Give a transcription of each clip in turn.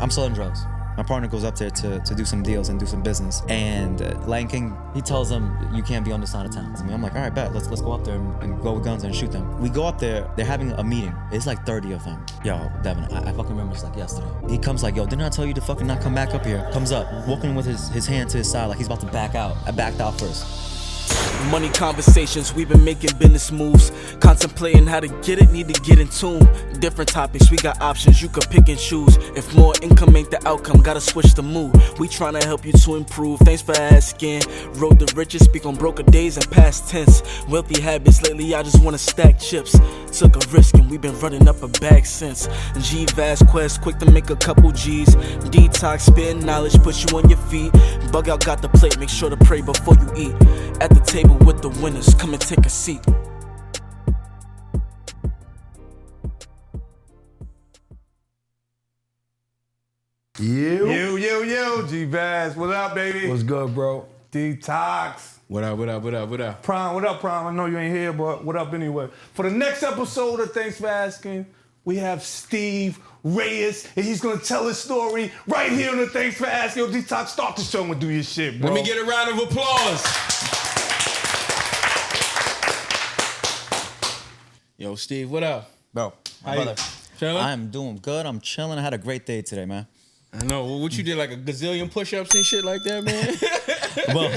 I'm selling drugs. My partner goes up there to do some deals and do some business. And Lion King, he tells them, you can't be on this side of town. I mean, I'm like, all right, bet. Let's go up there and go with guns and shoot them. We go up there. They're having a meeting. It's like 30 of them. Yo, Devin, I fucking remember it's like yesterday. He comes like, yo, didn't I tell you to fucking not come back up here? Comes up, walking with his hand to his side like he's about to back out. I backed out first. Money conversations, we've been making business moves. Contemplating how to get it, need to get in tune. Different topics, we got options, you can pick and choose. If more income ain't the outcome, gotta switch the mood. We tryna help you to improve, thanks for asking. Road the richest, speak on broker days and past tense. Wealthy habits, lately I just wanna stack chips. Took a risk and we been running up a bag since. G-Vast Quest, quick to make a couple G's. Detox, spit knowledge, put you on your feet. Bug out, got the plate, make sure to pray before you eat. At the table with the winners, come and take a seat. Yo, G-Vaz, what up, baby? What's good, bro? Detox. What up? Prime, what up, Prime? I know you ain't here, but what up anyway? For the next episode of Thanks for Asking, we have Steve Reyes, and he's gonna tell his story right here on the Thanks for Asking. Yo, Detox, start the show and do your shit, bro. Let me get a round of applause. Yo, Steve, what up? Bro, my How brother. Chilling? I'm doing good. I'm chilling. I had a great day today, man. I know. What you did, like a gazillion push-ups and shit like that, man? Well,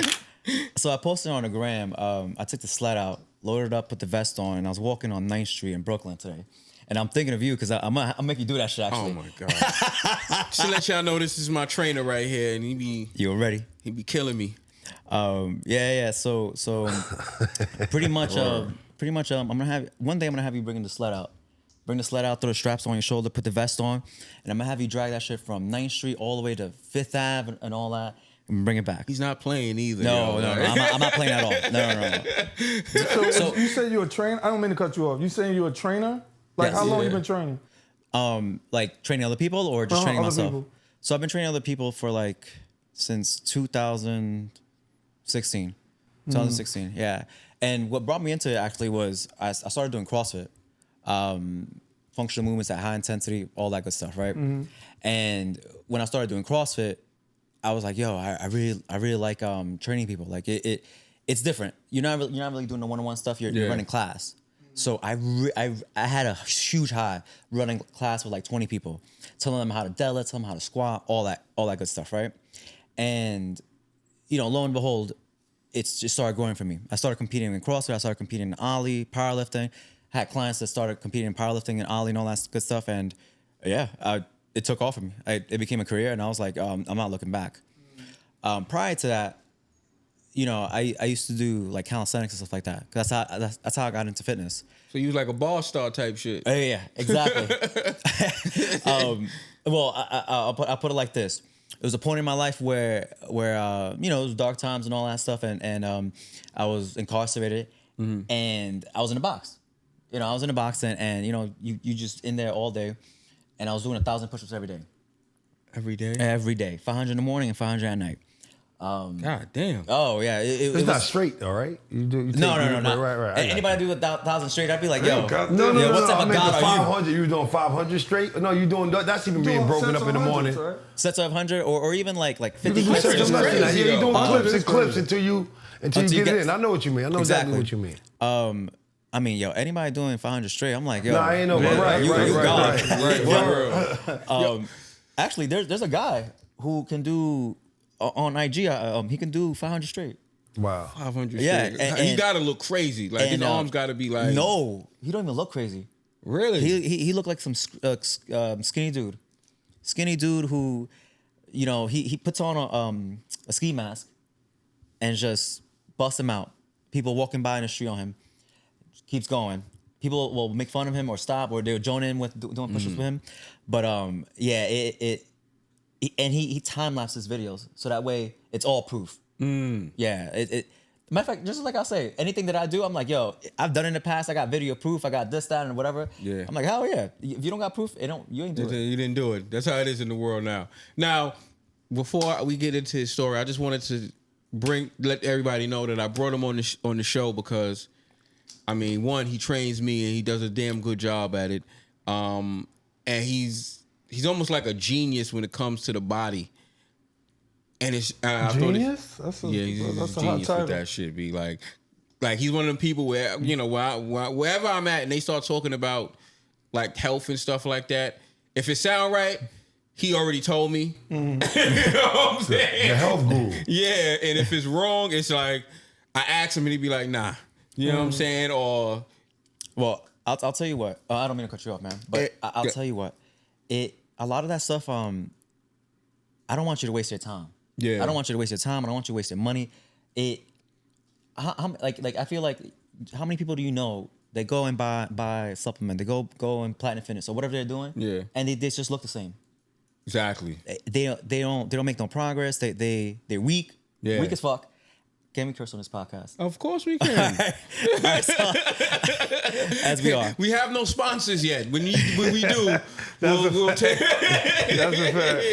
so I posted on the gram. I took the sled out, loaded up, put the vest on, and I was walking on 9th Street in Brooklyn today. And I'm thinking of you because I'll make you do that shit, actually. Oh, my God. Just to let y'all know, this is my trainer right here, and You ready? he be killing me. Yeah. So pretty much, I'm gonna have one day. I'm gonna have you bring the sled out. Bring the sled out, throw the straps on your shoulder, put the vest on, and I'm gonna have you drag that shit from 9th Street all the way to 5th Ave and all that, and bring it back. He's not playing either. No, yo. I'm not playing at all. No. So you said you're a trainer? I don't mean to cut you off. You saying you're a trainer? Like, Yes. how long Yeah. you been training? Like training other people or just training other myself? people. So I've been training other people for like since 2016. 2016, yeah. And what brought me into it actually was I started doing CrossFit. Functional movements at high intensity, all that good stuff, right? And when I started doing CrossFit, I was like, yo, I really like training people. Like it's different. You're not really doing the one-on-one stuff. You're running class. So I had a huge high running class with like 20 people, telling them how to deadlift, telling them how to squat, all that good stuff, right? And lo and behold, it's just started growing for me. I started competing in CrossFit. I started competing in Ollie, powerlifting. Had clients that started competing in powerlifting and Ollie and all that good stuff. And yeah, it took off for me. It became a career, and I was like, I'm not looking back. Prior to that, I used to do like calisthenics and stuff like that. That's how I got into fitness. So you was like a ball star type shit. Yeah, exactly. Well, I'll put it like this. It was a point in my life where it was dark times and all that stuff, and I was incarcerated, and I was in a box. I was in a box, and you just in there all day, and I was doing 1,000 push-ups every day. Every day? Every day, 500 in the morning and 500 at night. God damn. Oh yeah, It's it not was straight, though, right? no. Right. Anybody do 1,000 straight? I'd be like, yo, No. what type I of meant god the are you? 500. You doing 500 straight? No, you doing that's even being broken up in the morning. Sets of 100 or even like 50 You do clips. sets of less than that. Yeah, you doing clips and clips crazy. until you get it in. I know what you mean. I know exactly what you mean. I mean, yo, anybody doing 500 straight? I'm like, yo, Nah, I ain't know. Right. Actually, there's a guy who can do on IG. He can do 500 straight. Wow. 500 Yeah, straight. He gotta look crazy. Like his arms gotta be like. No, he don't even look crazy. Really? He looked like some skinny dude. Skinny dude who, he puts on a ski mask and just busts him out. People walking by in the street on him. Keeps going. People will make fun of him or stop, or they'll join in with doing push-ups with him. But he time lapses videos so that way it's all proof. Yeah. Matter of fact, just like I say, anything that I do, I'm like, yo, I've done it in the past. I got video proof. I got this, that, and whatever. Yeah. I'm like, hell yeah. If you don't got proof, you ain't do it. You didn't do it. That's how it is in the world now. Now, before we get into his story, I just wanted to let everybody know that I brought him on the show because, I mean, one, he trains me and he does a damn good job at it. And he's he's almost like a genius when it comes to the body. And it's I thought Genius? he's a genius with that shit. Be like he's one of them people where wherever I'm at and they start talking about like health and stuff like that, if it sound right, he already told me. Mm-hmm. You know what I'm saying? The health guru. Yeah, and if it's wrong, it's like I ask him and he'd be like, nah. You know what I'm saying? Or well, I'll tell you what. I don't mean to cut you off, man, but I'll tell you what. A lot of that stuff. I don't want you to waste your time. Yeah. I don't want you to waste your time. I don't want you to waste your money. I feel like how many people do you know they go and buy a supplement, they go and Platinum Fitness or whatever they're doing, and they just look the same. Exactly. They don't make no progress. They're weak, weak as fuck. Can we curse on this podcast? Of course we can. All right, so, as we are. We have no sponsors yet. When we do, we'll take. That's a fact.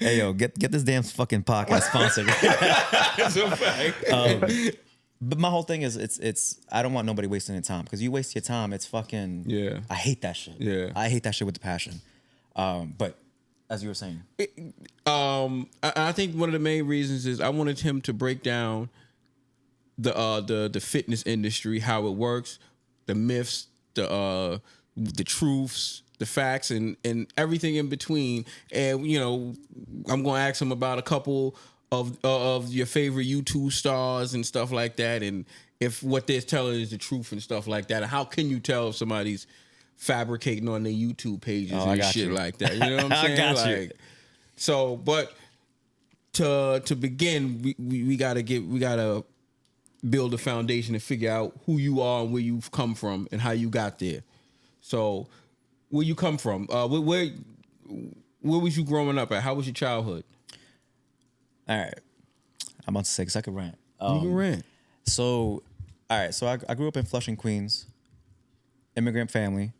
Yo, get this damn fucking podcast sponsored. That's a fact. But my whole thing is, it's I don't want nobody wasting their time because you waste your time, it's fucking. Yeah. I hate that shit. Yeah. I hate that shit with the passion. But as you were saying, I think one of the main reasons is I wanted him to break down the fitness industry, how it works, the myths, the truths, the facts, and everything in between. And I'm gonna ask him about a couple of your favorite YouTube stars and stuff like that, and if what they're telling is the truth and stuff like that. And how can you tell if somebody's fabricating on their YouTube pages and shit like that? You know what I'm saying? I got you. So, but to begin, we gotta build a foundation and figure out who you are and where you've come from and how you got there. So, where you come from? Where was you growing up at? How was your childhood? all right, I'm about to say because I could rant. You can rant. So, all right, so I grew up in Flushing, Queens, immigrant family.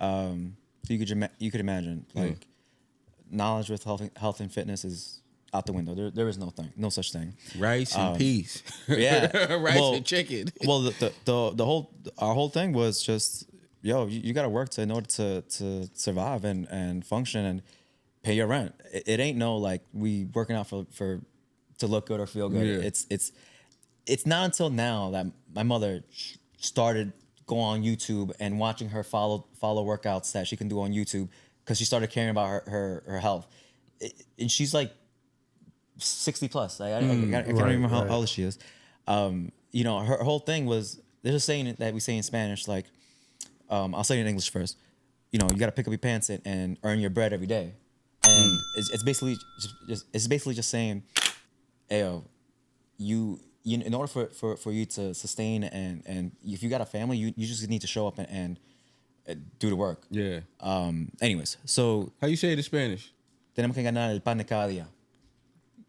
So you could imagine like knowledge with health and fitness is out the window. There is no such thing. Rice and peas. Yeah, rice and chicken. Well, our whole thing was just you got to work in order to survive and function and pay your rent. It ain't no like we working out for to look good or feel good. Yeah. It's not until now that my mother started going on YouTube and watching her follow workouts that she can do on YouTube because she started caring about her health. And she's like 60 plus. I can't remember how old she is. Her whole thing was there's a saying that we say in Spanish like I'll say it in English first. You got to pick up your pants and earn your bread every day. And it's basically just saying, hey, you in order for you to sustain and if you got a family, you just need to show up and do the work. Yeah. Anyways, so how you say it in Spanish? Tenemos que ganar el pan de cada día.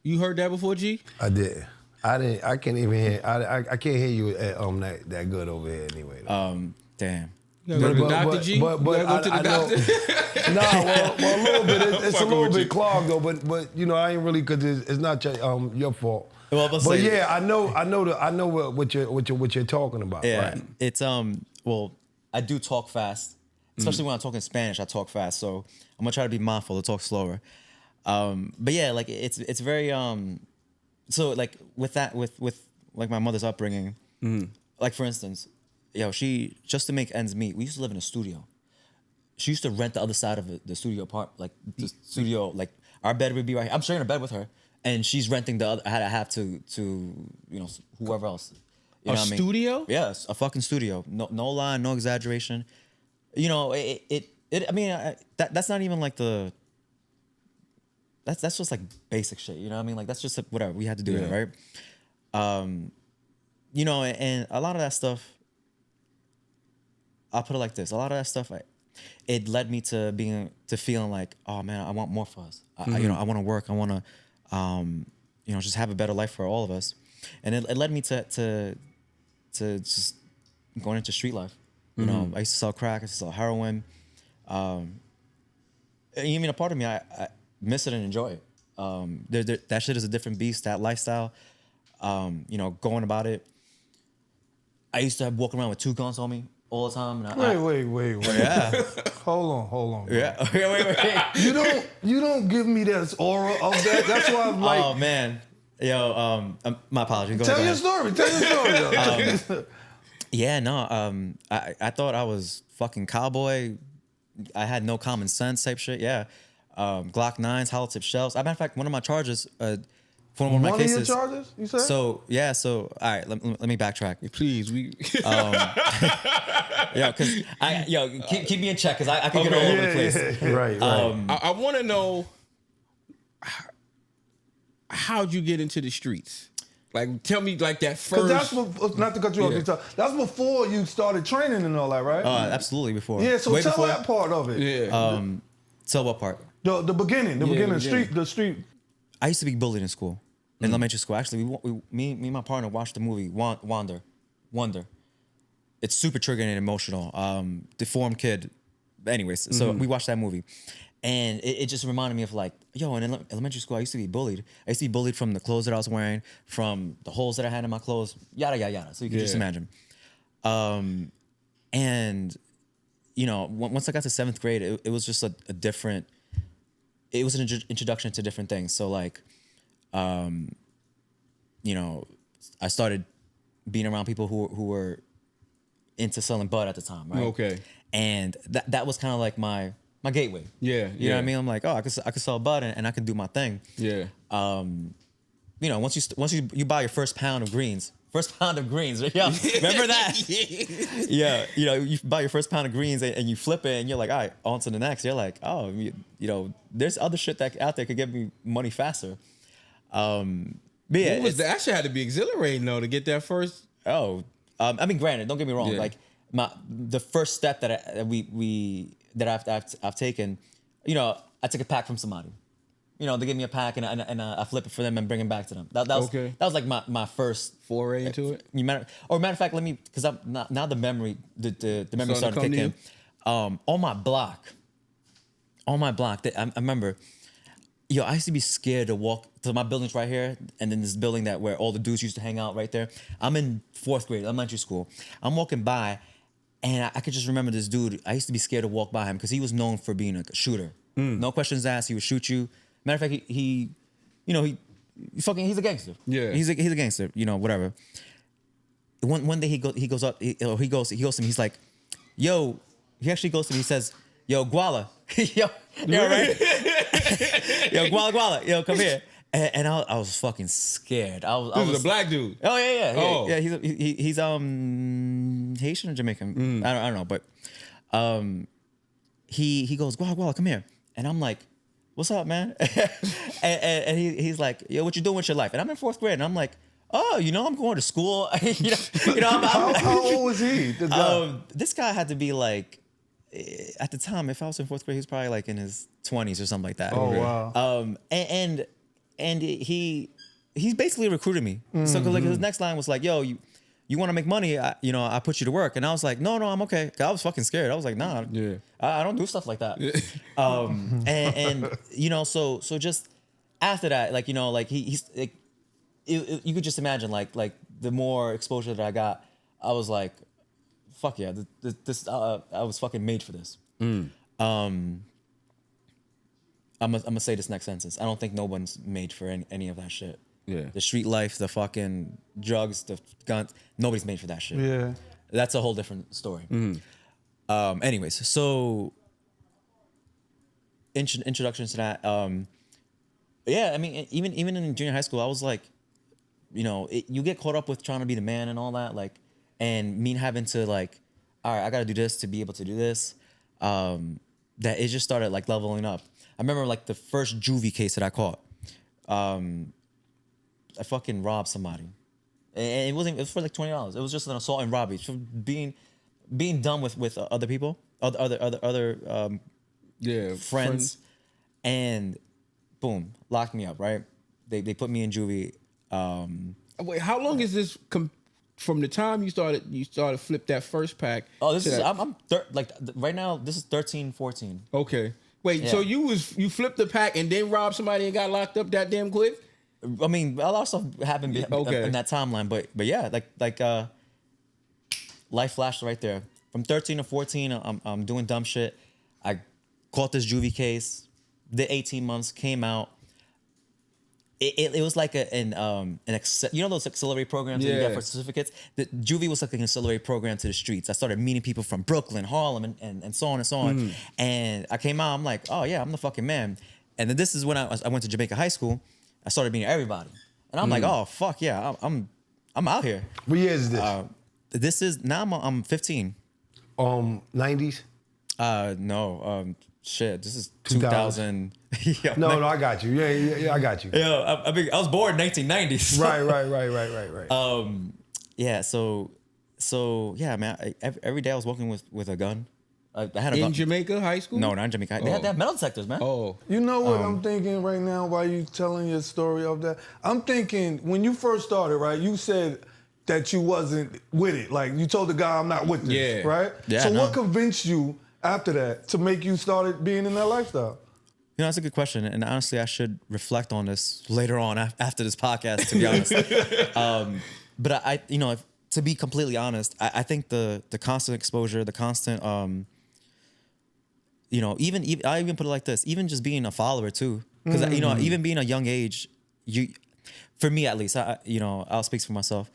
You heard that before, G? I did. I can't even hear. I can't hear you that good over here anyway. Damn. You gotta go to the doctor, G? But you gotta go to the doctor? well, a little bit. It's a little bit clogged though. But I ain't really because it's not your fault. Well, but yeah, I know what you're talking about. Yeah, right? it's well, I do talk fast, especially when I talk in Spanish. I talk fast, so I'm gonna try to be mindful to talk slower. But yeah, like it's very so like with like my mother's upbringing, like for instance, she just to make ends meet, we used to live in a studio. She used to rent the other side of the studio part, like the studio, like our bed would be right here. I'm sharing a bed with her, and she's renting the other. I had to have to whoever else. You know what I mean? Studio? Yes, a fucking studio. No lie, no exaggeration. I mean, that's not even like the. That's just like basic shit. You know what I mean? Like that's just like whatever we had to do it, right? And a lot of that stuff. I'll put it like this: a lot of that stuff, it led me to feeling like, oh man, I want more for us. I want to work. I want to, just have a better life for all of us. And it led me to just going into street life. I used to sell crack. I used to sell heroin. Even a part of me, I miss it and enjoy it. That shit is a different beast. That lifestyle, going about it. I used to walk around with 2 guns on me all the time. And Wait. Yeah. Hold on. Bro. Yeah. Wait. You don't give me this aura of that. That's why I'm like. Oh man. Yo, my apologies. Go Tell ahead. your story. Yo. Yeah, no. I thought I was fucking cowboy. I had no common sense type shit. Yeah. Glock 9s, hollow tip shells. As a matter of fact, one of my charges, for one of my cases. One of your charges, you said? So all right, let me backtrack. Please, we. Keep me in check because I can get all over the place. Yeah. Right. I want to know how'd you get into the streets? Like, tell me, like that first. That's not to cut you off. That's before you started training and all that, right? Absolutely before. Yeah. So Way tell before. that part of it. Yeah. So what part? The beginning. The street. I used to be bullied in school, in elementary school. Actually, me and my partner watched the movie Wonder. It's super triggering and emotional. Deformed kid. Anyways, so we watched that movie. And it just reminded me of like, yo, in elementary school, I used to be bullied. I used to be bullied from the clothes that I was wearing, from the holes that I had in my clothes, yada, yada, yada. So you can just imagine. And, you know, once I got to 7th grade, it was just a different, it was an introduction to different things. So like, you know, I started being around people who were into selling bud at the time, right? Okay. And that was kind of like my gateway. Yeah. You know what I mean? I'm like, oh, I could sell bud and I could do my thing. Yeah. You know, once you buy your first pound of greens, yeah, remember that? Yeah. You know, you buy your first pound of greens and you flip it and you're like, all right, on to the next. You're like, oh, you know, there's other shit that out there could get me money faster. But yeah, that shit had to be exhilarating though to get that first. Oh, I mean, granted, don't get me wrong. Yeah. Like the first step that I've taken, you know, I took a pack from somebody. You know, they give me a pack and I flip it for them and bring it back to them. That was like my first foray into it. Matter of fact, because I'm now the memory started to kick in. On my block, I remember. Yo, I used to be scared to walk to my building's right here, and then this building where all the dudes used to hang out right there. I'm in 4th grade, elementary school. I'm walking by, and I could just remember this dude. I used to be scared to walk by him because he was known for being a shooter. No questions asked. He would shoot you. Matter of fact, he's a gangster. Yeah, he's a gangster. You know, whatever. One day he goes to me. He's like, yo. He actually goes to me. He says, yo, Guala. yo, right? Yo, Guala, yo, come here. And I was fucking scared. I was a black dude. Oh yeah. Oh. Yeah, he's Haitian or Jamaican. I don't know, but he goes, Guala, come here. And I'm like, what's up, man? and he's like, yo, what you doing with your life? And I'm in 4th grade, and I'm like, oh, you know, I'm going to school. How old was he? This guy had to be like, at the time, if I was in 4th grade, he was probably like in his 20s or something like that. Oh wow. And he's basically recruited me. So like his next line was like, yo, you want to make money? I put you to work. And I was like, no, I'm okay. I was fucking scared. I was like, nah, I don't do stuff like that. And you know, so just after that, like, you know, like he's like, you could just imagine like the more exposure that I got, I was like, fuck yeah, this I was fucking made for this. I'm gonna say this next sentence. I don't think no one's made for any of that shit. Yeah. The street life, the fucking drugs, the guns. Nobody's made for that shit. Yeah. That's a whole different story. Anyways, so introduction to that. Yeah, I mean, even in junior high school, I was like, you know, you get caught up with trying to be the man and all that, like, and me having to like, all right, I got to do this to be able to do this. That it just started like leveling up. I remember like the first juvie case that I caught. I fucking robbed somebody, and it was for like $20. It was just an assault and robbery. So being done with other people, other friends, and boom, locked me up. Right? They put me in juvie. Wait, how long is this from the time you started flip that first pack? Oh, this is right now. This is 13, 14. Okay. Wait, Yeah. so you flipped the pack and then robbed somebody and got locked up that damn quick? I mean, a lot of stuff happened in that timeline, but yeah, like life flashed right there. from 13 to 14, I'm doing dumb shit. I caught this juvie case, did 18 months, came out. It was like you know those accelerate programs that you get for certificates? The juvie was like an accelerate program to the streets. I started meeting people from Brooklyn, Harlem, and so on and so on. And I came out, I'm like, oh yeah, I'm the fucking man. And then this is when I went to Jamaica High School. I started meeting everybody. And I'm like, oh fuck yeah, I'm out here. What year is this? This is now I'm 15. 90s? No. Shit, this is 2000. 2000. Yeah, No, I got you. Yeah, I got you. Yeah, I mean, I was born in 1990s. Right. Yeah, so yeah, man. Every day I was walking with a gun. I had a gun. In Jamaica High School? No, not in Jamaica. They have metal detectors, man. Oh. You know what I'm thinking right now while you telling your story of that? I'm thinking when you first started, right? You said that you wasn't with it. Like you told the guy, I'm not with this, Yeah. right? Yeah, so no. what convinced you after that to make you started being in that lifestyle? You know, that's a good question, and honestly, I should reflect on this later on after this podcast, to be honest. But I you know, to be completely honest, I think the constant exposure, the constant, you know, even I even put it like this, even just being a follower too, because you know, even being a young age, for me at least, you know, I'll speak for myself.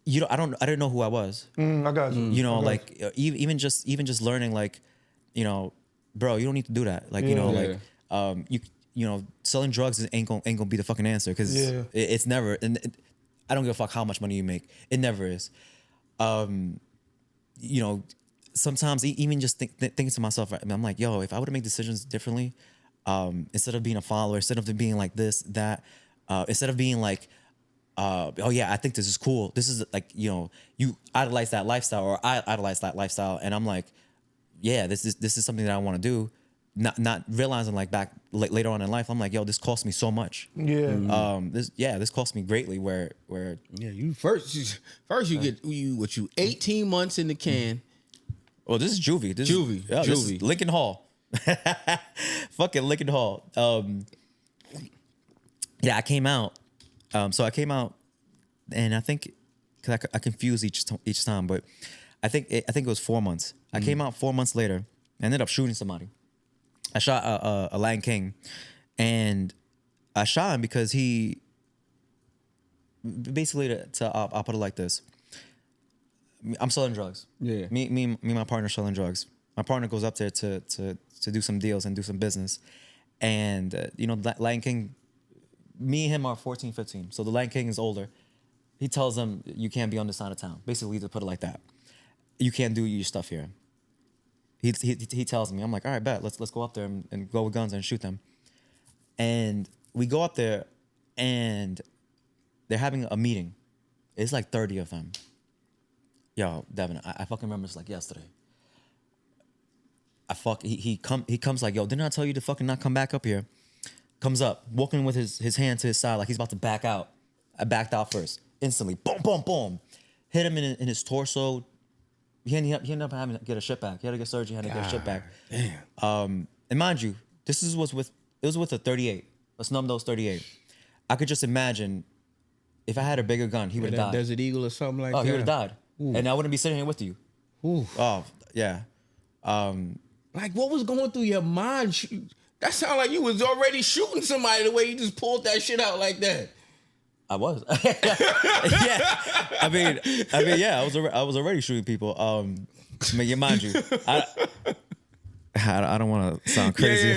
You know, I didn't know who I was. I got you. You know, like even just learning, like, you know, bro, you don't need to do that. Like, you know, like you know, selling drugs ain't gonna be the fucking answer, because it's never. And I don't give a fuck how much money you make. It never is. You know, sometimes even just thinking to myself, I'm like, yo, if I would have made decisions differently, instead of being a follower, instead of being like this, that, instead of being like, oh yeah, I think this is cool. This is like, you know, you idolize that lifestyle, or I idolize that lifestyle, and I'm like, yeah, this is something that I want to do. Not realizing, like, back later on in life, I'm like, yo, this cost me so much. Yeah. This cost me greatly. Where Yeah, you first you get 18 months in the can. oh, this is juvie. This Juvie. Is, yeah, this is Juvie. Lincoln Hall. Fucking Lincoln Hall. Yeah, I came out. So I came out, and I think, because I confuse each time, but I think it was 4 months. I came out 4 months later. I ended up shooting somebody. I shot a Lion King, and I shot him because he basically, I'll put it like this. I'm selling drugs. Yeah. Me and my partner selling drugs. My partner goes up there to do some deals and do some business, and you know, Lion King. Me and him are 14, 15. So the Lion King is older. He tells them, you can't be on this side of town. Basically, to put it like that. You can't do your stuff here. He tells me, I'm like, all right, bet. Let's go up there and go with guns and shoot them. And we go up there, and they're having a meeting. It's like 30 of them. Yo, Devin, I fucking remember this like yesterday. He comes like, yo, didn't I tell you to fucking not come back up here? Comes up, walking with his hand to his side like he's about to back out. I backed out first. Instantly, boom, boom, boom. Hit him in his torso. He ended up having to get a shit back. He had to get surgery, had to get a shit back. Damn. And mind you, it was with a 38, a snub nose 38. I could just imagine if I had a bigger gun, he would have died. Desert Eagle or something like that. Oh, he would have died. Ooh. And I wouldn't be sitting here with you. Ooh. Oh, yeah. Like, what was going through your mind? That sounded like you was already shooting somebody the way you just pulled that shit out like that. I was. Yeah. I mean, yeah, I was already shooting people. I mean, mind you, I don't want to sound crazy.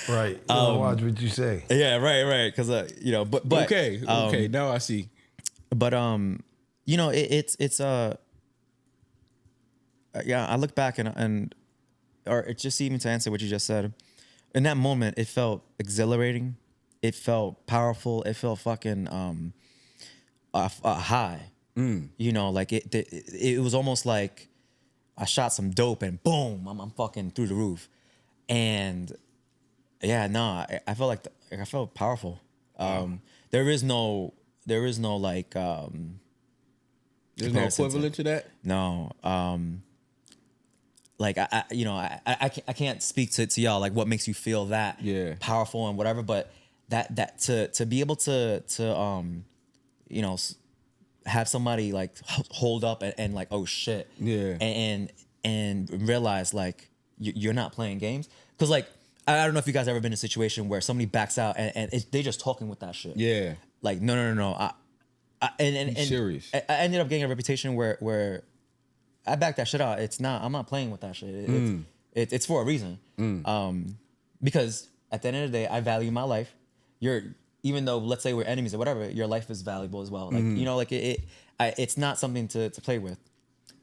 Right. Watch what you say. Yeah, right. Because you know, but okay. Now I see. But you know, it's yeah. I look back and or it just even to answer what you just said. In that moment, it felt exhilarating. It felt powerful. It felt fucking high. You know, like it was almost like I shot some dope and boom, I'm fucking through the roof. And yeah, no, I felt like I felt powerful. There is no like there's no equivalent to that. No. Like I can't speak to y'all like what makes you feel that powerful and whatever, but that to be able to you know, have somebody like hold up and like, oh shit, Yeah, and realize like you're not playing games, because like I don't know if you guys ever been in a situation where somebody backs out and they just talking with that shit. yeah. Like no. And serious. I ended up getting a reputation where I backed that shit out. I'm not playing with that shit. It's for a reason. Because at the end of the day, I value my life. Even though let's say we're enemies or whatever, your life is valuable as well. Like you know, like it's not something to play with.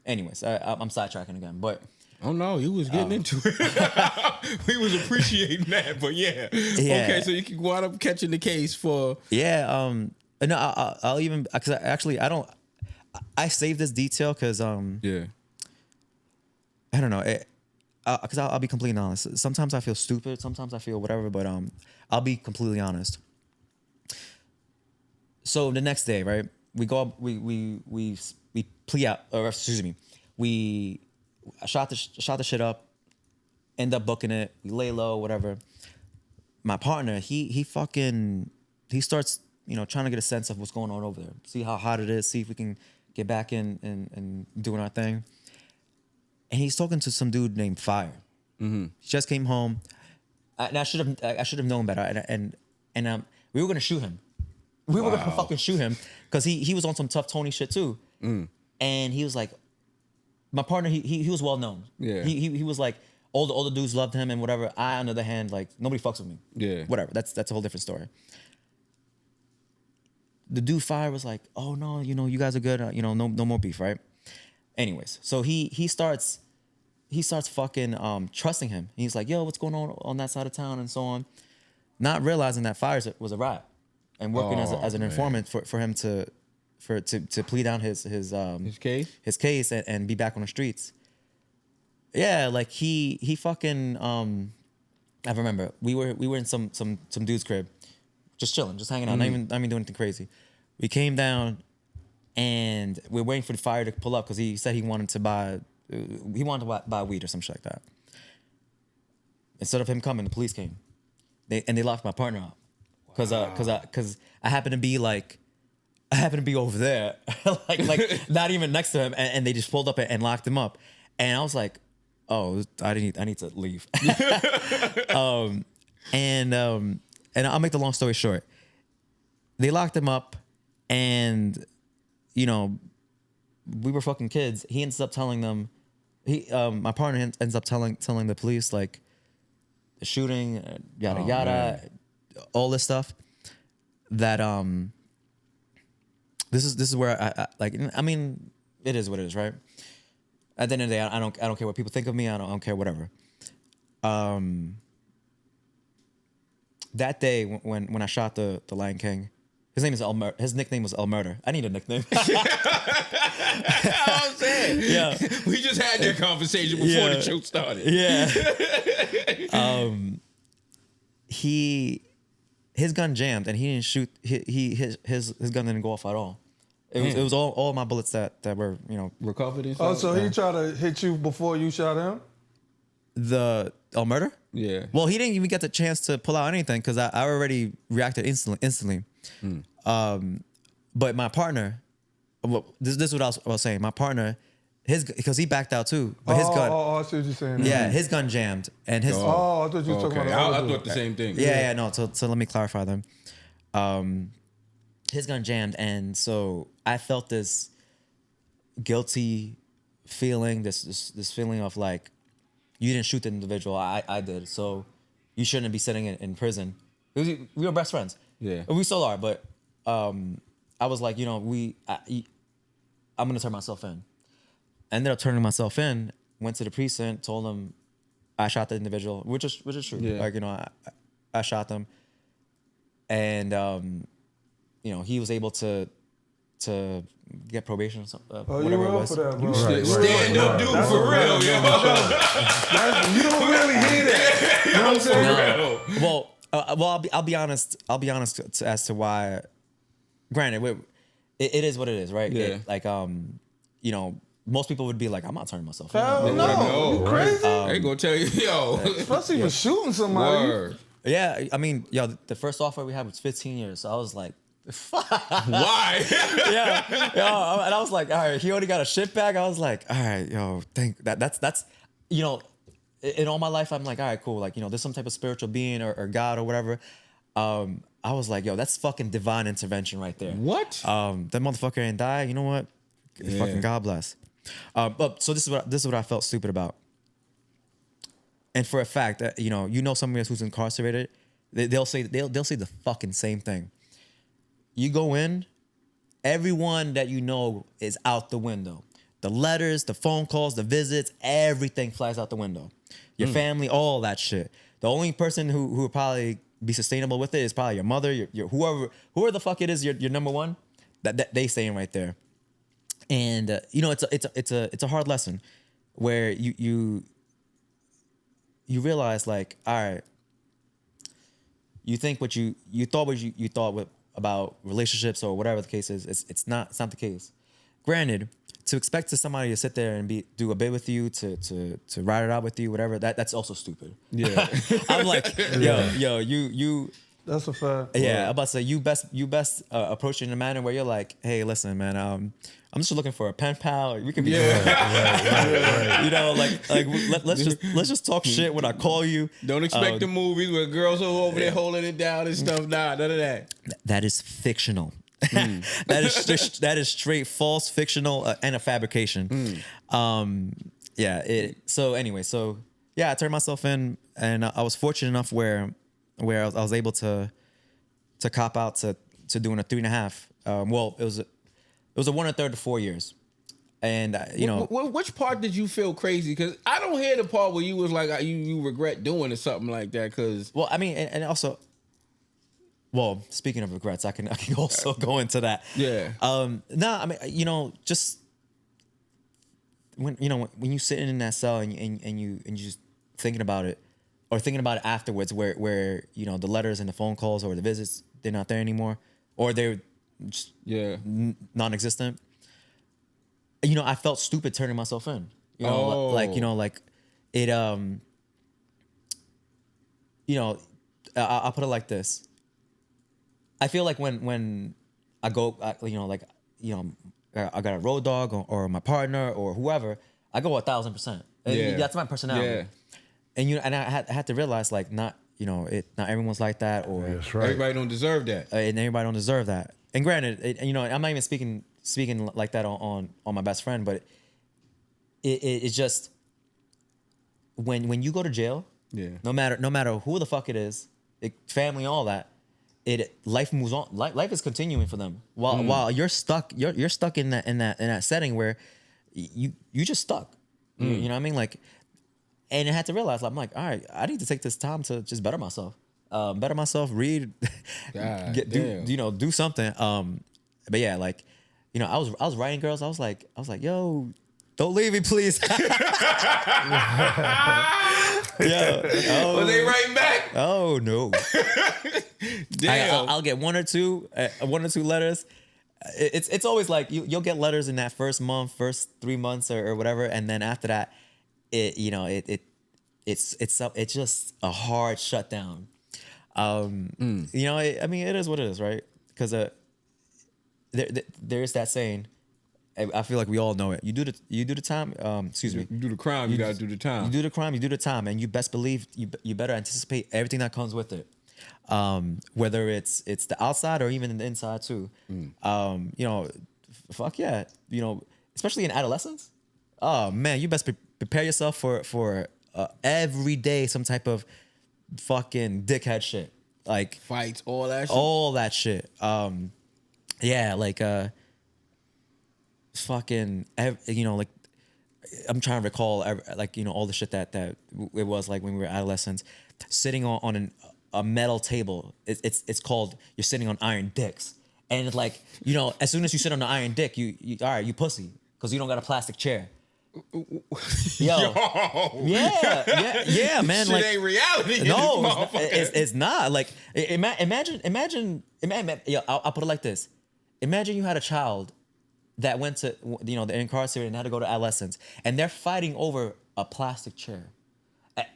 Anyways, I'm sidetracking again, but. Oh no, you was getting into it. We was appreciating that, but yeah. Okay, so you can wind up catching the case for. Yeah. No, I'll even because actually I don't. I saved this detail because Yeah. I don't know. Because I'll be completely honest. Sometimes I feel stupid. Sometimes I feel whatever. But I'll be completely honest. So the next day, right? We go up. We plea out. Or excuse me. I shot the shit up. End up booking it. We lay low. Whatever. My partner, he starts trying to get a sense of what's going on over there. See how hot it is. See if we can get back in and doing our thing. And he's talking to some dude named Fire. He just came home. And I should have known better. And we were gonna shoot him. We were gonna fucking shoot him because he was on some tough Tony shit too. And he was like, my partner. He was well known. Yeah. He was like all the dudes loved him and whatever. I, on the other hand, like nobody fucks with me. Yeah. Whatever. That's a whole different story. The dude Fire was like, oh no, you guys are good. No more beef, right? Anyways, so he starts fucking trusting him. He's like, yo, what's going on that side of town and so on, not realizing that Fire was a rat and working as an informant for him to plead down his case and be back on the streets. Yeah, like he fucking I remember we were in some dude's crib, just chilling, just hanging out, not even doing anything crazy. We came down and we're waiting for the Fire to pull up because he said he wanted to buy weed or some shit like that. Instead of him coming, the police came. They locked my partner up because I happened to be over there, like not even next to him, and they just pulled up and locked him up, and I was like, oh, I need to leave. And I'll make the long story short. They locked him up, and we were fucking kids. He ends up telling them, my partner ends up telling the police like the shooting, yada yada, all this stuff. That this is where I mean, it is what it is, right? At the end of the day, I don't care what people think of me. I don't care whatever. That day when I shot the Lion King, his nickname was El Murder. I need a nickname. I'm saying. Yeah. We just had that conversation before the show started. Yeah. His gun jammed and he didn't shoot. His gun didn't go off at all. It was all my bullets that were Recovered and Oh, stuff? so he tried to hit you before you shot him? The El Murder? Yeah. Well, he didn't even get the chance to pull out anything because I already reacted instantly. But my partner, well, this is what I was saying. My partner, because he backed out too, but his gun. Oh, I see what you're saying. Yeah, his gun jammed, and his. Oh, I thought you were talking about. I thought the same thing. Yeah. No. So let me clarify them. His gun jammed, and so I felt this guilty feeling, this feeling of like, you didn't shoot the individual, I did, so you shouldn't be sitting in prison. We were best friends. Yeah. We still are, but I was like, I'm gonna turn myself in. I ended up turning myself in, went to the precinct, told them I shot the individual, which is true. Yeah. Like, I shot them. And he was able to get probation or something, whatever it was. For that, bro. Stand up dude for real, yo. You don't really hear that. You know what I'm saying? Well, I'll be honest. I'll be honest as to why. Granted, it is what it is, right? Yeah. Most people would be like, I'm not turning myself Hell in. no. You crazy? They gonna tell you, yo. Especially for shooting somebody. Word. Yeah, I mean, the first offer we had was 15 years. So I was like, Why? Yeah, and I was like, all right, he already got a shit bag. I was like, all right, yo, that's you know, in all my life, I'm like, all right, cool, like, you know, there's some type of spiritual being or God or whatever. I was like, yo, that's fucking divine intervention right there. What? That motherfucker ain't die. You know what? Yeah. Fucking God bless. But so this is what I felt stupid about. And for a fact, you know somebody else who's incarcerated, they'll say the fucking same thing. You go in, everyone that you know is out the window. The letters, the phone calls, the visits, everything flies out the window. Your family, all that shit. The only person who would probably be sustainable with it is probably your mother, your whoever the fuck it is, your number one. That they saying right there. And you know, it's a hard lesson where you realize, like, all right, you think what you thought about relationships or whatever the case is, it's not the case. Granted, to expect somebody to sit there and do a bit with you, to ride it out with you, whatever, that's also stupid. Yeah. I'm like, yo, you. That's a fact. Yeah, I'm about to say you best approach it in a manner where you're like, hey, listen, man, I'm just looking for a pen pal. We can be, Yeah. you know, let's just talk shit when I call you. Don't expect the movies where girls are over there holding it down and stuff. Nah, none of that. That is fictional. that is straight false, fictional, and a fabrication. So anyway, I turned myself in, and I was fortunate enough where I was able to cop out to doing a 3.5. Well, it was a 1 1/3 to 4 years, and you know, which part did you feel crazy? Because I don't hear the part where you was like you regret doing or something like that. Because well, I mean, and also. Well, speaking of regrets, I can also go into that. Yeah. I mean, you know, just when you sitting in that cell and you just thinking about it, or thinking about it afterwards, where you know the letters and the phone calls or the visits, they're not there anymore, or they're just non-existent. You know, I felt stupid turning myself in. You know, like it. You know, I'll put it like this. I feel like when I go, I got a road dog or my partner or whoever, I go 1,000%. Yeah. That's my personality. Yeah. And I had to realize, like, not everyone's like that, or That's right. Everybody don't deserve that. And everybody don't deserve that. And granted, I'm not even speaking like that on my best friend, but it's just when you go to jail, no matter who the fuck it is, family, all that. Life moves on. Life is continuing for them. While you're stuck, you're stuck in that setting where you just stuck. You know what I mean? Like, and I had to realize, I'm like, all right, I need to take this time to just better myself. Read, do something. But yeah, like, you know, I was writing girls. I was like, yo, don't leave me, please. Was they writing back? Oh no. Damn. I'll get one or two letters. It's always like you'll get letters in that first month, first 3 months or whatever, and then after that, it's just a hard shutdown. You know, I mean, it is what it is, right? Because there is that saying. I feel like we all know it. You do the time. Excuse me. You do the crime. You gotta do the time. You do the crime. You do the time, and you best believe you better anticipate everything that comes with it. Whether it's the outside or even the inside too. You know, fuck yeah. You know, especially in adolescence. Oh man, you best prepare yourself for every day some type of fucking dickhead shit, like Fights, all that shit. all that shit. Yeah, like fucking, you know, like I'm trying to recall, like, you know, all the shit that it was like when we were adolescents, sitting on a metal table. It's called, you're sitting on iron dicks, and it's like, you know, as soon as you sit on the iron dick, you all right, you pussy, because you don't got a plastic chair. Yo. Yeah, man. Shit like, ain't reality. No, it's not. Like, imagine. Yeah, I'll put it like this. Imagine you had a child that went to, you know, they're incarcerated and had to go to adolescence, and they're fighting over a plastic chair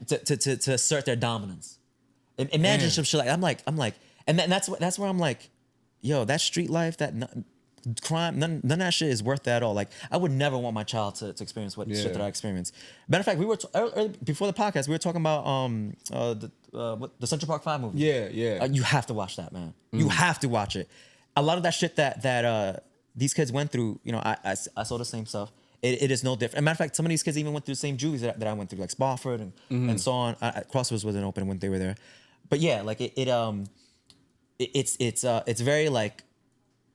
to assert their dominance. Imagine some shit like, I'm like, and that's where I'm like, yo, that street life, crime, none of that shit is worth that at all. Like, I would never want my child to experience what shit that I experienced. Matter of fact, we were early, before the podcast, we were talking about the Central Park 5 movie. Yeah. You have to watch that, man. You have to watch it. A lot of that shit that these kids went through, you know, I saw the same stuff. It is no different. As a matter of fact, some of these kids even went through the same juvies that I went through, like Spofford and so on. Crossroads wasn't open when they were there, but yeah, like it's very like.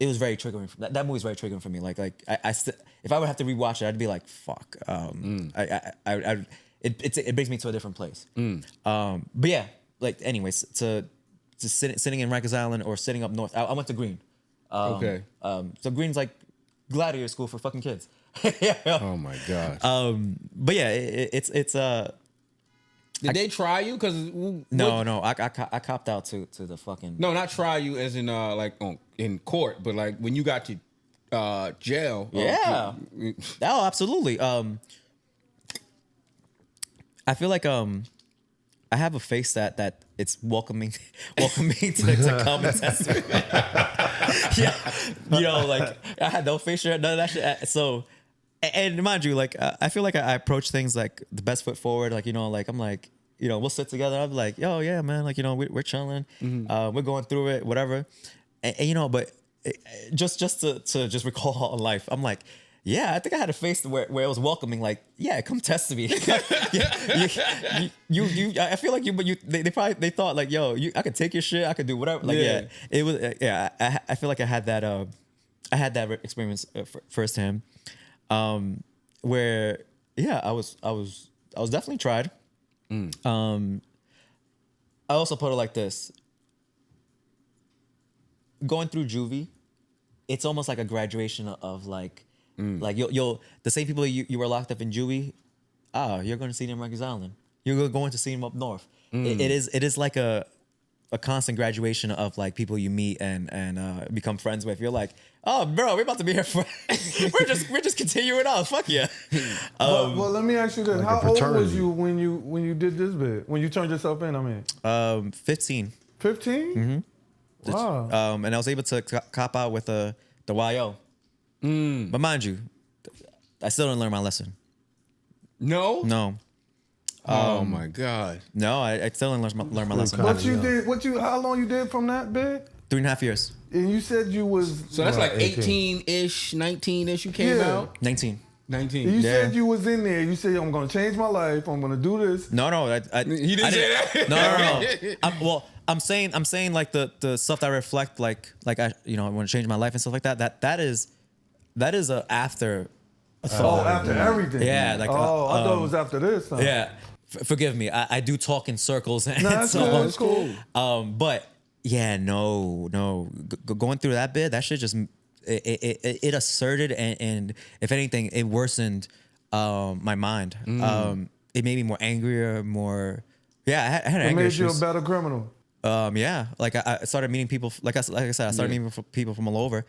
It was very triggering. That movie's very triggering for me. Like if I would have to rewatch it, I'd be like, fuck. It brings me to a different place. But yeah, like anyways, to sitting in Rikers Island or sitting up north. I went to Green. Okay. So Green's like gladiator school for fucking kids. Oh my gosh. But yeah, it's Did they try you? Cause no, I copped out to the fucking. No, not try you as in like in court, but like when you got to jail. Yeah. Oh, absolutely. I feel like I have a face that it's welcoming to come and test me. Yeah, you know, like I had no facial, none of that shit. So, and mind you, like I feel like I approach things like the best foot forward. Like, you know, like I'm like, you know, we'll sit together. I'll be like, yo, yeah, man, like, you know, we're chilling, we're going through it, whatever, and you know, but just to recall all life, I'm like. Yeah, I think I had a face where it was welcoming. Like, yeah, come test me. you I feel like they probably thought like, yo, I could take your shit, I could do whatever. Like, yeah, it was. Yeah, I feel like I had that experience firsthand, where yeah, I was definitely tried. I also put it like this: going through juvie, it's almost like a graduation of like. Like you'll the same people you were locked up in juvie, you're going to see them in Rikers Island. You're going to see them up north. It is like a constant graduation of like people you meet and become friends with. You're like, oh bro, we're about to be here for we're just continuing on. Fuck yeah. Well, let me ask you this: like how a old fraternity. was you when you did this bit? When you turned yourself in? I mean, 15. 15. Wow. And I was able to cop out with the YO. But mind you, I still didn't learn my lesson. No. Oh my god. No, I still didn't learn my lesson. What you did? How long you did from that bit? 3.5 years. And you said you was. So that's like 18. 18-ish, 19-ish. You came Yeah. out 19. 19. You said you was in there. You said I'm gonna change my life. I'm gonna do this. No, He didn't say that. No. I'm saying like the stuff that I reflect like I want to change my life and stuff like that. That is a after. Oh, after everything. Yeah, like I thought it was after this. Huh? Yeah, forgive me. I do talk in circles and That's so cool. on. That's cool. But yeah, no. Going through that bit, that shit just it asserted and if anything, it worsened my mind. It made me more angrier, more. Yeah, I had anger It made issues. you a better criminal. Yeah, like I started meeting people. Like I said, I started meeting people from all over.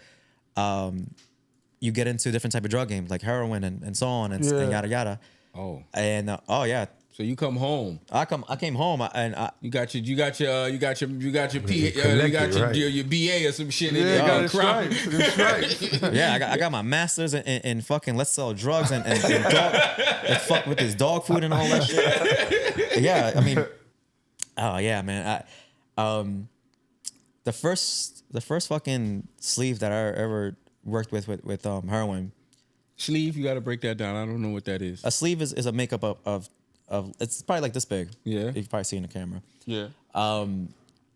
You get into different type of drug games like heroin and so on and yada yada. Oh. And yeah. So you come home. I came home and You got your BA or some shit. Yeah, in got there. it straight. yeah, I got my masters in fucking let's sell drugs and fuck with this dog food and all that shit. Yeah, I mean, oh yeah, man. The first fucking sleeve that I ever worked with heroin. Sleeve, you got to break that down. I don't know what that is. A sleeve is a makeup of it's probably like this big. Yeah. You can probably see in the camera. Yeah.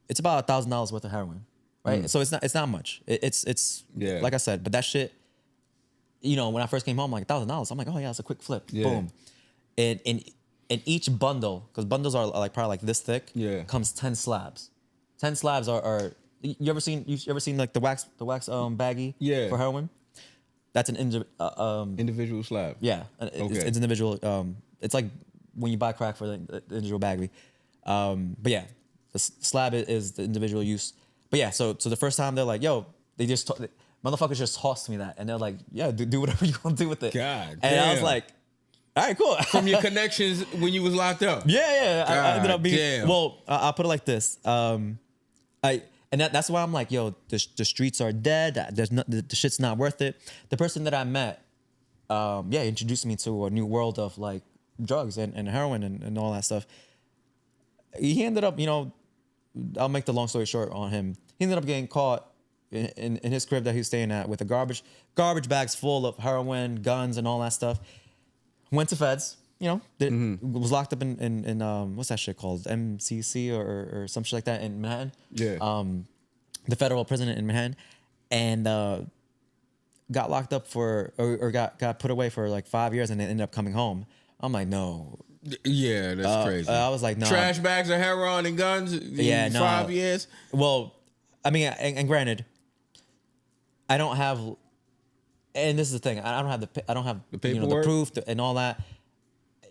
It's about $1,000 worth of heroin, right? So it's not much. It's Yeah. like I said, but that shit, you know, when I first came home, like $1,000, I'm like, oh yeah, it's a quick flip, boom. And in each bundle, because bundles are like probably like this thick, comes 10 slabs. 10 slabs are you ever seen like the wax baggie for heroin? That's an individual slab. Yeah, it's individual. It's like when you buy crack for the individual baggie. But yeah, the slab is the individual use. But yeah, so the first time they're like, yo, they just motherfuckers just tossed me that, and they're like, yeah, do whatever you want to do with it. God, and I was like, all right, cool. From your connections when you was locked up. Yeah. I ended up being. Damn. Well, I'll put it like this. And that's why I'm like, yo, the streets are dead. There's not, the shit's not worth it. The person that I met, introduced me to a new world of like drugs and heroin and all that stuff. He ended up, I'll make the long story short on him. He ended up getting caught in his crib that he was staying at with a garbage bags full of heroin, guns, and all that stuff. Went to feds, was locked up in what's that shit called? MCC or some shit like that in Manhattan. Yeah. The federal prison in Manhattan. And got locked up or got put away for like 5 years and then ended up coming home. I'm like, no. Yeah, that's crazy. I was like, no. Trash bags of heroin and guns in 5 years? Well, I mean, and granted, I don't have, and this is the thing, I don't have the paperwork? the proof and all that.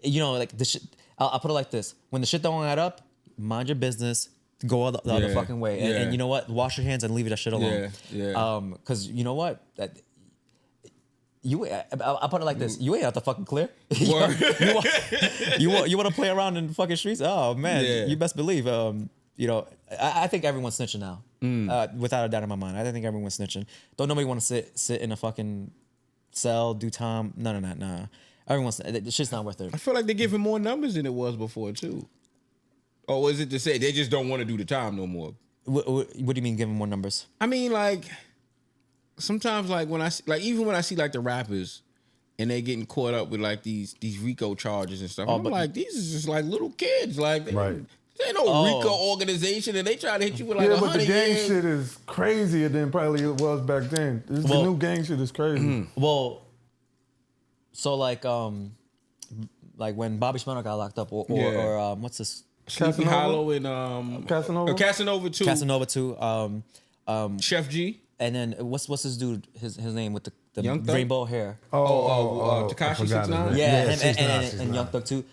Like the shit. I'll put it like this: when the shit don't add up, mind your business. Go the other fucking way, and you know what? Wash your hands and leave that shit alone. Yeah. Because you know what? I'll put it like this: you ain't out the fucking clear. you want to play around in the fucking streets? Oh man, you best believe. I think everyone's snitching now, without a doubt in my mind. I think everyone's snitching. Don't nobody want to sit in a fucking cell, do time. None of that. Nah, everyone's. The shit's not worth it. I feel like they're giving more numbers than it was before too. Or is it to say they just don't want to do the time no more? What do you mean giving more numbers? I mean, like, sometimes, like, even when I see, like, the rappers and they getting caught up with, like, these RICO charges and stuff, I'm like, these is just, like, little kids. Like, they ain't no RICO organization, and they try to hit you with, like, 100 but the gang years. shit is crazier than probably it was back then. The new gang shit is crazy. Well, so, like when Bobby Schmurda got locked up, or what's this? Sleepy Hollow and Casanova too. Casanova too. Chef G. And then what's his dude? His name with the Young Thug? rainbow hair. Tekashi 6ix9ine. Yeah, and Young Thug too.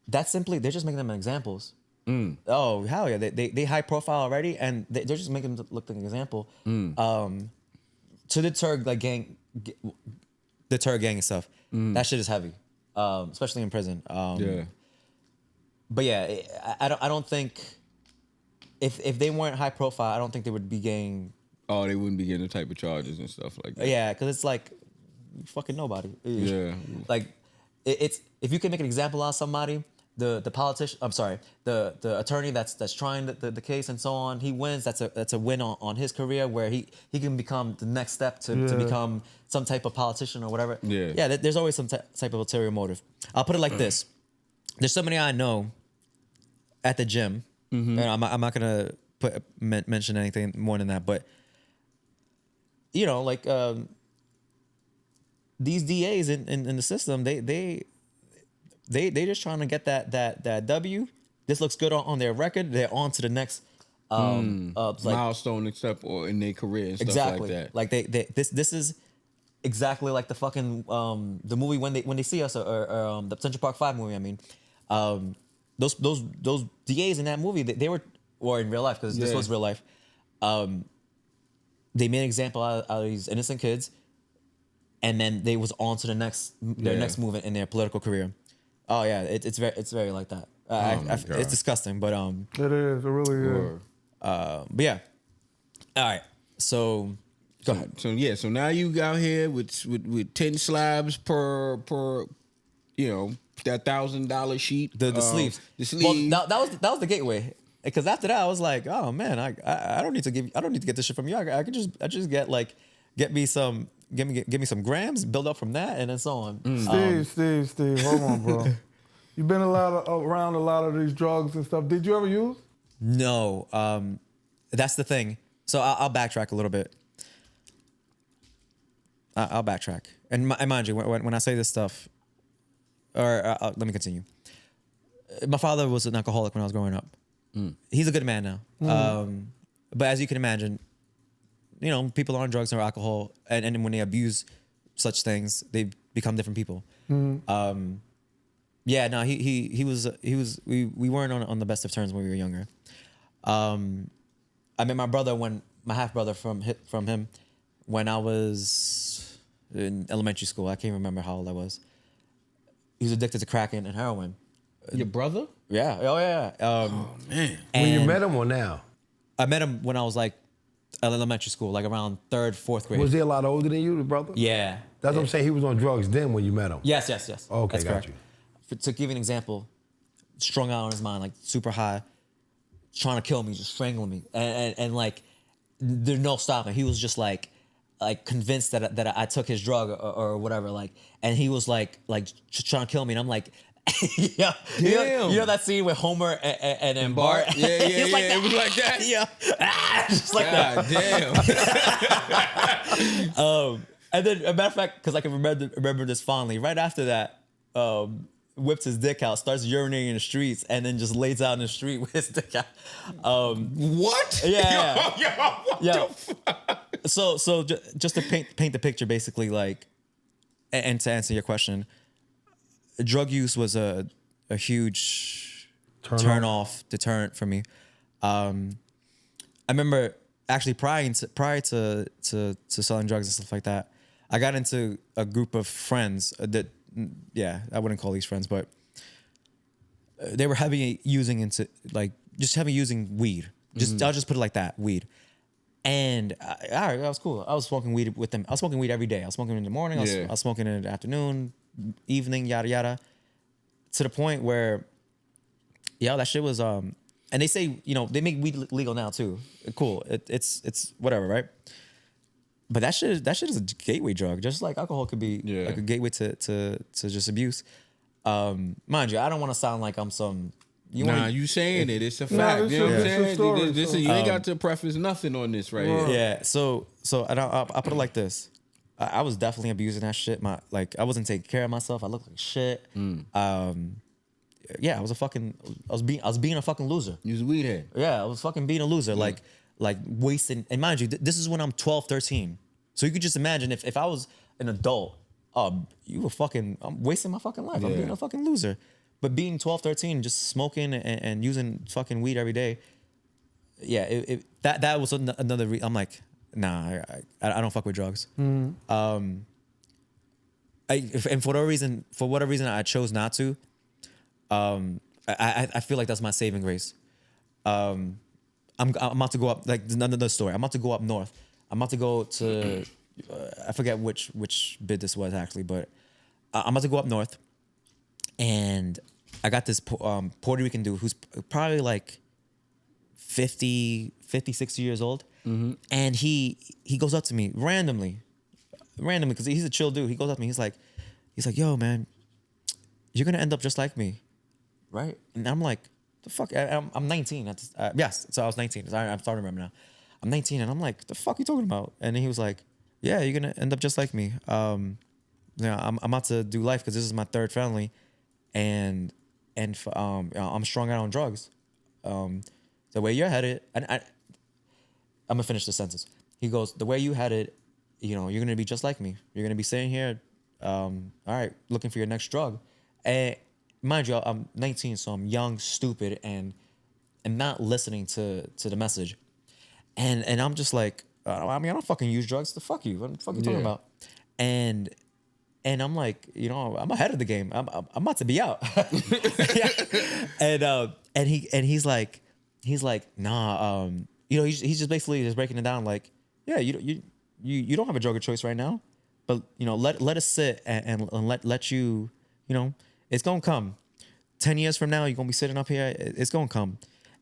That's simply they're just making them examples. Oh hell yeah, they high profile already, and they're just making them look like an example. To deter gang and stuff. That shit is heavy, especially in prison. But yeah, I don't think if they weren't high profile, I don't think they would be getting. Oh, they wouldn't be getting the type of charges and stuff like that. Yeah, because it's like fucking nobody. Yeah, like it's if you can make an example out of somebody, the politician. I'm sorry, the attorney that's trying the case and so on. He wins. That's a win on his career where he can become the next step to become some type of politician or whatever. Yeah. There's always some type of ulterior motive. I'll put it like this: there's somebody I know at the gym, and I'm not gonna mention anything more than that, but like these DAs in the system, they just trying to get that W. This looks good on their record. They're on to the next milestone, except or in their career and stuff like that. Like this is exactly like the fucking the movie when they see us or the Central Park 5 movie. I mean. Those DAs in that movie, they were, or in real life, because this was real life, they made an example out of these innocent kids, and then they was on to their next movement in their political career. Oh yeah, it's very like that. It's disgusting, but it is. It really is. But yeah, all right. So go ahead. So now you out here with 10 slabs per that $1,000 sheet, the sleeves. The sleeves. Well, that was the gateway. Because after that, I was like, oh man, I don't need to get this shit from you. I could just get me some grams, build up from that, and then so on. Steve, hold on, bro. You've been around a lot of these drugs and stuff. Did you ever use? No, that's the thing. So I'll backtrack a little bit. I'll backtrack, and mind you, when I say this stuff. Let me continue. My father was an alcoholic when I was growing up. He's a good man now. But as you can imagine, people on drugs or alcohol, and when they abuse such things, they become different people. We weren't on the best of terms when we were younger. I met my brother my half brother from him when I was in elementary school. I can't remember how old I was. He was addicted to crack and heroin. Your brother? Yeah. Oh, yeah. Oh, man. When you met him or now? I met him when I was like elementary school, like around 3rd, 4th grade. Was he a lot older than you, the brother? Yeah. That's what I'm saying. He was on drugs then when you met him. Yes. Okay, That's got correct. you. To give you an example, strung out on his mind, like super high, trying to kill me, just strangling me, and like there's no stopping. He was just like convinced that I took his drug or whatever, like, and he was like trying to kill me, and I'm like, yeah, you know that scene with Homer and Bart? Yeah, He's like yeah, it was like that. Yeah, just like God that. And then, a matter of fact, because I can remember this fondly. Right after that, whips his dick out, starts urinating in the streets, and then just lays out in the street with his dick out. What? Yeah. Yo, what the fuck? So just to paint the picture, basically, like, and to answer your question, drug use was a huge deterrent for me. I remember actually prior to selling drugs and stuff like that, I got into a group of friends that, I wouldn't call these friends, but they were heavy using weed. I'll just put it like that, weed. And all right, that was cool. I was smoking weed with them. I was smoking weed every day. I was smoking in the morning. I was smoking in the afternoon, evening, yada yada. To the point where, that shit was. And they say, they make weed legal now too. Cool. It's whatever, right? But that shit is a gateway drug, just like alcohol could be like a gateway to just abuse. Mind you, I don't want to sound like I'm some. You saying it. It's a fact. You know what I'm saying? Story, You ain't got to preface nothing on this right here. Yeah. So I'll put it like this. I was definitely abusing that shit. I wasn't taking care of myself. I looked like shit. I was being a fucking loser. You was a weed head. Yeah, I was fucking being a loser. Like wasting. And mind you, this is when I'm 12, 13. So you could just imagine if I was an adult, I'm wasting my fucking life. I'm being a fucking loser. But being 12, 13, just smoking and using fucking weed every day, that was another reason. I'm like, nah, I don't fuck with drugs. And for whatever reason, I chose not to. I feel like that's my saving grace. I'm about to go up, like, another story. I'm about to go up north. I'm about to go to, I forget which bid this was actually, but I'm about to go up north. And I got this Puerto Rican dude who's probably like 50, 60 years old. Mm-hmm. And he goes up to me randomly, because he's a chill dude. He goes up to me. He's like, yo, man, you're going to end up just like me. Right? And I'm like, the fuck? I'm 19. Yes, so I was 19. I'm starting to remember now. I'm 19, and I'm like, the fuck you talking about? And then he was like, yeah, you're going to end up just like me. I'm about to do life because this is my third family. And I'm strung out on drugs. The way you're headed, and I'm gonna finish the sentence. He goes, the way you headed, you're gonna be just like me. You're gonna be sitting here, all right, looking for your next drug. And mind you, I'm 19, so I'm young, stupid, and not listening to the message. And I'm just like, I don't fucking use drugs. The fuck you? What the fuck you talking about? And I'm like, I'm ahead of the game. I'm about to be out. And he's like, nah. He's just basically just breaking it down. Like, yeah, you don't have a drug of choice right now, but let us sit and let you. It's gonna come. 10 years from now, you're gonna be sitting up here. It's gonna come.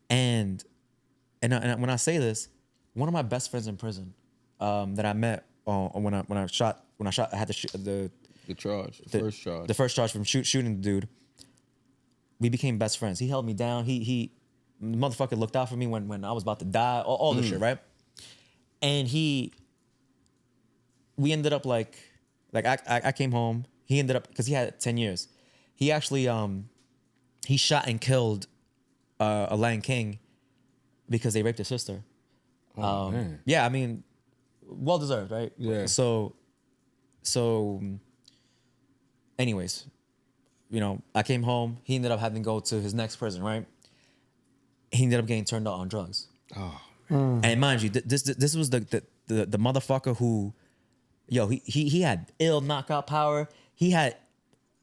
And when I say this, one of my best friends in prison, that I met when I had the first charge from shooting the dude. We became best friends. He held me down. He motherfucker looked out for me when I was about to die. All this shit, right? And we ended up like I came home. He ended up, because he had 10 years. He actually he shot and killed a Lion King because they raped his sister. Man. Yeah, I mean, well deserved, right? Yeah. So anyways, I came home. He ended up having to go to his next prison, right? He ended up getting turned out on drugs. Oh. And mind you, this was the motherfucker who, he had ill knockout power. He had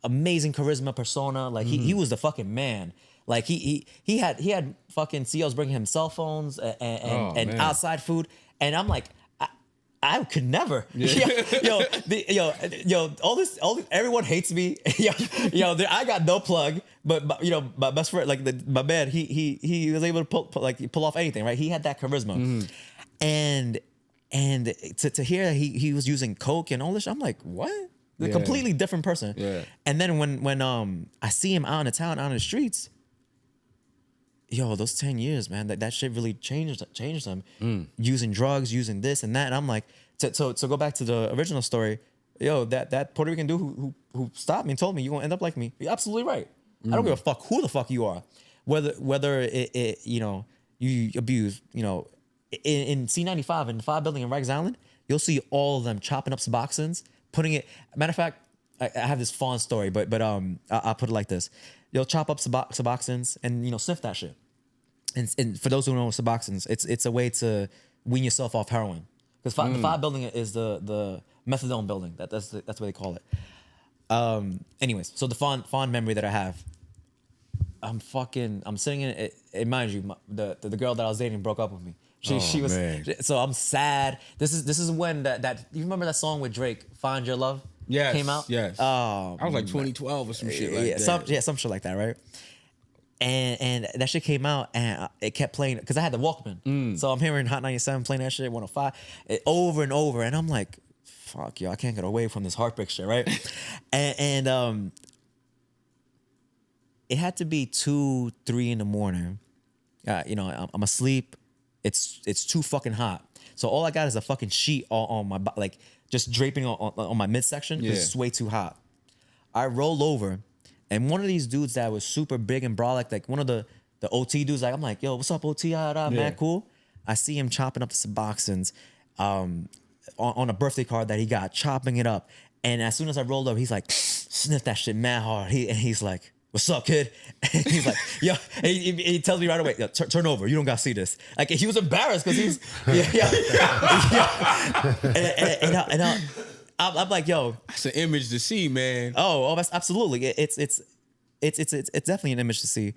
amazing charisma, persona. Like he was the fucking man. Like he had fucking CEOs bringing him cell phones and man. outside food, and I'm like, I could never. All this, everyone hates me. I got no plug, but my best friend, like my man, he was able to pull off anything, right? He had that charisma, and to hear that he was using coke and all this, I'm like, what? A completely different person. Yeah. And then when I see him out in the town, out in the streets, those 10 years, man, that shit really changed him. Using drugs, using this and that. And I'm like, so go back to the original story, that Puerto Rican dude who stopped me and told me, you're gonna end up like me. You're absolutely right. I don't give a fuck who the fuck you are. Whether it you abuse, in C95 in the 5 building in Rikers Island, you'll see all of them chopping up Suboxones, putting it. Matter of fact, I have this fun story, but I'll put it like this: you'll chop up Suboxones and sniff that shit. And for those who don't know Suboxones, it's a way to wean yourself off heroin, because the 5 building is the methadone building. That's what they call it. Anyways, so the fond memory that I have. I'm sitting in it. And mind you, the girl that I was dating broke up with me. She was, man. so I'm sad. This is when that you remember that song with Drake, "Find Your Love"? Yes, came out. yes. Oh, I was like 2012 or some shit like that. Some shit like that, right? And that shit came out and it kept playing because I had the Walkman, so I'm hearing Hot 97 playing that shit 105 over and over, and I'm like, fuck yo, I can't get away from this heartbreak shit, right? and it had to be 2-3 in the morning. I'm asleep. It's too fucking hot. So all I got is a fucking sheet on my body, like just draping on my midsection because it's way too hot. I roll over, and one of these dudes that was super big and brolic, like one of the OT dudes, like I'm like, yo, what's up, OT? Man, cool. I see him chopping up the Suboxones on a birthday card that he got, chopping it up. And as soon as I rolled over, he's like, sniff that shit mad hard. He's like, what's up, kid? And he's like, yeah. And he tells me right away, turn over. You don't got to see this. Like, he was embarrassed because he's, And I'm like, yo. It's an image to see, man. Oh, that's absolutely. It's definitely an image to see.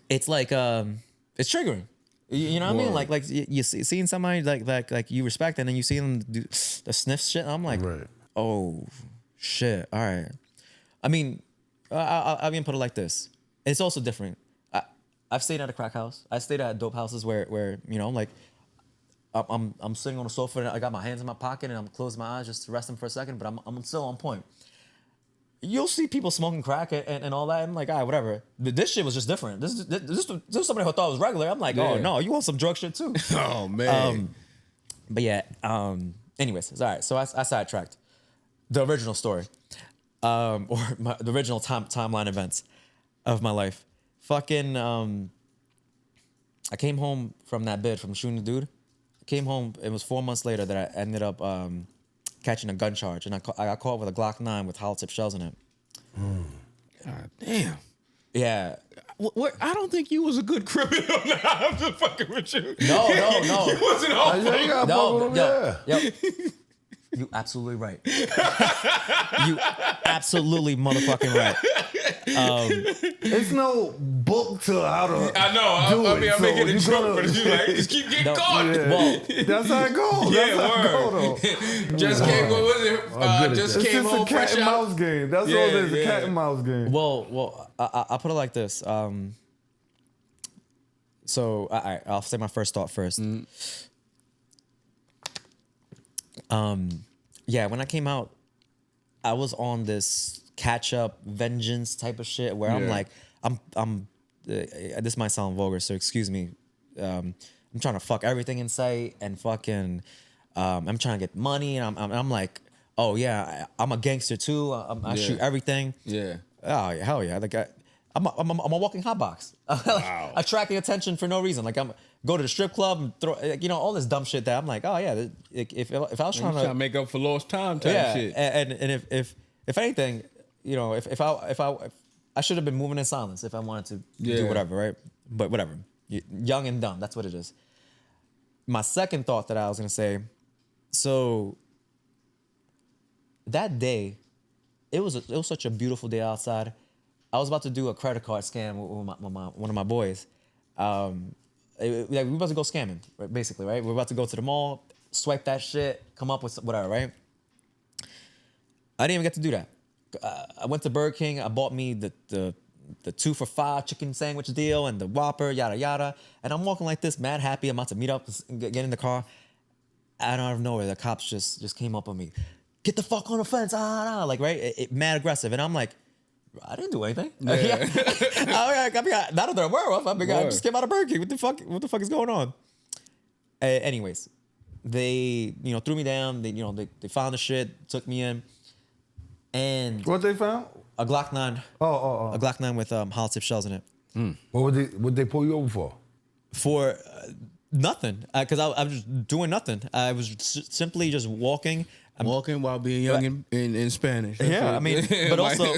It's like, it's triggering. You know what I mean? Like you seeing somebody like you respect, and then you see them do the sniff shit. And I'm like, oh, shit. All right. I mean, I'll even put it like this. It's also different. I've stayed at a crack house. I stayed at dope houses where like I'm sitting on the sofa and I got my hands in my pocket and I'm closing my eyes just to rest them for a second, but I'm still on point. You'll see people smoking crack and all that. I'm like, all right, whatever. This shit was just different. This is somebody who thought it was regular. I'm like, oh no, you want some drug shit too? Oh man. But yeah. Anyways, it's all right. So I sidetracked the original story. The original timeline events of my life. Fucking, I came home from that bid, from shooting the dude. I came home, it was 4 months later that I ended up catching a gun charge. And I got caught with a Glock 9 with hollow tip shells in it. God damn. Yeah. What? I don't think you was a good criminal. I'm just fucking with you. No. You wasn't all Yo. You absolutely right. You absolutely motherfucking right. It's no book to how to. I know. I mean, I'm making a joke, but you like just keep getting caught. Yeah. Well, That's how it goes. Yeah, That's how it word. goes, though. Just came. What was it? Just It's came just a home cat fresh and out. mouse game. That's Yeah, all it is, a yeah. cat and mouse game. well, I'll put it like this. So I'll say my first thought first. Yeah, when I came out, I was on this catch up vengeance type of shit where I'm like, this might sound vulgar, so excuse me. I'm trying to fuck everything in sight and fucking, I'm trying to get money, and I'm like, oh yeah, I'm a gangster too. I shoot everything. Yeah. Oh yeah, hell yeah. Like I'm a walking hotbox. Wow. Attracting attention for no reason. Like go to the strip club and throw, all this dumb shit that I'm like, oh yeah, if I was trying to make up for lost time type shit. And if anything, if I should have been moving in silence if I wanted to do whatever, right? But whatever, young and dumb. That's what it is. My second thought that I was gonna say, so that day, it was such a beautiful day outside. I was about to do a credit card scam with one of my boys. Like we were about to go scamming, right, basically, right? We're about to go to the mall, swipe that shit, come up with whatever, right? I didn't even get to do that. I went to Burger King. I bought me the 2 for $5 chicken sandwich deal and the Whopper, yada yada. And I'm walking like this, mad happy. I'm about to meet up, and get in the car. Out of nowhere, the cops just came up on me. Get the fuck on the fence, like, right? Mad aggressive. And I'm like, I didn't do anything. Yeah. I mean, not that I'm aware of. I just came out of Burger King. What the fuck is going on? Anyways, they threw me down. They found the shit, took me in, and What they found? a Glock 9. A Glock 9 with hollow tip shells in it. What would they pull you over for? For nothing, because I was just doing nothing. I was simply just walking. Walking while being young in Spanish. That's Yeah, it. I mean, but also,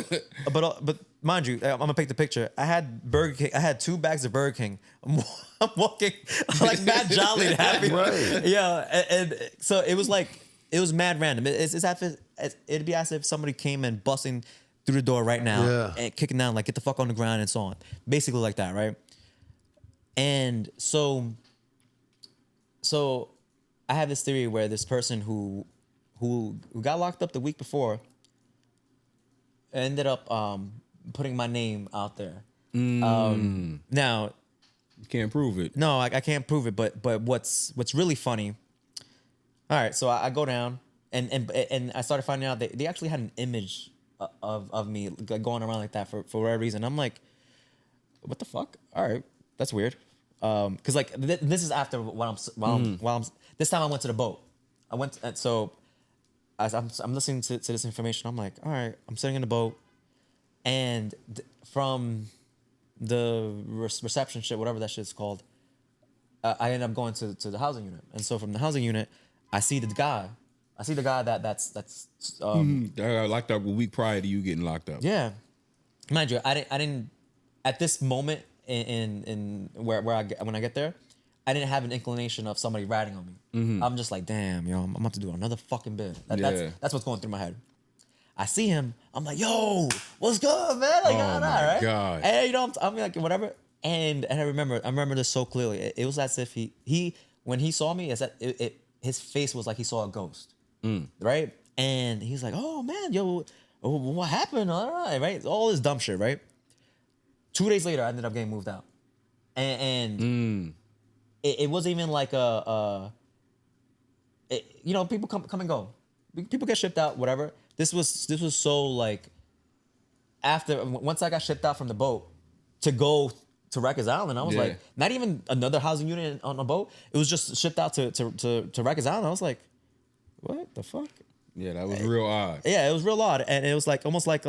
but mind you, I'm gonna pick the picture. I had Burger King. I had 2 bags of Burger King. I'm walking like mad jolly and happy. Right. Yeah, and so it was mad random. It'd be as if somebody came in busting through the door right now and kicking down, like, get the fuck on the ground and so on. Basically like that, right? And so I have this theory where this person who got locked up the week before ended up putting my name out there. Now, You can't prove it. no, I can't prove it, but what's really funny. All right, so I go down and I started finding out they actually had an image of me, like, going around like that for whatever reason. I'm like, what the fuck? All right, that's weird. Cause like this is after while I'm this time I went to the boat. I went so as I'm listening to this information. I'm like, all right, I'm sitting in the boat, and from the reception shit, whatever that shit's called, I end up going to the housing unit. And so from the housing unit, I see the guy that's I got locked up a week prior to you getting locked up. yeah. Mind you, I didn't at this moment in when I get there, I didn't have an inclination of somebody ratting on me. I'm just like, damn, yo, I'm about to do another fucking bid. That's what's going through my head. I see him. I'm like, yo, what's good, man? Like, right? God. And I'm like, whatever. And I remember this so clearly. It was as if he when he saw me, his face was like he saw a ghost, right? And he's like, oh man, yo, what happened? All right, all this dumb shit, right? 2 days later, I ended up getting moved out, and it wasn't even like people come and go, people get shipped out, whatever. This was so like once I got shipped out from the boat to go to Rikers Island, I was like, not even another housing unit on a boat. It was just shipped out to Rikers Island. I was like, what the fuck? Yeah, that was real odd. Yeah, it was real odd, and it was like almost like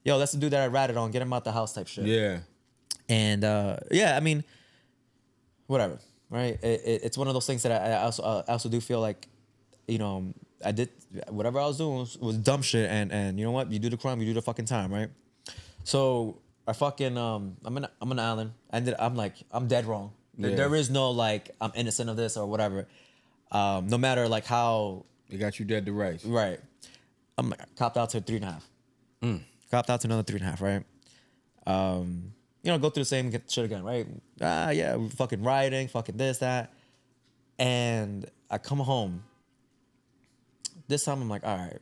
yo, that's the dude that I ratted on. Get him out the house type shit. Yeah. And I mean, whatever, right? It's one of those things that I also do feel like, I did whatever I was doing was dumb shit, and you know what? You do the crime, you do the fucking time, right? So I fucking I'm an island. I'm dead wrong. Yeah. There is no like I'm innocent of this or whatever. No matter like how They got you dead to rights. right. I'm like, copped out to 3.5. Copped out to another 3.5, right? Go through the same shit again, right? Yeah, we fucking rioting, fucking this, that. And I come home. This time I'm like, all right.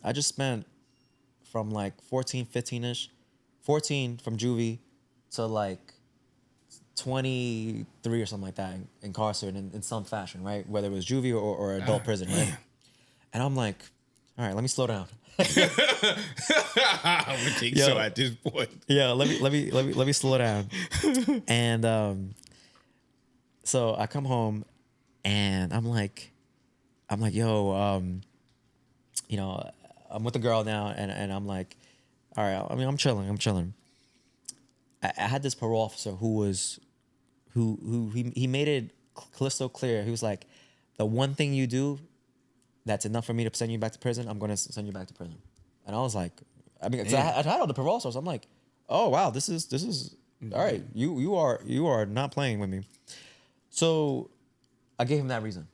I just spent from like 14, 15-ish, 14 from juvie to like 23 or something like that, incarcerated in some fashion, right? Whether it was juvie or adult prison, right? And I'm like, all right, let me slow down. I would think so at this point. Yeah, let me slow down. And so I come home, and I'm like, yo, I'm with the girl now, and I'm like, all right, I mean, I'm chilling. I had this parole officer who he made it crystal clear. He was like, the one thing you do that's enough for me to send you back to prison, I'm going to send you back to prison. And I was like, I mean, 'cause I had all the parole officers. I'm like, oh wow, this is all right. You are not playing with me. So I gave him that reason.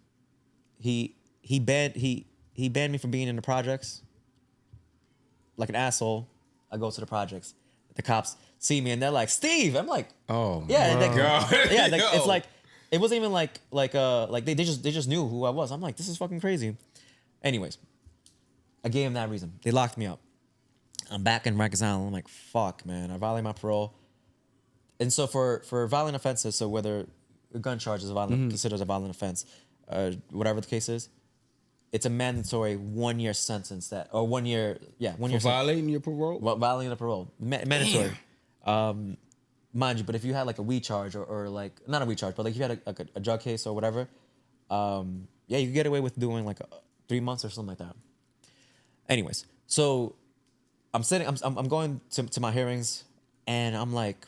He banned me from being in the projects like an asshole. I go to the projects. The cops see me and they're like, Steve. I'm like, Oh yeah, my God. yeah. Like, Yo. it's like it wasn't even like they just knew who I was. I'm like, this is fucking crazy. Anyways, I gave them that reason. They locked me up. I'm back in Rikers Island. I'm like, fuck, man. I violated my parole. And so for violent offenses, so whether a gun charge is a violent, considered a violent offense, whatever the case is, it's a mandatory 1 year sentence or 1 year, 1 year. Violating your parole? Violating the parole, mandatory. Mind you, but if you had like a weed charge or like not a weed charge, but like if you had a drug case or whatever, you could get away with doing like 3 months or something like that. Anyways, so I'm going to my hearings, and I'm like,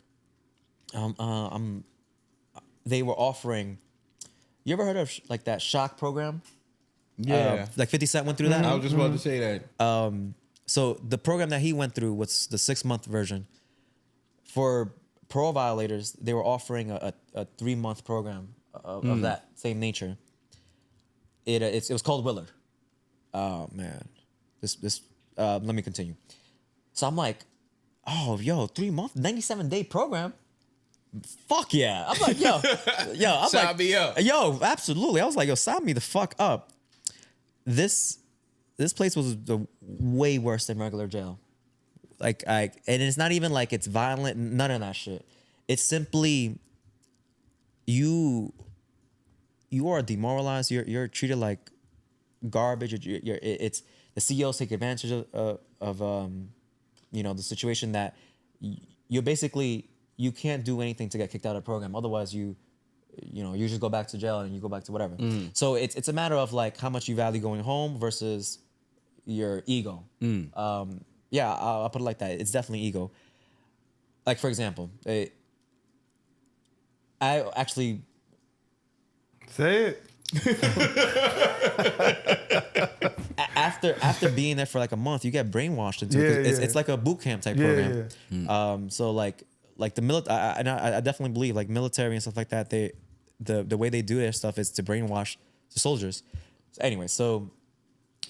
they were offering. You ever heard of like that shock program? Yeah. Like 50 Cent went through that. I was just about to say that. So the program that he went through was the 6-month version. For parole violators, they were offering a 3-month program of that same nature. It was called Willard. Oh man, this let me continue. So I'm like, oh yo, 3 month, 97-day program. Fuck yeah. I'm like, yo, I'm Sign like, me up. yo, absolutely. I was like, yo, sign me the fuck up. This place was way worse than regular jail. And it's not even like it's violent, none of that shit. It's simply you are demoralized. You're treated like garbage. It's the CEOs take advantage of the situation that you're basically you can't do anything to get kicked out of the program. Otherwise, you just go back to jail and you go back to whatever. So it's a matter of like how much you value going home versus your ego. I'll put it like that. It's definitely ego. Like for example, I actually Say it. after being there for like a month, you get brainwashed into it. It's like a boot camp type program. So like the military, I definitely believe like military and stuff like that. The way they do their stuff is to brainwash the soldiers. So anyway, so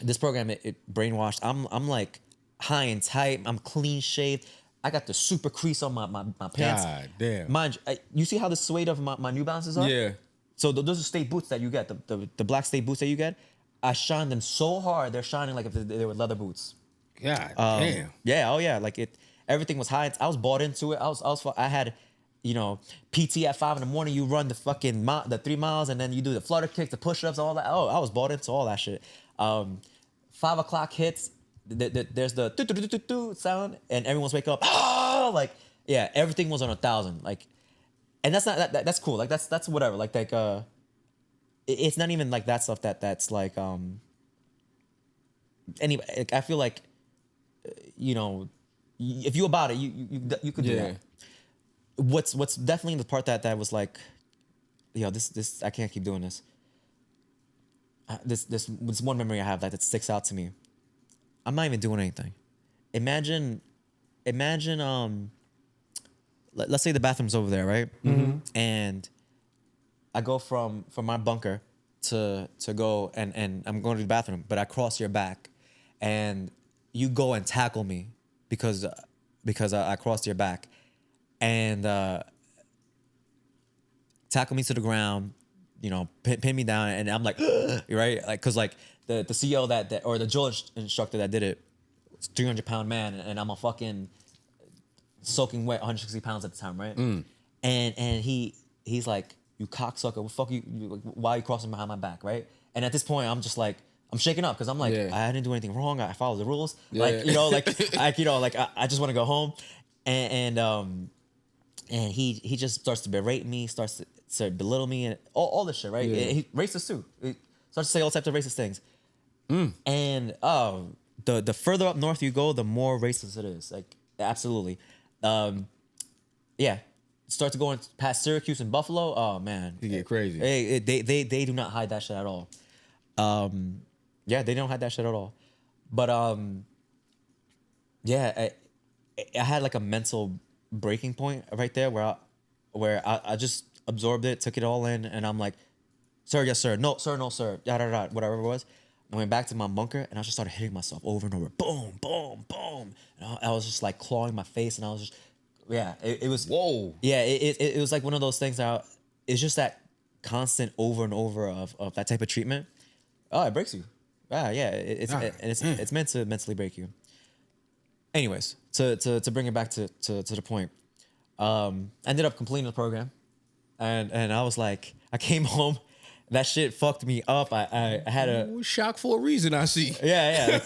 this program it brainwashed. I'm like high and tight. I'm clean shaved. I got the super crease on my pants. God damn. Mind you, see how the suede of my New Balances are? Yeah. So those are state boots that you get, the black state boots that you get. I shine them so hard, they're shining like if they were leather boots. God damn. Yeah, oh yeah, like everything was high. I was bought into it. I had, PT at 5 a.m. You run the fucking the 3 miles, and then you do the flutter kick, the push-ups, all that. Oh, I was bought into all that shit. 5 o'clock hits. There's the do sound, and everyone's wake up. Oh, like yeah, everything was on 1,000. Like, and that's not that's cool. Like that's whatever. Like it's not even like that stuff that's like anyway. I feel like if you about it, you could do that. What's definitely the part that was like, this I can't keep doing this. This one memory I have that sticks out to me. I'm not even doing anything. Imagine let's say the bathroom's over there, right? Mm-hmm. And I go from my bunker to go and I'm going to the bathroom, but I cross your back, and you go and tackle me because I crossed your back, and tackle me to the ground, pin me down, and I'm like, right, like because like the CEO that or the drill instructor that did it was 300-pound man, and I'm a fucking soaking wet 160 pounds at the time, right? And he's like, you cocksucker, what fuck you why are you crossing behind my back, right? And at this point, I'm just like, I'm shaking up because I'm like, I didn't do anything wrong. I followed the rules. I just want to go home. And he just starts to berate me, starts to belittle me, and all this shit, right? He racist too. He starts to say all types of racist things. And the further up north you go, the more racist it is. Like absolutely. Start to go past Syracuse and Buffalo. Oh man, You get crazy. They do not hide that shit at all. They don't hide that shit at all. But I had like a mental breaking point right there where I just absorbed it, took it all in, and I'm like, sir, yes sir, no sir, no sir, whatever it was. I went back to my bunker and I just started hitting myself over and over. Boom, boom, boom. And I was just like clawing my face and I was just, it was. Whoa. Yeah, it was like one of those things that it's just that constant over and over of that type of treatment. Oh, it breaks you. It's meant to mentally break you. Anyways, to bring it back to the point, I ended up completing the program, and I was like, I came home, that shit fucked me up. I had a shock for a reason. I see. Yeah.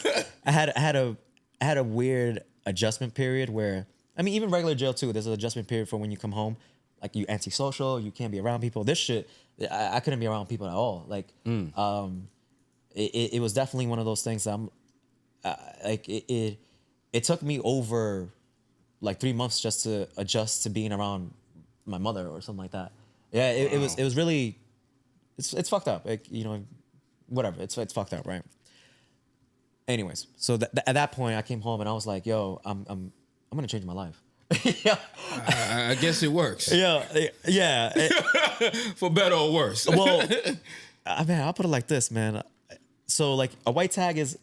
I had a weird adjustment period where, I mean, even regular jail too. There's an adjustment period for when you come home, like you antisocial, you can't be around people. This shit, I couldn't be around people at all. Like, it was definitely one of those things that it took me over like 3 months just to adjust to being around my mother or something like that. Yeah, it was really, it's fucked up. Like, whatever. It's fucked up, right? Anyways, so at that point, I came home and I was like, "Yo, I'm gonna change my life." Yeah. I guess it works. Yeah. For better or worse. Well, man, I'll put it like this, man. So like a white tag is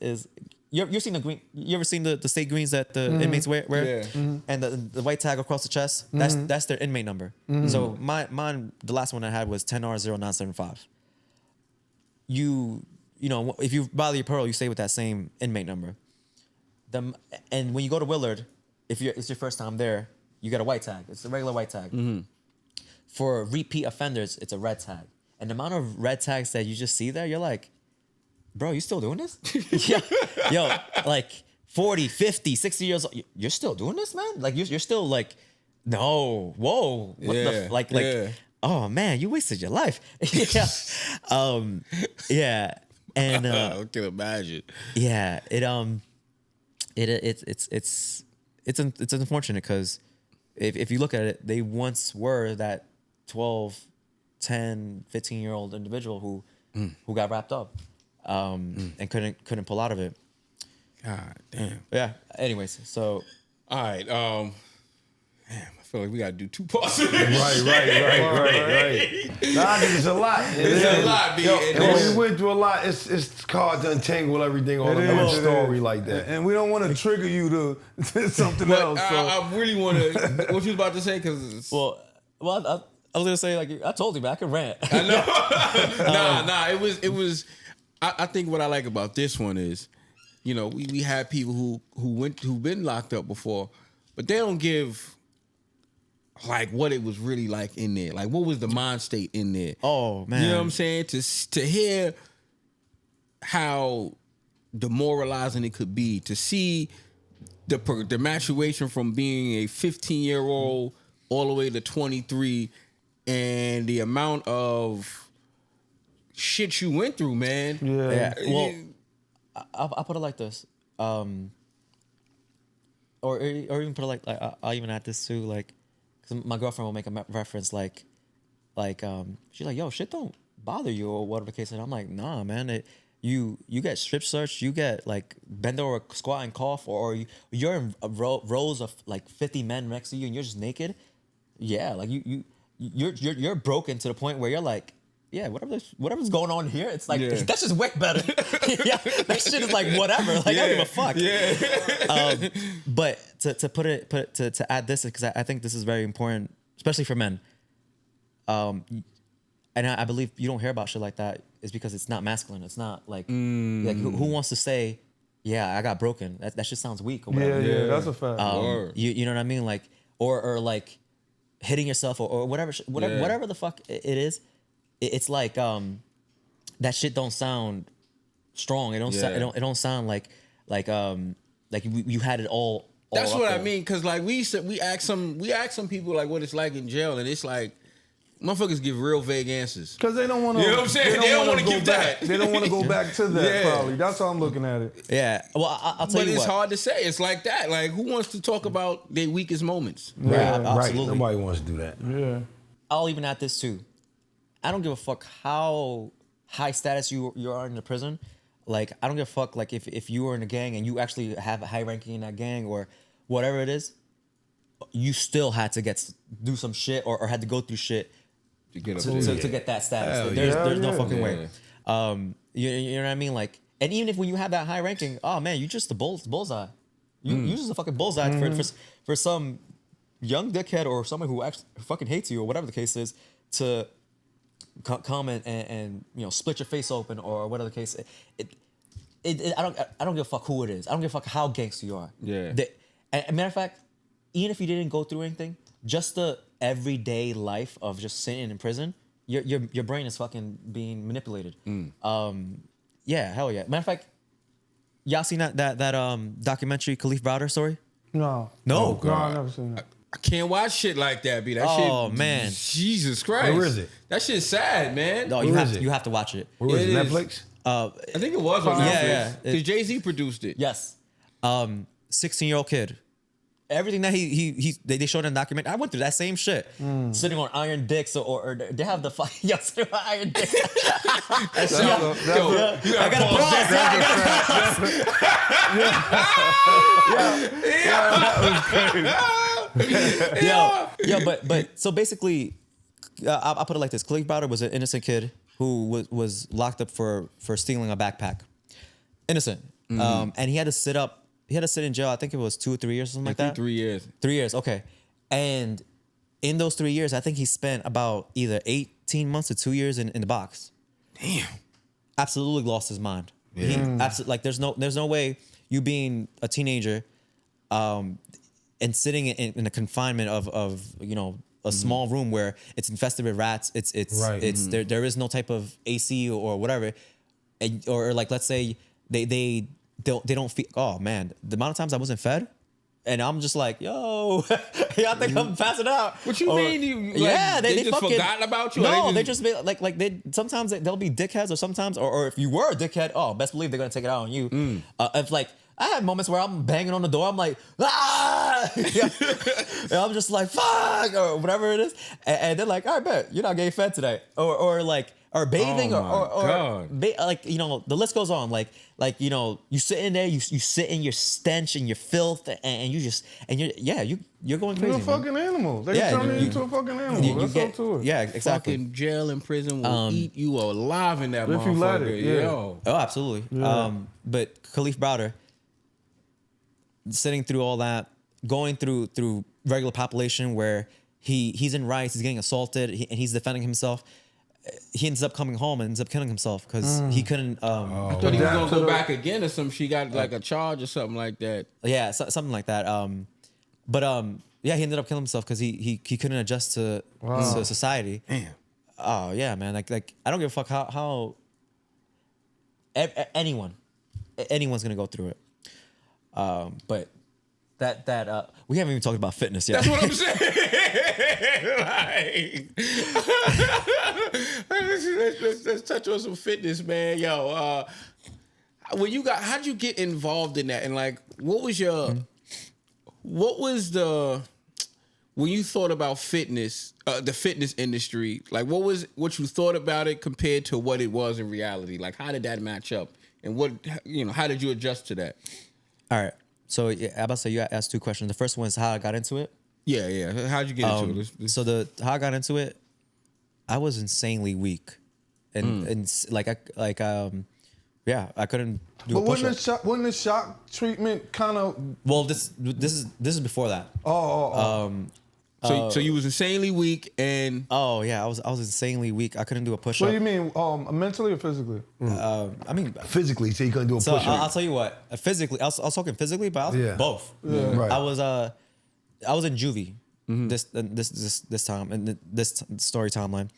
you've seen the green. You ever seen the state greens that the inmates wear? Yeah. And the white tag across the chest. That's their inmate number. So mine, the last one I had was 10R0975. If you buy your pearl, you stay with that same inmate number. And when you go to Willard, if it's your first time there, you get a white tag. It's a regular white tag. For repeat offenders, it's a red tag. And the amount of red tags that you just see there, you're like, bro, you still doing this? Yeah. Yo, like 40, 50, 60 years old, you're still doing this, man? Like, you're still like, no, whoa. What the, oh, man, you wasted your life. Yeah. Yeah. And I can imagine. Yeah, it's unfortunate because if you look at it, they once were that 12, 10, 15-year-old individual who got wrapped up and couldn't pull out of it. God damn. Yeah. Anyways, so all right. Damn, I feel like we gotta do 2 parts. Right. Nah, I think it's a lot. It's a lot, B. And when we went through a lot, it's hard to untangle everything all in one story like that. And we don't want to trigger you to something else. So. I really want to. What you was about to say? Because well, I was gonna say, like, I told you, man, I can rant. I know. Nah. It was. I think what I like about this one is, we had people who've been locked up before, but they don't give like what it was really like in there. Like, what was the mind state in there? Oh, man. You know what I'm saying? To hear how demoralizing it could be, to see the maturation from being a 15-year-old all the way to 23, and the amount of shit you went through, man. Yeah. Well, I'll put it like this. Or even put it like I'll even add this too, like, because my girlfriend will make a reference like she's like, yo, shit don't bother you or whatever the case is. I'm like, nah, man. You get strip searched, you get like bend over, squat and cough, or you're in rows of like 50 men next to you and you're just naked. Yeah, like you're broken to the point where you're like, yeah, whatever's going on here, it's like that's just way better. Yeah, that shit is like whatever. Like, I don't give a fuck. Yeah. But to add this, because I think this is very important, especially for men. And I believe you don't hear about shit like that is because it's not masculine. It's not like who wants to say, yeah, I got broken. That shit sounds weak or whatever. Yeah, that's a fact. You know what I mean? Like or like hitting yourself or whatever the fuck it is. It's like that shit don't sound strong. It don't sound like you had it all. That's up what there. I mean. Cause like we ask some people like what it's like in jail, and it's like motherfuckers give real vague answers. Because they don't want to. You know what I'm saying? They don't want to give back. that. They don't want to go back to that. Probably. That's how I'm looking at it. Yeah. Well, I'll tell but you it's what. hard to say. It's like that. Like, who wants to talk about their weakest moments? Right. Right. Absolutely. Nobody wants to do that. Yeah. I'll even add this too. I don't give a fuck how high status you are in the prison. Like, I don't give a fuck like if you were in a gang and you actually have a high ranking in that gang or whatever it is, you still had to do some shit or had to go through shit To get to get that status. Hell There's no yeah. fucking way. You know what I mean? Like, And even if when you have that high ranking, oh man, you just the bullseye. You just a fucking bullseye for some young dickhead or someone who actually fucking hates you or whatever the case is to come and split your face open or whatever the case. I don't give a fuck who it is. I don't give a fuck how gangster you are. Yeah. And matter of fact, even if you didn't go through anything, just the everyday life of just sitting in prison, your brain is fucking being manipulated. Yeah, hell yeah. Matter of fact, y'all seen that documentary Khalif Browder story? No. No. No, I've never seen that. I can't watch shit like that, B. That shit. Oh, man. Jesus Christ. Where is it? That shit's sad, man. No, Where is it? you have to watch it. Where was It it? is. Netflix? I think it was on Yeah, Netflix. yeah. Because Jay-Z produced it. Yes. 16-year-old kid. Everything that they showed in the documentary, I went through that same shit. Sitting on iron dicks or they have the fucking sitting on iron dicks. That sounds, yo, you I gotta pause. But so basically, I'll put it like this: Khalif Browder was an innocent kid who was locked up for stealing a backpack. Innocent, and he had to sit in jail. I think it was 2 or 3 years or something like that. 3 years. 3 years, okay. And in those 3 years, I think he spent about either 18 months to 2 years in the box. Damn. Absolutely lost his mind. Absolutely, like there's no way you being a teenager, and sitting in the confinement of a small room where it's infested with rats. There is no type of AC or whatever, or like let's say they don't feed. Oh man, the amount of times I wasn't fed, and I'm just like, yo, y'all think I'm passing out? What you mean? They just fucking forgotten about you? No, they just be like they sometimes they'll be dickheads, or sometimes or if you were a dickhead, oh, best believe they're gonna take it out on you. If like I had moments where I'm banging on the door, I'm like, ah, and I'm just like, fuck, or whatever it is, and they're like, all right, bet you're not getting fed today, or bathing, like the list goes on, like you sit in there, you sit in your stench and your filth, and you're going crazy. You're a fucking animal. They turn you into a fucking animal. That's all to it. Yeah, exactly. Fucking jail and prison will eat you alive in that If you let motherfucker. it, yeah. Yo. Oh, absolutely. Yeah. But Khalif Browder, sitting through all that, going through regular population where he's in riots, he's getting assaulted, and he's defending himself. He ends up coming home and ends up killing himself because he couldn't. I thought he was gonna go back again or something. She got like a charge or something like that. Yeah, something like that. He ended up killing himself because he couldn't adjust to society. Damn. Oh yeah, man. Like I don't give a fuck how anyone's gonna go through it. But that we haven't even talked about fitness yet. That's what I'm saying. Let's touch on some fitness, man. Yo, how'd you get involved in that? And like, what was when you thought about fitness, the fitness industry, like what you thought about it compared to what it was in reality? Like, how did that match up? And how did you adjust to that? All right. So I'm about to say you asked 2 questions. The first one is how I got into it. Yeah. How'd you get into it? So how I got into it, I was insanely weak, and I couldn't do But a push-up. wouldn't the shock treatment kind of? Well, this is before that. So you was insanely weak, and Oh yeah, I was insanely weak. I couldn't do a push-up. What do you mean, mentally or physically? I mean, Physically, so you couldn't do a so push-up. I'll tell you what. Physically, I was talking physically, but I was both. Yeah. Right. I was in juvie this time and this story timeline.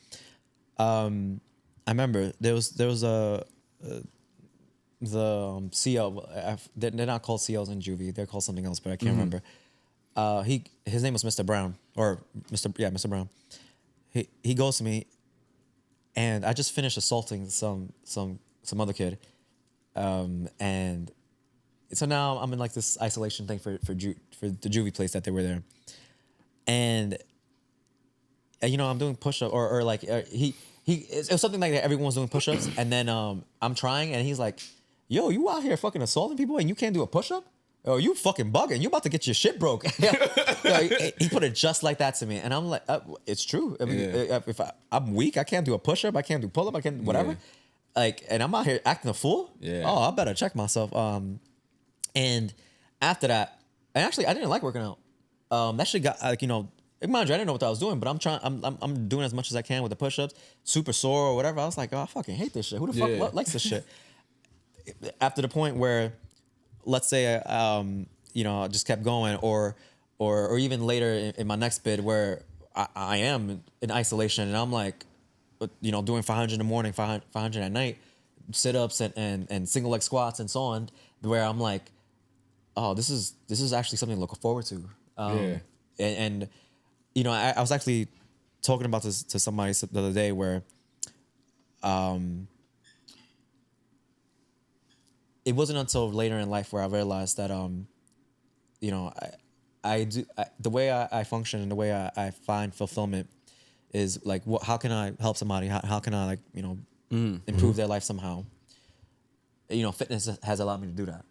I remember there was the CL. They're not called CLs in juvie. They're called something else, but I can't remember. His name was Mr. Brown Mr. Brown. He goes to me, and I just finished assaulting some other kid, and so now I'm in like this isolation thing for the juvie place that they were there, and I'm doing push-up or like it was something like that. Everyone's doing push-ups, and then I'm trying, and he's like, "Yo, you out here fucking assaulting people, and you can't do a push-up? Oh, you fucking bugging. You about to get your shit broke." He put it just like that to me. And I'm like, it's true. I mean, if I'm weak, I can't do a push-up. I can't do pull-up. I can't whatever. like, and I'm out here acting a fool. Yeah. Oh, I better check myself. And after that, and actually, I didn't like working out. That shit got like, you know, mind you, I didn't know what I was doing, but I'm doing as much as I can with the push-ups, super sore or whatever. I was like, oh, I fucking hate this shit. Who the fuck likes this shit? After the point where, let's say, you know, I just kept going, or even later in my next bid where I am in isolation and I'm like, you know, doing 500 in the morning, 500 at night, sit-ups and single leg squats and so on, where I'm like, oh, this is actually something to look forward to. And you know, I was actually talking about this to somebody the other day where it wasn't until later in life where I realized that you know, the way I function and the way I find fulfillment is like, how can I help somebody? How can I, like, you know, improve their life somehow? You know, fitness has allowed me to do that.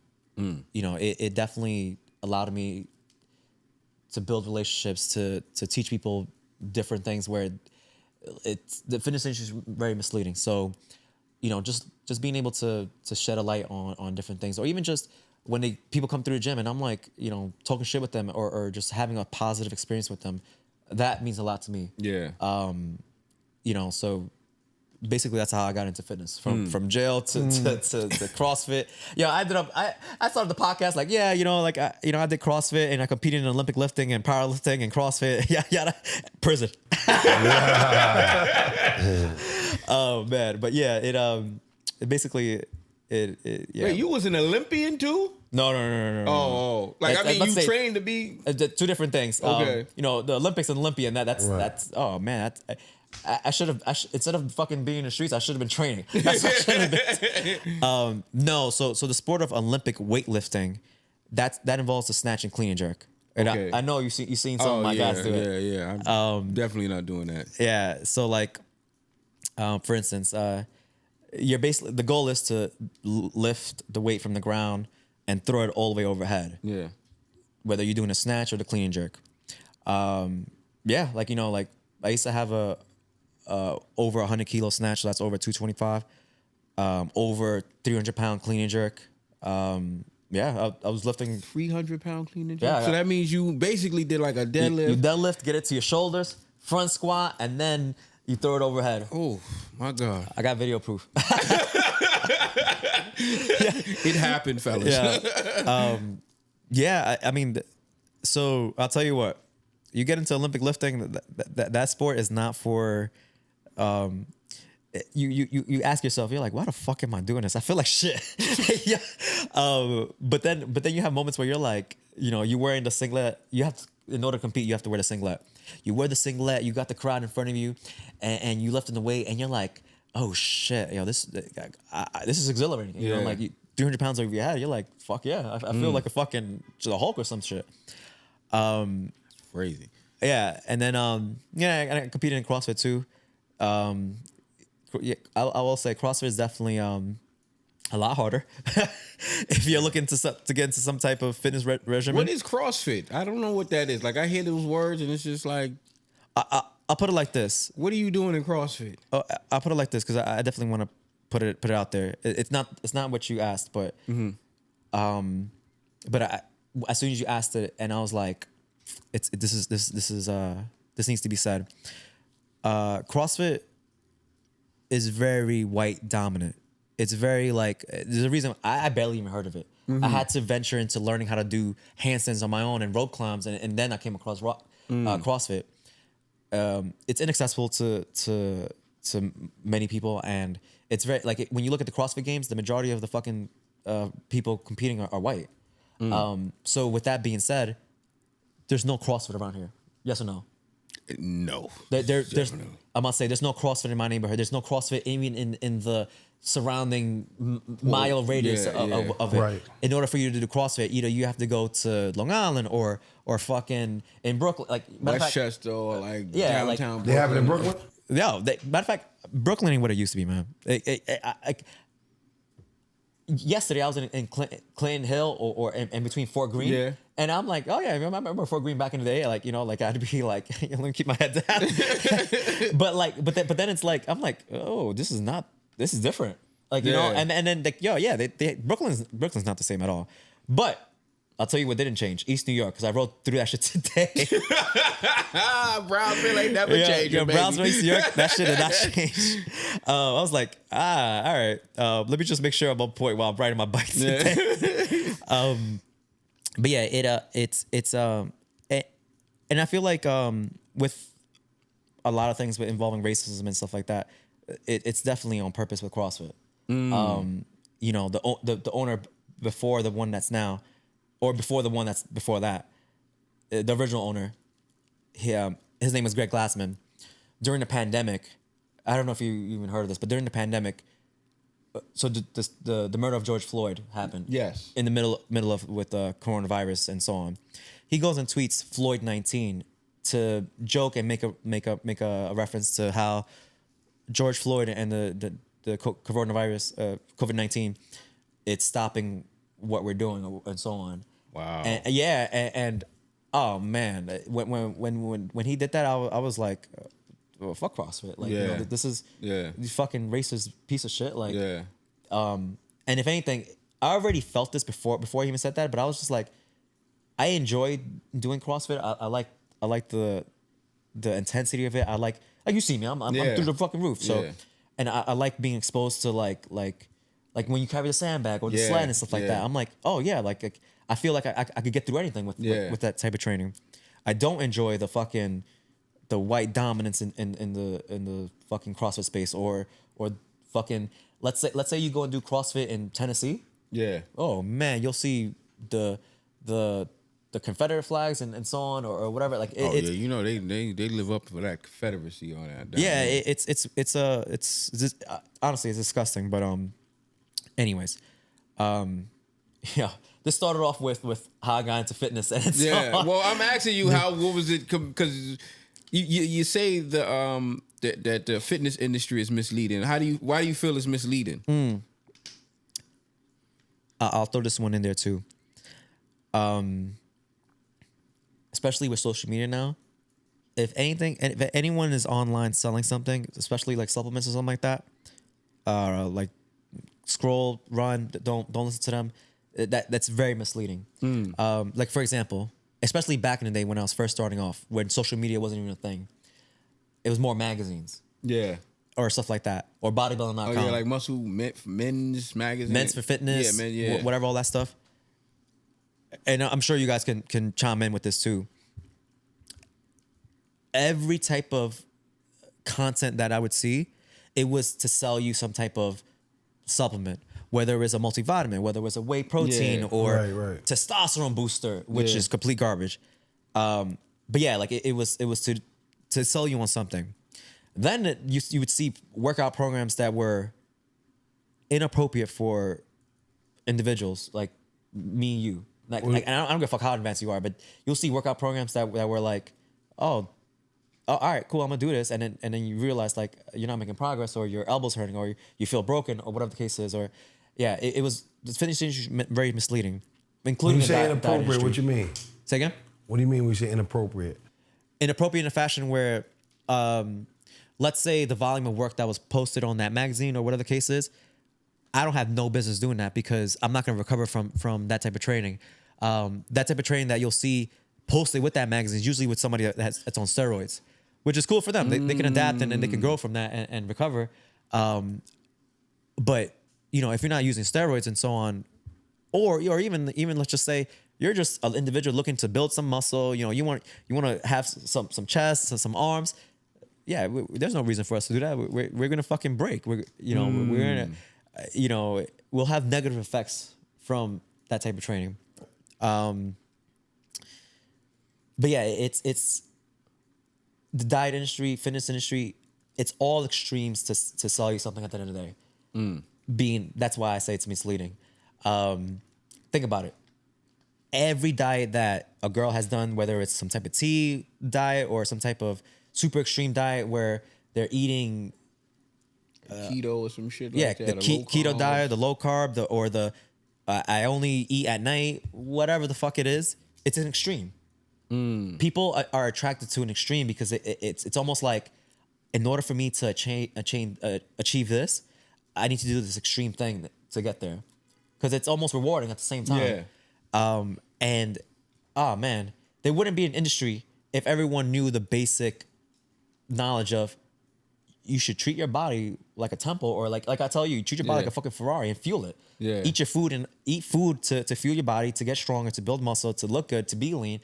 You know, it definitely allowed me to build relationships, to teach people different things where the fitness industry is very misleading. So, you know, just being able to shed a light on different things, or even just when people come through the gym and I'm like, you know, talking shit with them or just having a positive experience with them, that means a lot to me. Yeah. You know, so basically that's how I got into fitness, from jail to CrossFit. Yeah, I started the podcast like, yeah, you know, like I did CrossFit and I competed in Olympic lifting and powerlifting and CrossFit. Yeah, prison. Oh man, but yeah, it basically yeah. Wait, you was an Olympian too? No. Oh, like I mean, you trained to be two different things. Okay. You know, the Olympics and Olympian. That's oh man. I should have instead of fucking being in the streets, I should have been training. That's what I should have been. No, so the sport of Olympic weightlifting, that involves the snatch and clean and jerk. And Okay. I know you've seen some of my guys do it. Yeah. I'm definitely not doing that. Yeah. So like, for instance, you're basically, the goal is to lift the weight from the ground and throw it all the way overhead. Yeah. Whether you're doing a snatch or the clean and jerk. Yeah, like, you know, like I used to have a over 100 kilo snatch, so that's over 225. Over 300-pound clean and jerk. Yeah, I was lifting 300-pound clean and jerk. Yeah, so that means you basically did like a deadlift. You deadlift, get it to your shoulders, front squat, and then you throw it overhead. Oh my God! I got video proof. It happened, fellas. Yeah. Yeah. I mean, so I'll tell you what. You get into Olympic lifting, that sport is not for. You ask yourself, you're like, why the fuck am I doing this? I feel like shit. Yeah. But then you have moments where you're like, you know, you're wearing the singlet. You have to, in order to compete, you have to wear the singlet. You wear the singlet. You got the crowd in front of you, and you lifting the weight, and you're like, oh shit, yo, this is exhilarating. You know, like 300 pounds over your head. You're like, fuck yeah, I feel like a fucking Hulk or some shit. Crazy. Yeah, and then I competed in CrossFit too. Yeah, I will say CrossFit is definitely a lot harder if you're looking to get into some type of fitness regimen. What is CrossFit? I don't know what that is. Like, I hear those words and it's just like, I'll put it like this. what are you doing in CrossFit? I'll put it like this because I definitely want to put it out there. It's not what you asked, but but as soon as you asked it, and I was like, this needs to be said. CrossFit is very white dominant. It's very like, there's a reason I barely even heard of it. I had to venture into learning how to do handstands on my own and rope climbs, and then I came across CrossFit. It's inaccessible to many people, and it's very like when you look at the CrossFit games, the majority of the fucking people competing are white. So with that being said, there's no CrossFit around here. Yes or no? No. There's I must say there's no CrossFit in my neighborhood. There's no CrossFit even in the surrounding mile radius of it. Right. In order for you to do CrossFit, either you have to go to Long Island or fucking in Brooklyn, like Westchester or like downtown. They have it in Brooklyn? No, matter of fact, Brooklyn ain't what it used to be, man. Yesterday I was in Clinton Hill or in between Fort Greene. Yeah. And I'm like, oh yeah, I remember Fort Greene back in the day. Like, you know, like I'd be like, let me keep my head down. but then it's like, I'm like, oh, this is different. Like, you know, and then like, Brooklyn's not the same at all. But I'll tell you what didn't change. East New York, because I rode through that shit today. Brownsville ain't never changed, baby. Brownsville, East New York, that shit did not change. I was like, all right. Let me just make sure I'm on point while I'm riding my bike today. But yeah, and I feel like with a lot of things involving racism and stuff like that, it's definitely on purpose with CrossFit. You know, the owner before the one that's now, or before the one that's before that, the original owner, his name was Greg Glassman. During the pandemic, I don't know if you even heard of this, but during the pandemic, so the murder of George Floyd happened. Yes. In the middle of with coronavirus and so on. He goes and tweets Floyd 19 to joke and make a reference to how George Floyd and the coronavirus COVID-19, it's stopping what we're doing and so on. Wow. And oh man, when he did that, I was like, well, fuck CrossFit. Like, you know, this is these fucking racist piece of shit. Like, and if anything, I already felt this before he even said that, but I was just like, I enjoyed doing CrossFit. I like the intensity of it. I like you see me, I'm through the fucking roof. So, and I like being exposed to like when you carry the sandbag or the sled and stuff like that. I'm like, oh yeah, like I feel like I could get through anything with that type of training. I don't enjoy the white dominance in the fucking CrossFit space or fucking let's say you go and do CrossFit in Tennessee. Yeah. Oh man, you'll see the Confederate flags and so on or whatever. Like it's, you know they live up for that Confederacy on that. Yeah, it's honestly it's disgusting. But anyways, yeah. This started off with how I got into fitness and so on. Well, I'm asking you what was it, because you say that the fitness industry is misleading. Why do you feel it's misleading? I'll throw this one in there too. Especially with social media now, if anyone is online selling something, especially like supplements or something like that, like scroll, run, don't listen to them. That's very misleading. Like for example, especially back in the day when I was first starting off, when social media wasn't even a thing, it was more magazines. Yeah. Or stuff like that. Or bodybuilding.com. Oh yeah, like Muscle Men's Magazine. Men's for Fitness. Whatever, all that stuff. And I'm sure you guys can chime in with this too. Every type of content that I would see, it was to sell you some type of supplement. Whether it was a multivitamin, whether it was a whey protein or testosterone booster, which is complete garbage. But yeah, like it was to sell you on something. Then you would see workout programs that were inappropriate for individuals like me and you. Like and I don't give a fuck how advanced you are, but you'll see workout programs that were like, oh, all right, cool, I'm gonna do this, and then you realize like you're not making progress, or your elbow's hurting, or you feel broken, or whatever the case is, or it was the fitness industry very misleading, including when you say inappropriate. What you mean? Say again. What do you mean when you say inappropriate? Inappropriate in a fashion where, let's say the volume of work that was posted on that magazine or whatever the case is, I don't have no business doing that because I'm not gonna recover from that type of training. That type of training that you'll see posted with that magazine is usually with somebody that's on steroids, which is cool for them. They can adapt and they can grow from that and recover. But you know, if you're not using steroids and so on, or even let's just say you're just an individual looking to build some muscle, you know, you want to have some chest, some arms. Yeah, there's no reason for us to do that. We're gonna fucking break. We're gonna, we'll have negative effects from that type of training. But yeah, it's the diet industry, fitness industry. It's all extremes to sell you something at the end of the day. That's why I say it's misleading. Think about it. Every diet that a girl has done, whether it's some type of tea diet or some type of super extreme diet where they're eating keto or some shit like that. The keto diet, the low carb, I only eat at night, whatever the fuck it is, it's an extreme. People are attracted to an extreme because it's almost like, in order for me to achieve this, I need to do this extreme thing to get there, because it's almost rewarding at the same time. And oh man, there wouldn't be an industry if everyone knew the basic knowledge of you should treat your body like a temple, or like I tell you, treat your body like a fucking Ferrari and fuel it. Eat your food and eat food to fuel your body, to get stronger, to build muscle, to look good, to be lean,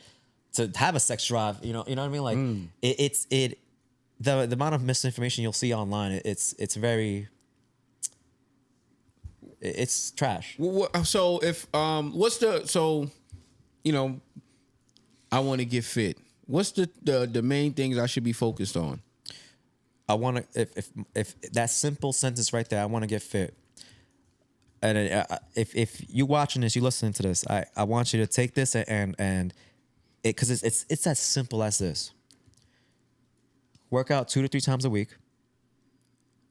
to have a sex drive. You know what I mean? Like the amount of misinformation you'll see online, it's very, it's trash. So if I want to get fit. What's the main things I should be focused on? I want to, if that simple sentence right there, I want to get fit. And if you watching this, you listening to this, I want you to take this and because it's as simple as this. Work out 2 to 3 times a week.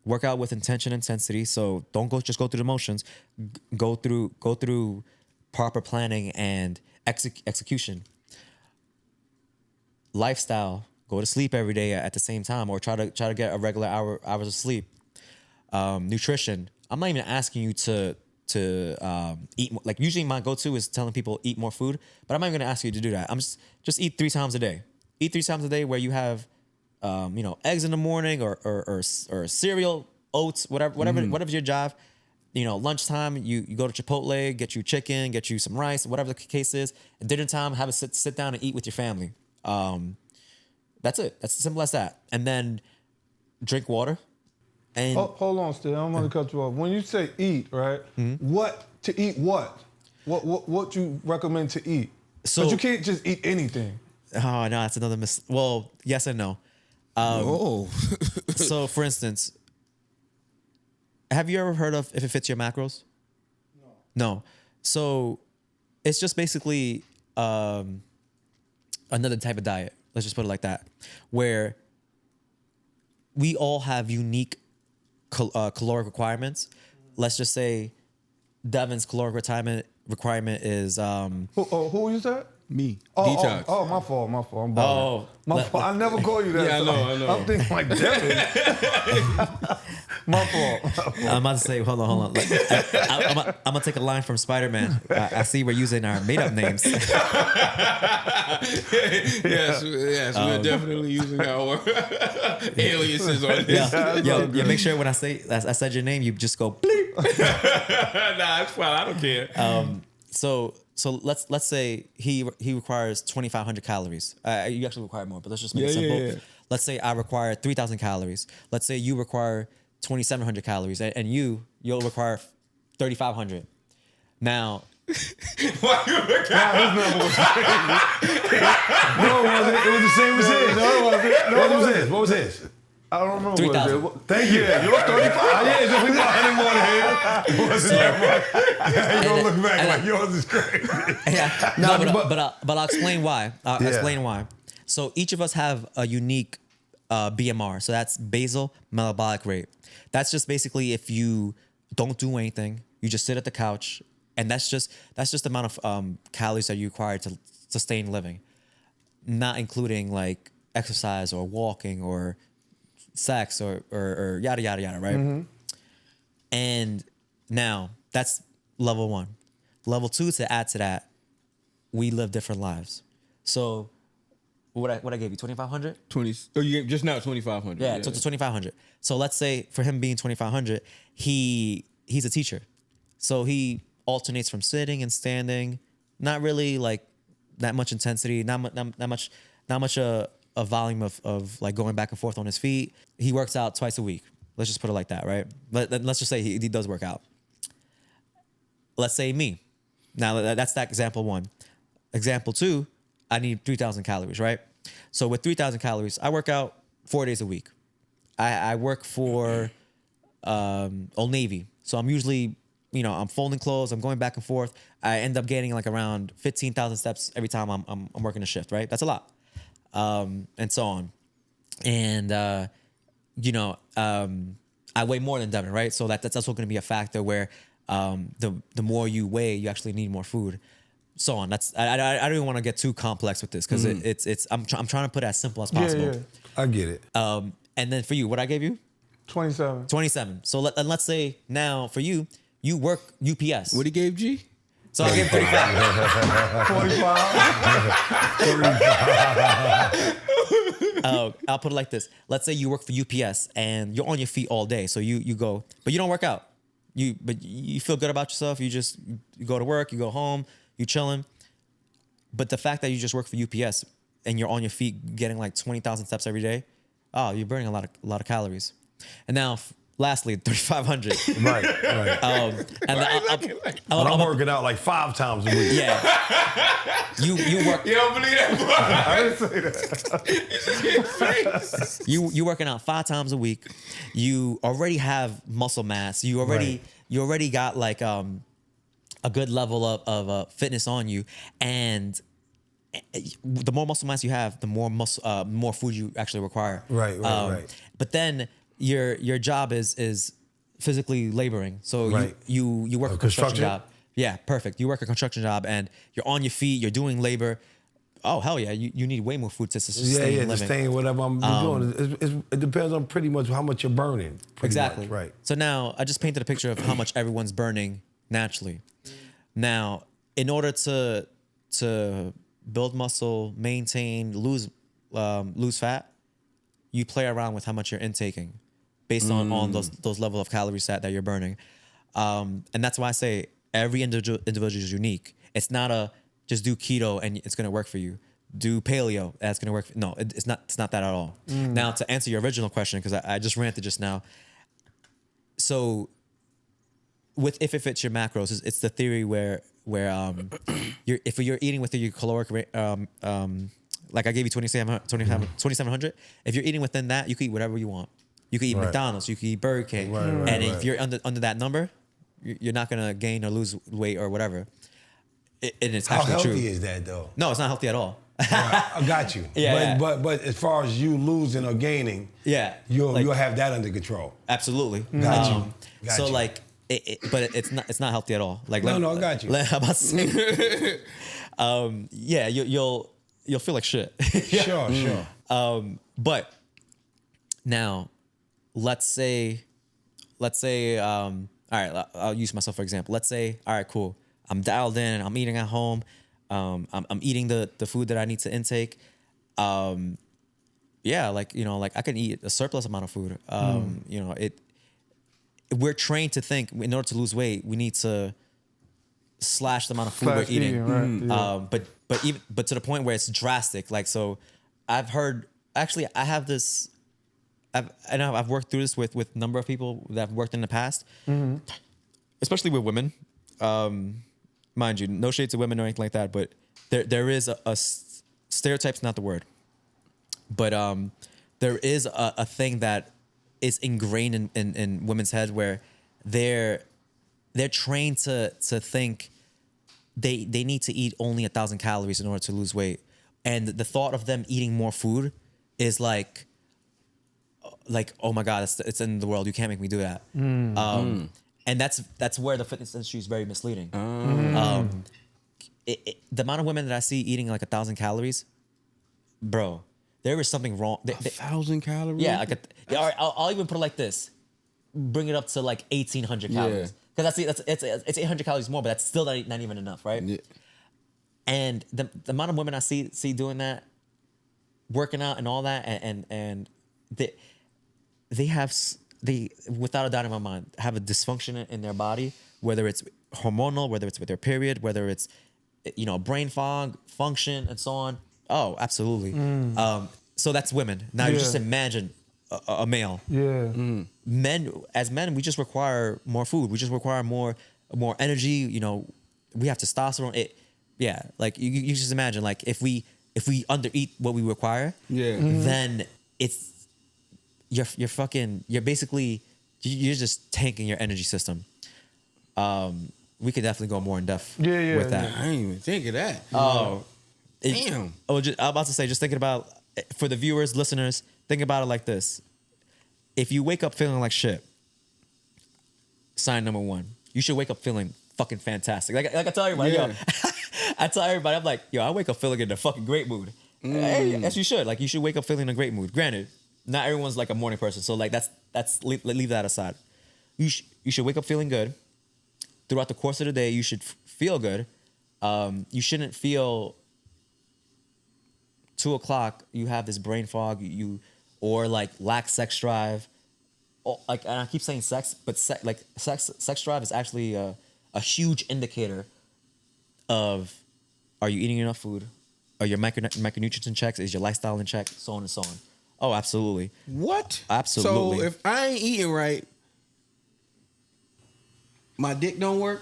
Work out with intention and intensity. So don't just go through the motions. Go through proper planning and execution. Lifestyle. Go to sleep every day at the same time, or try to get a regular hours of sleep. Nutrition. I'm not even asking you to eat more. Like, usually my go-to is telling people eat more food, but I'm not even gonna ask you to do that. I'm just eat 3 times a day. Eat 3 times a day where you have eggs in the morning or cereal, oats, whatever's your job. Lunchtime you go to Chipotle, get you chicken, get you some rice, whatever the case is. At dinner time, have a sit down and eat with your family. That's it. That's as simple as that. And then drink water. And hold on, Steve. I don't want to cut you off. When you say eat, right? What to eat? What you recommend to eat? So you can't just eat anything. Oh no, that's another Well, yes and no. So, for instance, have you ever heard of If It Fits Your Macros? No. So it's just basically another type of diet. Let's just put it like that, where we all have unique caloric requirements. Let's just say Devin's caloric requirement is who you said? Me. Detox. Oh, my fault. I'm bothering. My fault. I never call you that. Yeah, I know. I'm thinking like Devin. My fault. I'm about to say, hold on. I'm gonna take a line from Spider-Man. I see we're using our made-up names. Yes, we're definitely using our aliases on this. Yo, make sure when I said your name, you just go bleep. Nah, it's fine. I don't care. So let's say he requires 2,500 calories. You actually require more, but let's just make it simple. Yeah. Let's say I require 3,000 calories. Let's say you require 2,700 calories, and you'll require 3,500. Now. Why you look at his number was crazy. No, it was the same as his. No, it wasn't. No, what was his? What was his? I don't remember. 3,000. Thank you. You're 35. Yeah, it's only 100 more than him. It wasn't that much. You're going to look back like yours is crazy. Yeah. But I'll explain why. I'll explain why. So each of us have a unique BMR. So that's basal metabolic rate. That's just basically if you don't do anything, you just sit at the couch, and that's just the amount of calories that you require to sustain living, not including like exercise or walking or sex or yada yada yada, right? Mm-hmm. And now that's level 1. Level 2, to add to that, we live different lives. So what I gave you, 2,500? 20. Oh, you gave just now 2,500. Yeah, so it's 2,500. So let's say for him being 2,500, he's a teacher, so he alternates from sitting and standing. Not really like that much intensity. Not much a volume of like going back and forth on his feet. He works out twice a week. Let's just put it like that, right? But let's just say he does work out. Let's say me. Now that's that example 1. Example 2, I need 3,000 calories, right? So with 3,000 calories, I work out 4 days a week. I work for Old Navy. So I'm usually, I'm folding clothes, I'm going back and forth. I end up gaining like around 15,000 steps every time I'm working a shift, right? That's a lot. And so on. And, I weigh more than Devin, right? So that's also going to be a factor where the more you weigh, you actually need more food. So on. I don't even want to get too complex with this because I'm trying to put it as simple as possible. Yeah. I get it. And then for you, what I gave you? 27. 27. So let's say now for you, you work UPS. What he gave G? So I give 35. 45. I'll put it like this. Let's say you work for UPS and you're on your feet all day. So you go, but you don't work out. But you feel good about yourself. You go to work, you go home, you chilling. But the fact that you just work for UPS and you're on your feet getting like 20,000 steps every day, you're burning a lot of calories. And now, lastly, 3,500. Right. And I'm working out like 5 times a week. Yeah. You work. You don't believe that, bro? I didn't say that. You working out 5 times a week. You already have muscle mass. You already got like a good level of fitness on you, and the more muscle mass you have, the more food you actually require. Right. But then your job is physically laboring. So Right. you work a construction construction? job. Yeah, perfect. You work a construction job and you're on your feet. You're doing labor. Oh hell yeah! You need way more food to sustain To living. sustain whatever I'm doing. It depends on pretty much how much you're burning. Exactly. Much, right. So now I just painted a picture of how much everyone's burning naturally. Now, in order to build muscle, maintain, lose fat, you play around with how much you're intaking, based on those level of calories that you're burning, and that's why I say every individual is unique. It's not a just do keto and it's gonna work for you. Do paleo, that's gonna work. No, it's not. It's not that at all. Now, to answer your original question, because I just ranted just now. So, with if it fits your macros, it's the theory where if you're eating within your caloric rate, like I gave you 2,700. If you're eating within that, you can eat whatever you want. You can eat McDonald's, you can eat Burger King, if you're under that number, you're not gonna gain or lose weight or whatever. And it's How actually healthy true. is that though? No, it's not healthy at all. I got you. Yeah, But as far as you losing or gaining, you'll have that under control. Absolutely. Got you. So like, but it's not healthy at all. Like No, I got you. How about say, you'll feel like shit. Sure. But now, let's say, all right, I'll use myself for example. Let's say, all right, cool. I'm dialed in. I'm eating at home. I'm eating the food that I need to intake. Like I can eat a surplus amount of food. We're trained to think in order to lose weight, we need to slash the amount of food we're eating. Right, But to the point where it's drastic. Like, so I've heard, actually I have this, I've worked through this with a number of people that I've worked in the past, especially with women. Mind you, no shade to women or anything like that, but there is a stereotype's not the word, but there is a thing that is ingrained in women's head where they're trained to think they need to eat only 1,000 calories in order to lose weight, and the thought of them eating more food is like oh my god, it's in the world, you can't make me do that. And that's where the fitness industry is very misleading. The amount of women that I see eating like 1,000 calories, bro, there is something wrong. 1,000 calories? Yeah, all right, I'll even put it like this: bring it up to like 1,800 calories, because it's 800 calories more, but that's still not even enough, right? Yeah. And the amount of women I see doing that, working out and all that, and they without a doubt in my mind have a dysfunction in their body, whether it's hormonal, whether it's with their period, whether it's brain fog, function, and so on. Oh, absolutely. So that's women. Now you just imagine a male. Yeah. Men, we just require more food. We just require more energy. We have testosterone. Like you just imagine, like if we undereat what we require, then it's you're basically just tanking your energy system. We could definitely go more in depth with that. I didn't even think of that. Oh, damn. I'm about to say, just thinking about, for the viewers, listeners, think about it like this: if you wake up feeling like shit, sign number one, you should wake up feeling fucking fantastic. Like I tell everybody, I tell everybody, I'm like, I wake up feeling in a fucking great mood. Hey, yes, you should. Like, you should wake up feeling in a great mood. Granted, not everyone's like a morning person. So like leave that aside. You should wake up feeling good. Throughout the course of the day, you should feel good. You shouldn't feel 2:00 you have this brain fog, or like lack sex drive. Like, and I keep saying sex, but sex drive is actually a huge indicator of, are you eating enough food? Are your micronutrients in check? Is your lifestyle in check? So on and so on. Oh, absolutely. What? Absolutely. So if I ain't eating right, my dick don't work?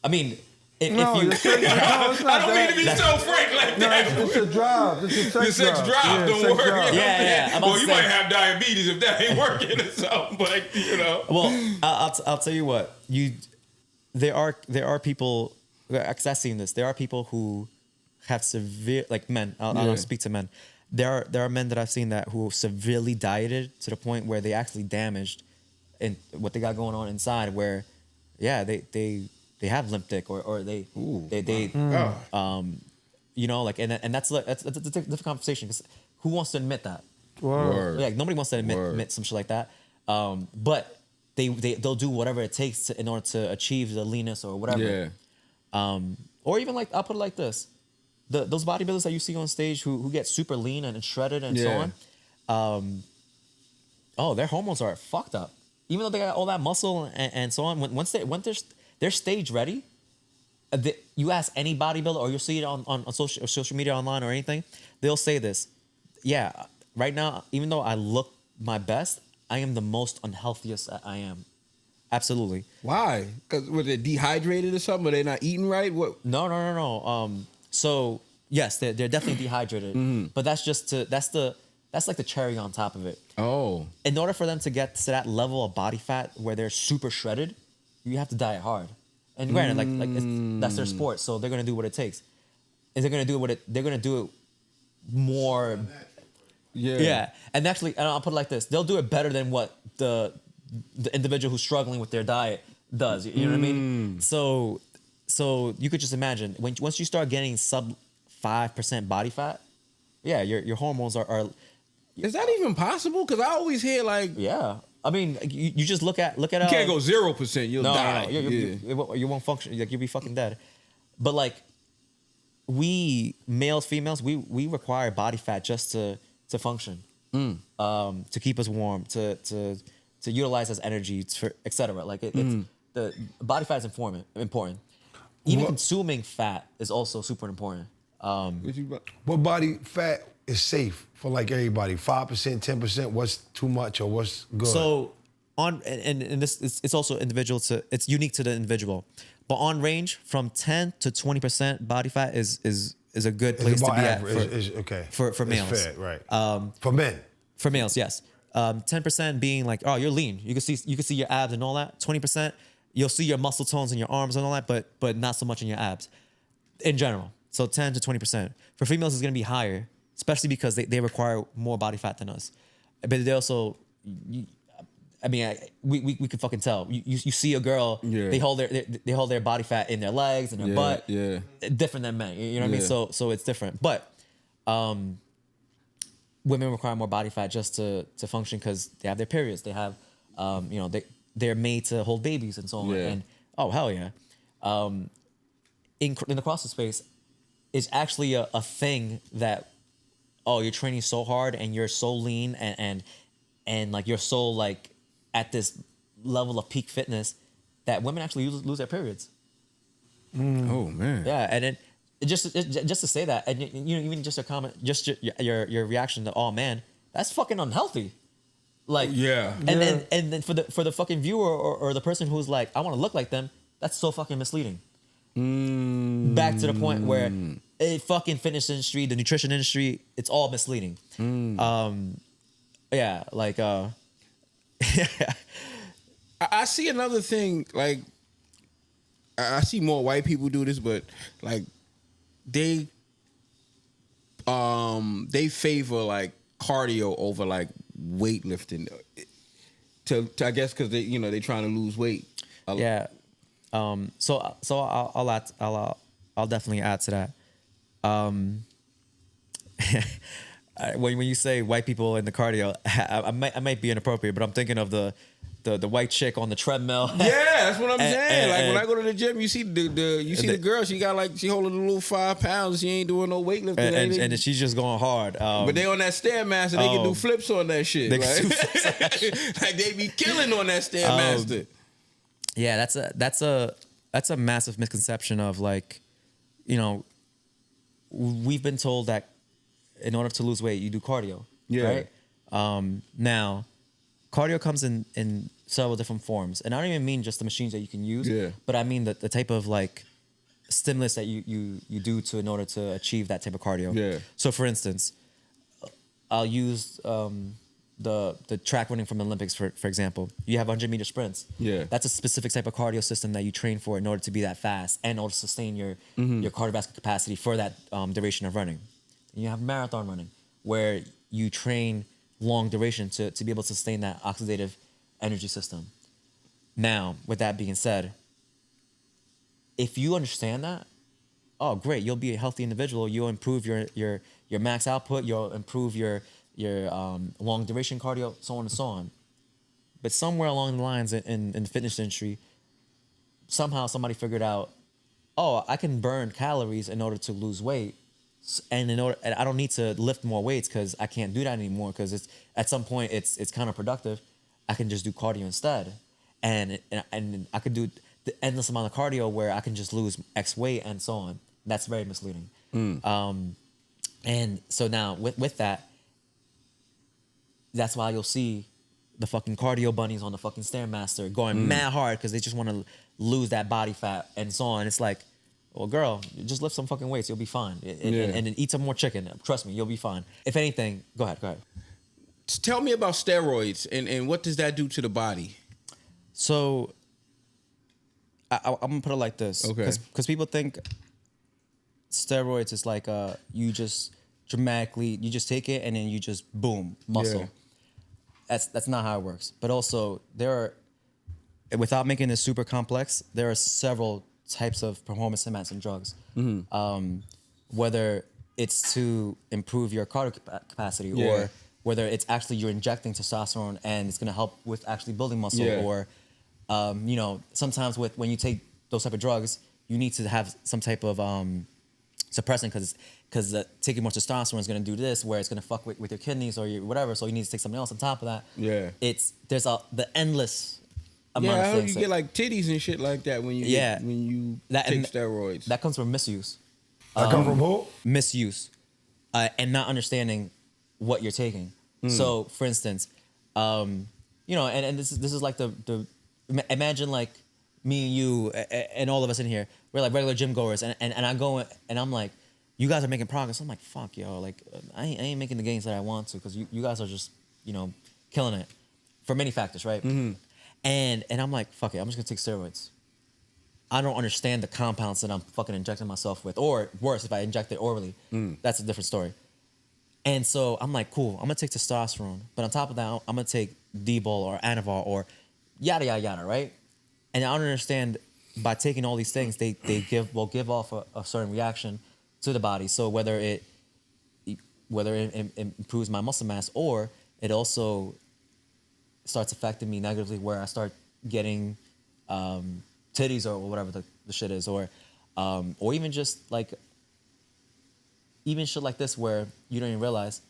I mean, if you... No, it's not I don't mean to be that. so frank like No, that. it's a drive. It's a sex drive. The sex drive don't sex work. drive. Yeah. Well, you might have diabetes if that ain't working or something, but you know. Well, I'll tell you what. There are people, because I've seen this. There are people who have severe, like men. I'll speak to men. There are men that I've seen who severely dieted to the point where they actually damaged in what they got going on inside. Where, yeah, they have limp dick or they you know, like, and that's a different conversation, because who wants to admit that? Word. Like, nobody wants to admit some shit like that. But they'll do whatever it takes in order to achieve the leanness or whatever. Yeah. Or even, like, I'll put it like this: those bodybuilders that you see on stage who get super lean and shredded and so on. Their hormones are fucked up. Even though they got all that muscle and so on, once they're stage ready. You ask any bodybuilder, or you'll see it on social media, online, or anything, they'll say this: yeah, right now, even though I look my best, I am the most unhealthiest I am. Absolutely. Why? Because were they dehydrated or something? Were they not eating right? What? No. So yes, they're definitely dehydrated, but that's like the cherry on top of it. Oh. In order for them to get to that level of body fat where they're super shredded, you have to diet hard. And granted, that's their sport, so they're gonna do what it takes. And they're gonna do it more. Yeah. And actually, and I'll put it like this: they'll do it better than what the individual who's struggling with their diet does. You know what I mean? So you could just imagine, once you start getting sub 5% body fat, yeah, your hormones are. Is that even possible? Because I always hear like, yeah. I mean, you just look at. You can't go 0%. You'll die. No. You won't function. Like, you'll be fucking dead. But like, we males, females, we require body fat just to function, to keep us warm, to utilize as energy, for etc. Like, it's the body fat is important. Even consuming fat is also super important. What body fat is safe for, like, everybody? 5%, 10%. What's too much or what's good? So and this it's also individual it's unique to the individual, but on range from 10 to 20% body fat is a good place to be at for males. It's fair, right? For men. For males, yes. 10% being like, oh, you're lean. You can see your abs and all that. 20%, you'll see your muscle tones in your arms and all that, but not so much in your abs in general. So 10 to 20%. For females, it's gonna be higher, especially because they require more body fat than us. But they also, we could fucking tell. You see a girl, they hold their body fat in their legs and their butt. Yeah. Different than men. You know what I mean? So it's different. But women require more body fat just to function, because they have their periods. They have they're made to hold babies and so on. Yeah. And oh, hell yeah. In the CrossFit space, is actually a thing that, oh, you're training so hard and you're so lean and like you're so like at this level of peak fitness that women actually lose their periods. Oh man. Yeah, and then just to say that, and even just a comment, just your reaction to, oh man, that's fucking unhealthy. Like, yeah. And then for the fucking viewer or the person who's like, I want to look like them, that's so fucking misleading. Back to the point where fucking fitness industry, the nutrition industry, it's all misleading. Yeah, like I see another thing, like I see more white people do this, but like they favor like cardio over like weightlifting to I guess because they trying to lose weight. Yeah. So I'll definitely add to that. when you say white people in the cardio, I might be inappropriate, but I'm thinking of the white chick on the treadmill. Yeah, that's what I'm saying. Like when and- I go to the gym, you see the girl. She got she holding a little 5 pounds. She ain't doing no weightlifting. and she's just going hard. But they on that Stairmaster, they can do flips on that shit. They Right? can do flips Like they be killing on that Stairmaster. Yeah, that's a massive misconception of like, you know, we've been told that in order to lose weight, you do cardio. Yeah. Right. Now, cardio comes in several different forms, and I don't even mean just the machines that you can use. Yeah. But I mean the type of like stimulus that you do in order to achieve that type of cardio. Yeah. So for instance, I'll use the track running from the Olympics for example. You have 100-meter sprints. Yeah. That's a specific type of cardio system that you train for in order to be that fast and order to sustain your cardiovascular capacity for that duration of running. And you have marathon running where you train long duration to be able to sustain that oxidative energy system. Now, with that being said, if you understand that, oh great, you'll be a healthy individual. You'll improve your max output. You'll improve your long duration cardio, so on and so on. But somewhere along the lines in the fitness industry, somehow somebody figured out, oh, I can burn calories in order to lose weight, and I don't need to lift more weights because I can't do that anymore because it's at some point it's counterproductive. I can just do cardio instead, and I could do the endless amount of cardio where I can just lose X weight and so on. That's very misleading. And so now with that, that's why you'll see the fucking cardio bunnies on the fucking Stairmaster going mad hard because they just want to lose that body fat and so on. It's like, well, girl, just lift some fucking weights, you'll be fine, and then eat some more chicken. Trust me, you'll be fine. If anything, go ahead. Tell me about steroids and what does that do to the body? So, I'm gonna put it like this, Okay. Because people think steroids is like you just take it and then you just boom muscle. Yeah. That's not how it works. But also without making this super complex, there are several types of performance enhancing drugs. Whether it's to improve your cardio capacity or whether it's actually you're injecting testosterone and it's going to help with actually building muscle or sometimes when you take those type of drugs, you need to have some type of suppressant because taking more testosterone is going to do this where it's going to fuck with your kidneys or your whatever, so you need to take something else on top of that. There's the endless amount of how things. You get like titties and shit like that when you take steroids. That comes from misuse. That come from who? Misuse, and not understanding what you're taking. So, for instance, and this is like the imagine like me and you and all of us in here, we're like regular gym goers, and I go and I'm like, you guys are making progress. I'm like, fuck, yo, like I ain't making the gains that I want to because you guys are just killing it for many factors, right? And I'm like, fuck it, I'm just gonna take steroids. I don't understand the compounds that I'm fucking injecting myself with, or worse, if I inject it orally, that's a different story. And so I'm like, cool, I'm gonna take testosterone, but on top of that, I'm gonna take D-bol or Anavar or yada yada yada, right? And I don't understand by taking all these things, they give off a certain reaction to the body. So whether it improves my muscle mass or it also starts affecting me negatively, where I start getting titties or whatever the shit is, or even just like shit like this where you don't even realize.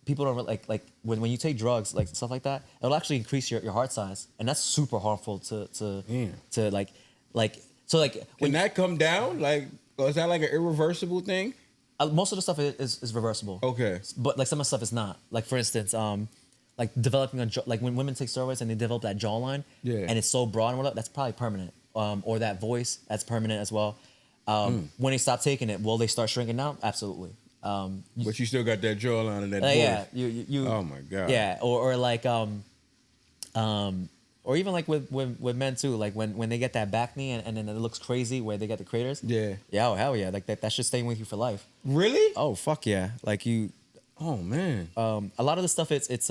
People don't like when you take drugs, like stuff like that, it'll actually increase your heart size, and that's super harmful to Can that come down? Like, is that like an irreversible thing? Most of the stuff is reversible. Okay. But like some of the stuff is not. Like for instance, like developing like when women take steroids and they develop that jawline, and it's so broad and whatnot, that's probably permanent. Or that voice, that's permanent as well. When they stop taking it, will they start shrinking down? Absolutely. But you still got that jawline and that voice. Yeah, you. Oh my god. Yeah, or like or even like with men too, like when they get that back knee and then it looks crazy where they get the craters. Yeah. Oh hell yeah, like that should stay with you for life. Really? Oh fuck yeah, like you. Oh man. A lot of the stuff it's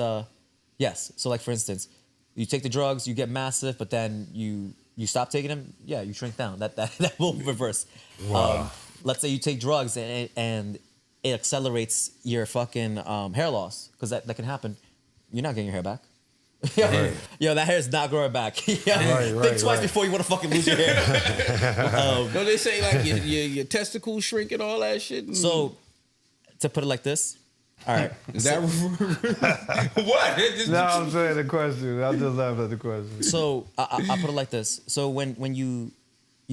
yes. So like for instance, you take the drugs, you get massive, but then you stop taking them. Yeah, you shrink down. That will reverse. Wow. Let's say you take drugs and it accelerates your fucking hair loss because that can happen. You're not getting your hair back. Yo, that hair is not growing back. Think twice before you want to fucking lose your hair. No, they say like your testicles shrink and all that shit. So, to put it like this, all right. Is that what? No, I'm saying the question. I just laughed at the question. So I put it like this. So when you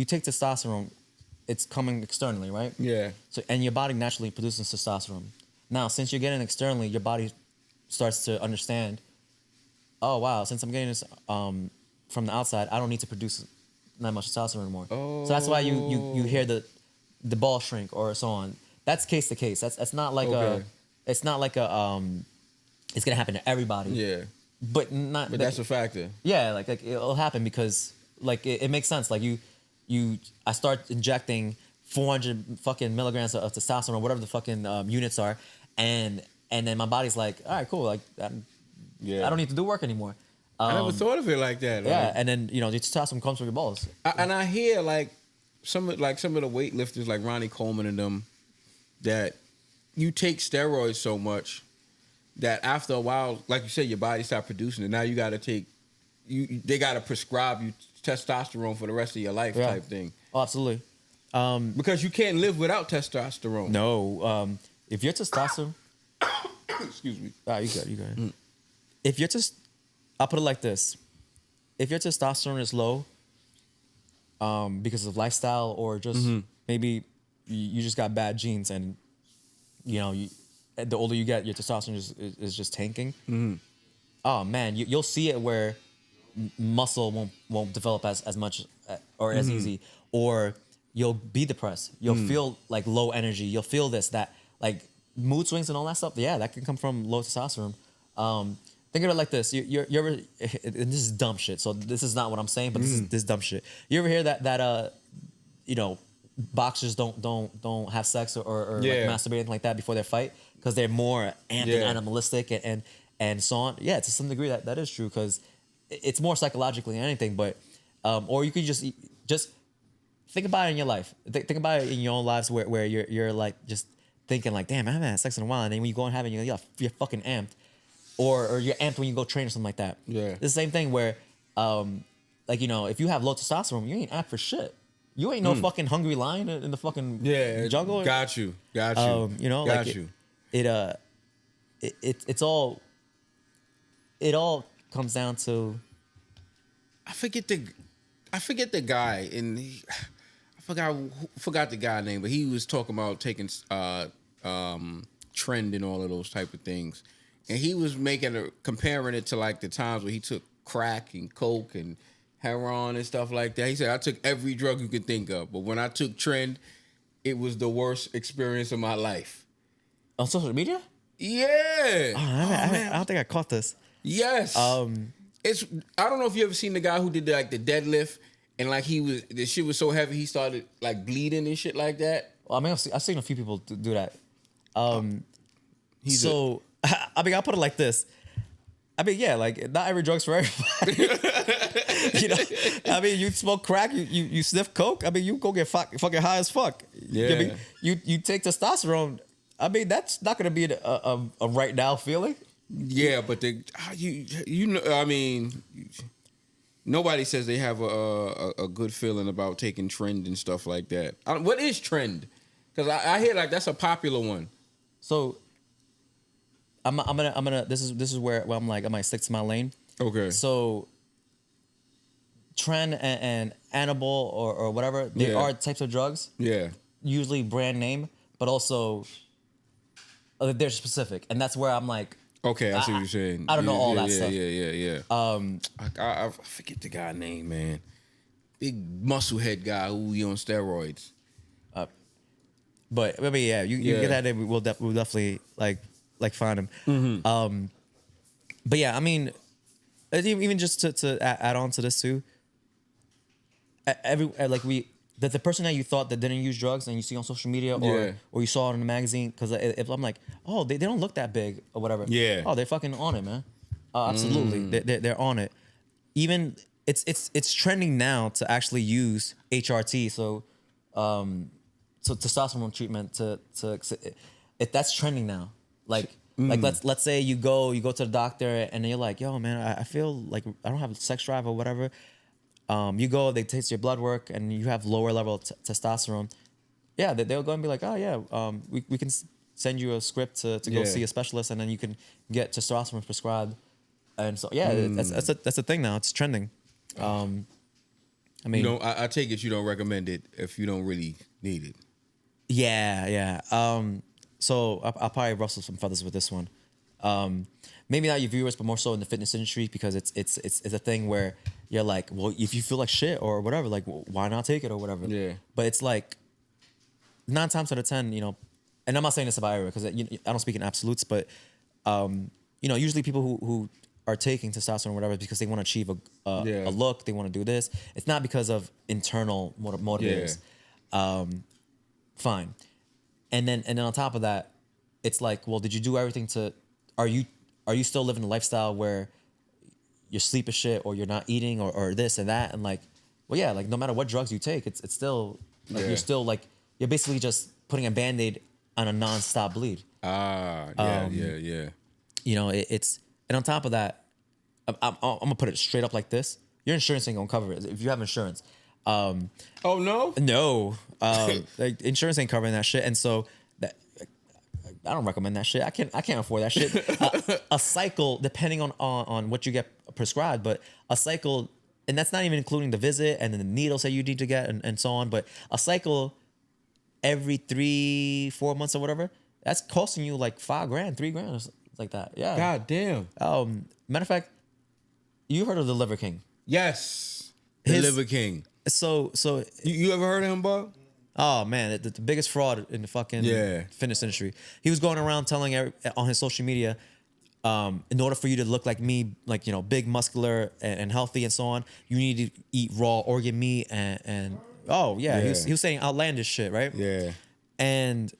take testosterone, it's coming externally, right? Yeah. So and your body naturally produces testosterone. Now, since you're getting it externally, your body starts to understand. Oh wow! Since I'm getting this from the outside, I don't need to produce that much testosterone anymore. Oh. So that's why you hear the ball shrink or so on. That's case to case. That's not like it's not like it's gonna happen to everybody. Yeah. But not. But that's a factor. Yeah, like it'll happen because like it makes sense. Like I start injecting 400 fucking milligrams of testosterone, whatever the fucking units are, and then my body's like, all right, cool, like I don't need to do work anymore. I never thought of it like that. Yeah, like, and then the testosterone comes from your balls. I hear like some of the weightlifters like Ronnie Coleman and them that you take steroids so much that after a while, like you said, your body start producing it. Now you got to take they got to prescribe you testosterone for the rest of your life type thing. Oh, absolutely. Because you can't live without testosterone. No, if your testosterone, Excuse me. you good. If you're I'll put it like this: if your testosterone is low, because of lifestyle or just maybe you just got bad genes and the older you get, your testosterone is just tanking. Oh man, you'll see it where muscle won't develop as much or as easy, or you'll be depressed. You'll feel like low energy. You'll feel that like mood swings and all that stuff. Yeah, that can come from low testosterone. Think of it like this: you're ever, and this is dumb shit. So this is not what I'm saying, but this is dumb shit. You ever hear that boxers don't have sex or like masturbate anything like that before their fight because they're more amped and animalistic and so on. Yeah, to some degree that is true because it's more psychologically than anything. But or you could just think about it in your life. Think about it in your own lives where you're like just thinking like, damn, I haven't had sex in a while, and then when you go and have it, you're fucking amped. Or you're amped when you go train or something like that. Yeah. It's the same thing where, if you have low testosterone, you ain't amped for shit. You ain't no fucking hungry lion in the fucking jungle. Got you. It's all. It all comes down to. I forget the guy, and I forgot the guy name, but he was talking about taking trend and all of those type of things. And he was comparing it to like the times where he took crack and coke and heroin and stuff like that. He said, I took every drug you could think of, but when I took trend, it was the worst experience of my life. On social media? Yeah. I don't think I caught this. Yes. I don't know if you ever seen the guy who did like the deadlift and like the shit was so heavy he started like bleeding and shit like that. Well, I mean, I've seen a few people do that. I'll put it like this. I mean, yeah, like not every drug's for everybody. I mean, you smoke crack, you sniff coke. I mean, you go get fucking high as fuck. Yeah. I mean, you take testosterone. I mean, that's not gonna be a right now feeling. Yeah, but I mean, nobody says they have a good feeling about taking trend and stuff like that. What is trend? Because I hear like that's a popular one. So I'm gonna this is where I'm like I might stick to my lane. Okay. So trend and Annabelle or whatever, they are types of drugs. Yeah. Usually brand name, but also they're specific, and that's where I'm like. Okay, I see what you're saying. I don't know all that stuff. Yeah. I forget the guy name, man. Big muscle head guy who be on steroids. But maybe you get that in. We'll definitely like find him. Mm-hmm. But yeah, I mean, even just to add on to this too. The person that you thought that didn't use drugs and you see on social media or you saw it in a magazine, because if I'm like, oh, they don't look that big or whatever. Yeah. Oh, they're fucking on it, man. Absolutely, they're on it. Even it's trending now to actually use HRT, so testosterone treatment to if that's trending now, like let's say you go to the doctor and you're like, yo man, I feel like I don't have a sex drive or whatever. You go, they taste your blood work and you have lower level of testosterone. Yeah, they'll go and be like, oh yeah, we can send you a script to go see a specialist, and then you can get testosterone prescribed. And so that's a thing now. It's trending. I mean, I take it you don't recommend it if you don't really need it. Yeah. So I'll probably rustle some feathers with this one. Maybe not your viewers, but more so in the fitness industry, because it's a thing where you're like, well, if you feel like shit or whatever, like, why not take it or whatever? Yeah. But it's like 9 times out of 10, and I'm not saying this about everyone because I don't speak in absolutes, but usually people who are taking testosterone or whatever because they want to achieve a look, they want to do this. It's not because of internal motivators. Fine. And then on top of that, it's like, well, did you do everything to? Are you still living a lifestyle where your sleep is shit, or you're not eating, or this and that, and like, well, yeah, like no matter what drugs you take, it's still like you're still like you're basically just putting a Band-Aid on a non-stop bleed. Yeah. It's and on top of that, I'm gonna put it straight up like this: your insurance ain't gonna cover it if you have insurance. Oh no? No, like insurance ain't covering that shit, and so that I don't recommend that shit. I can't afford that shit. A cycle, depending on what you get prescribed, but a cycle, and that's not even including the visit and then the needles that you need to get and so on. But a cycle every 3-4 months or whatever, that's costing you like $5,000, $3,000, or something like that. Yeah. God damn. Matter of fact, you heard of the Liver King? Yes. The Liver King. So you ever heard of him, Bob? Oh man, the biggest fraud in the fucking fitness industry. He was going around telling on his social media, in order for you to look like me, like big, muscular, and healthy, and so on, you need to eat raw organ meat and he was saying outlandish shit, right? Yeah. And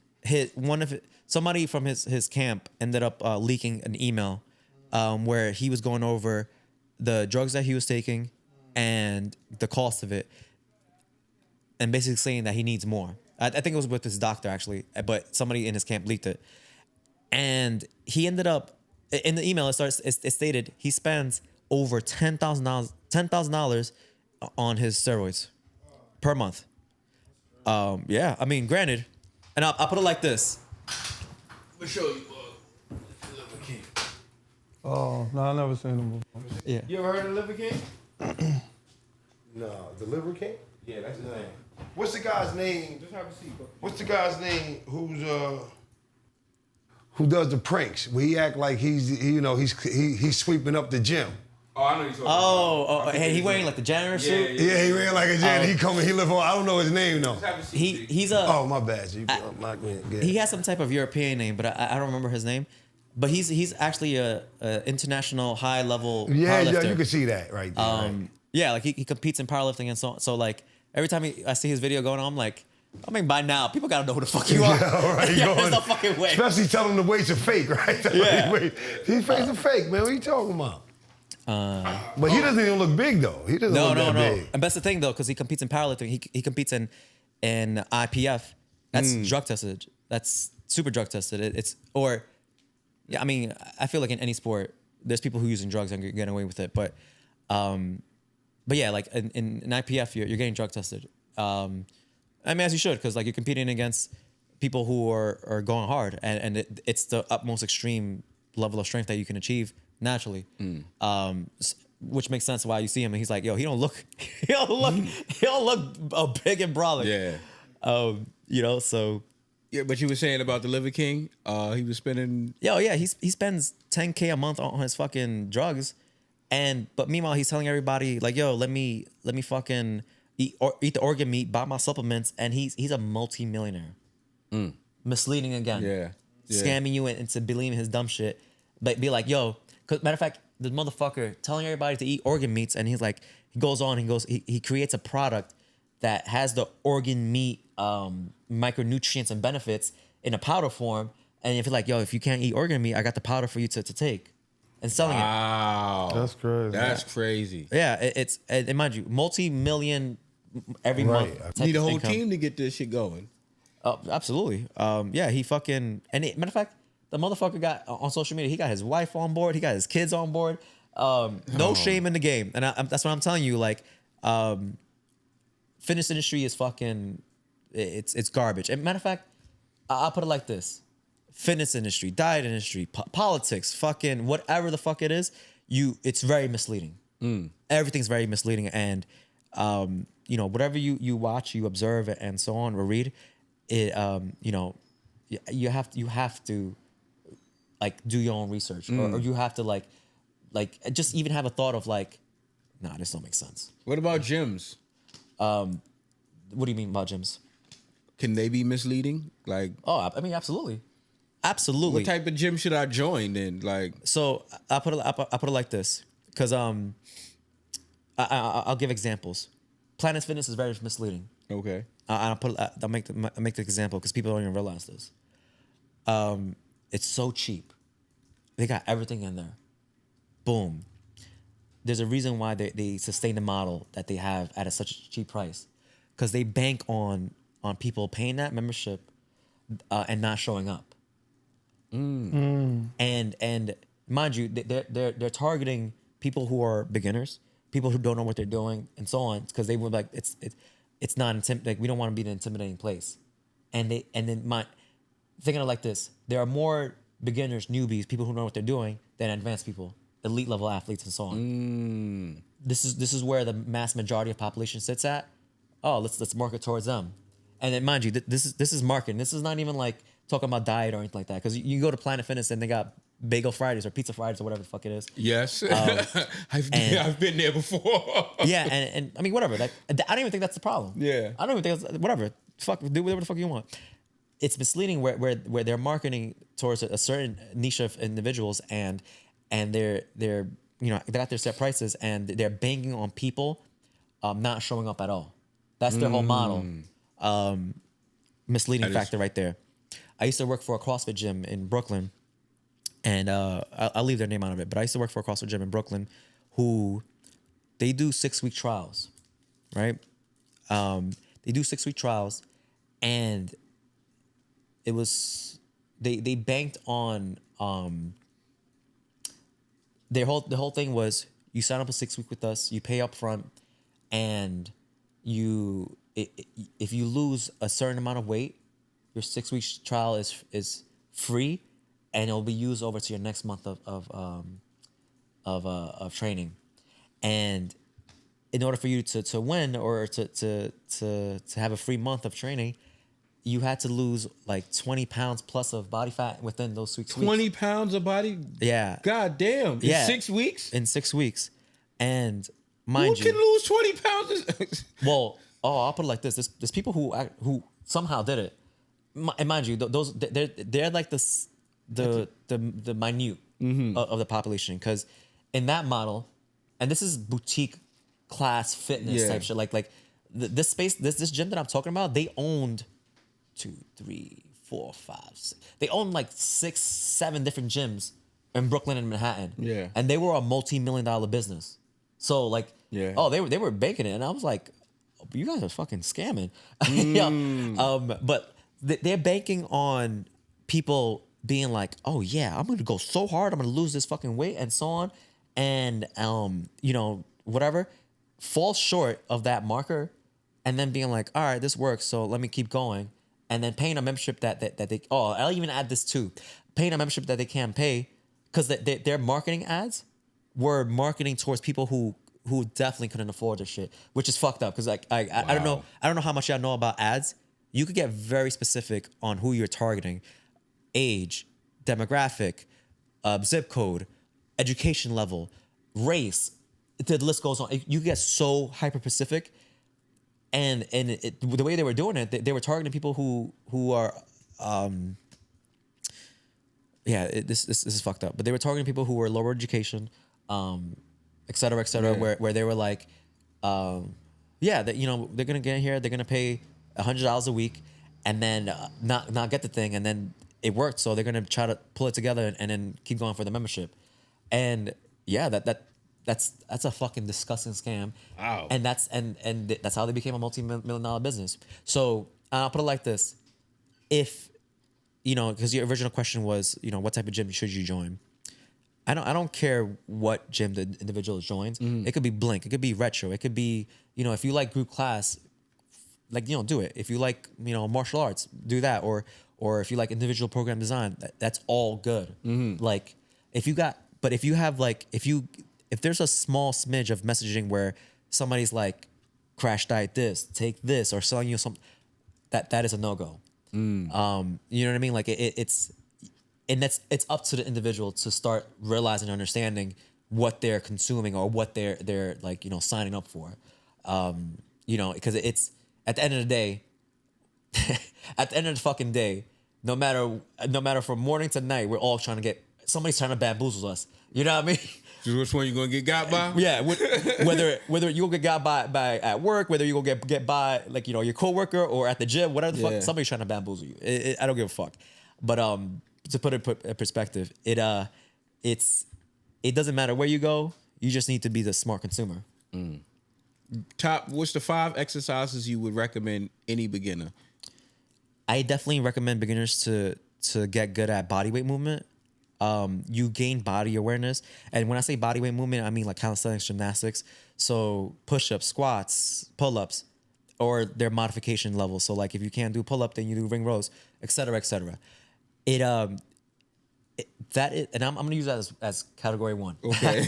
somebody from his camp ended up leaking an email where he was going over the drugs that he was taking and the cost of it, and basically saying that he needs more. I think it was with his doctor actually, but somebody in his camp leaked it. And he ended up in the email. It stated he spends over $10,000 on his steroids per month. Yeah, I mean, granted, and I'll put it like this. Let me show you. Liver King. Oh no, I never seen him before. Yeah. You ever heard of Liver King? No, the Liver King? Yeah, that's his name. What's the guy's name? Just have a seat, bro. What's the guy's name who does the pranks? Where he act like he's sweeping up the gym. Oh, I know you're talking about. Hey, he wearing like the janitor suit? Yeah, he wearing like a janitor. He coming, he live on, I don't know his name though. Just have a seat, He's a Oh, my bad. he has some type of European name, but I don't remember his name. But he's actually a international high level powerlifter. Yeah, you can see that right there. Right? Yeah, like he competes in powerlifting and so on. So like every time I see his video going on, I'm like, I mean, by now people gotta know who the fuck you are. Yeah, right, There's no fucking way. Especially telling him the weights are fake, right? Yeah. His face are fake, man. What are you talking about? But he doesn't even look big though. He doesn't look that big. And that's the thing though, because he competes in powerlifting. He competes in IPF. That's drug tested. That's super drug tested. I mean, I feel like in any sport, there's people who are using drugs and getting away with it. But yeah, like in IPF, you're getting drug tested. I mean, as you should, because like you're competing against people who are going hard, and it's the utmost extreme level of strength that you can achieve naturally. Which makes sense why you see him and he's like, yo, he don't look big and brolic. Yeah. So. Yeah, but you were saying about the Liver King, he was spending. He spends $10K a month on his fucking drugs, but meanwhile he's telling everybody like, yo, let me fucking eat the organ meat, buy my supplements, and he's a multi-millionaire. Misleading again. Yeah. Scamming you into believing his dumb shit, but be like, yo, cause matter of fact, the motherfucker telling everybody to eat organ meats, and he creates a product that has the organ meat micronutrients and benefits in a powder form. And if you're like, yo, if you can't eat organ meat, I got the powder for you to take, and selling it. Wow, that's crazy. That's crazy. Yeah, and mind you, multi-million every month. You need a whole team to get this shit going. Absolutely. Yeah, he fucking matter of fact, the motherfucker got on social media. He got his wife on board. He got his kids on board. No shame in the game, and that's what I'm telling you. Like, fitness industry is fucking. It's garbage. And matter of fact, I'll put it like this: fitness industry, diet industry, politics, fucking whatever the fuck it is. It's very misleading. Everything's very misleading, and whatever you watch, you observe, and so on, or read. It you have to like do your own research, or you have to like just even have a thought of like, nah, this don't make sense. What about gyms? What do you mean about gyms? Can they be misleading? Like, I mean, absolutely. what type of gym should I join then? Like, So I put it like this, because I'll give examples. Planet Fitness is very misleading. okay, I'll make the example because people don't even realize this. It's so cheap. They got everything in there. Boom. There's a reason why they sustain the model that they have at such a cheap price, because they bank on people paying that membership and not showing up. And mind you, they're targeting people who are beginners, people who don't know what they're doing, and so on, because they were like, it's not like, we don't want to be an intimidating place. And then thinking of it like this: there are more beginners, newbies, people who know what they're doing, than advanced people, elite level athletes, and so on. This is where the mass majority of population sits at. Oh, let's market towards them. And then mind you, this is marketing. This is not even like talking about diet or anything like that, because you go to Planet Fitness and they got Bagel Fridays or Pizza Fridays or whatever the fuck it is. yes, I've been there before. Yeah, and I mean, whatever. Like, I don't even think that's the problem. Yeah. I don't even think that's, whatever. Fuck, do whatever the fuck you want. It's misleading where they're marketing towards a certain niche of individuals, and they got their set prices, and they're banking on people not showing up at all. That's their whole model. Misleading factor right there. I used to work for a CrossFit gym in Brooklyn, and I'll leave their name out of it, but I used to work for a CrossFit gym in Brooklyn who they do 6-week trials, right? They do 6-week trials, and it was they banked on the whole thing was, you sign up a 6-week with us, you pay up front, and if you lose a certain amount of weight, your 6-week trial is free, and it'll be used over to your next month of training. And in order for you to win, or to have a free month of training, you had to lose like 20 pounds plus of body fat within those 6 weeks. 20 pounds of body? Yeah. God damn. In 6 weeks? In 6 weeks. And mind Who can lose 20 pounds? Well, I'll put it like this. There's people who somehow did it. And mind you, those they're like the minute of the population, because in that model, and this is boutique class fitness type shit. Like this space, this gym that I'm talking about, they owned 2, 3, 4, 5, 6. They owned like 6, 7 different gyms in Brooklyn and Manhattan. Yeah, and they were a multi-million-dollar business. So like, they were banking it, and I was like, you guys are fucking scamming. But they're banking on people being like, oh yeah, I'm gonna go so hard, I'm gonna lose this fucking weight, and so on, and whatever, fall short of that marker, and then being like, all right, this works, so let me keep going, and then paying a membership that they I'll even add this too, paying a membership that they can't pay, because their marketing ads were marketing towards people who definitely couldn't afford their shit, which is fucked up, because I don't know how much y'all know about ads. You could get very specific on who you're targeting, age, demographic, zip code, education level, race. The list goes on. You get so hyper specific, and the way they were doing it, they were targeting people who are this is fucked up. But they were targeting people who were lower education, et cetera, where they were like, they're gonna get in here, they're gonna pay $100 a week, and then not get the thing, and then it worked, so they're gonna try to pull it together and then keep going for the membership. And that's a fucking disgusting scam. Wow. And that's how they became a multi-million-dollar business. So I'll put it like this: if, you know, because your original question was, you know, what type of gym should you join? I don't care what gym the individual joins. It could be Blink, it could be retro, it could be, you know, if you like group class, like, you know, do it. If you like, you know, martial arts, do that. Or if you like individual program design, that's all good. Like if you have like, if there's a small smidge of messaging where somebody's like, crash diet this, take this, or selling you something, that is a no-go. You know what I mean? Like it's up to the individual to start realizing and understanding what they're consuming or what they're like, you know, signing up for. You know, because it's at the end of the day, at the end of the fucking day, no matter from morning to night, we're all somebody's trying to bamboozle us. You know what I mean? So which one you gonna get got by? Yeah, whether you gonna get got by at work, whether you gonna get by like, you know, your coworker or at the gym, whatever the fuck, somebody's trying to bamboozle you. I don't give a fuck. But to put it in perspective, it doesn't matter where you go. You just need to be the smart consumer. What's the 5 exercises you would recommend any beginner? I definitely recommend beginners to get good at body weight movement. You gain body awareness. And when I say body weight movement, I mean like calisthenics, gymnastics. So push-ups, squats, pull-ups, or their modification levels. So like if you can't do pull-up, then you do ring rows, et cetera, et cetera. And I'm gonna use that as category 1. Okay.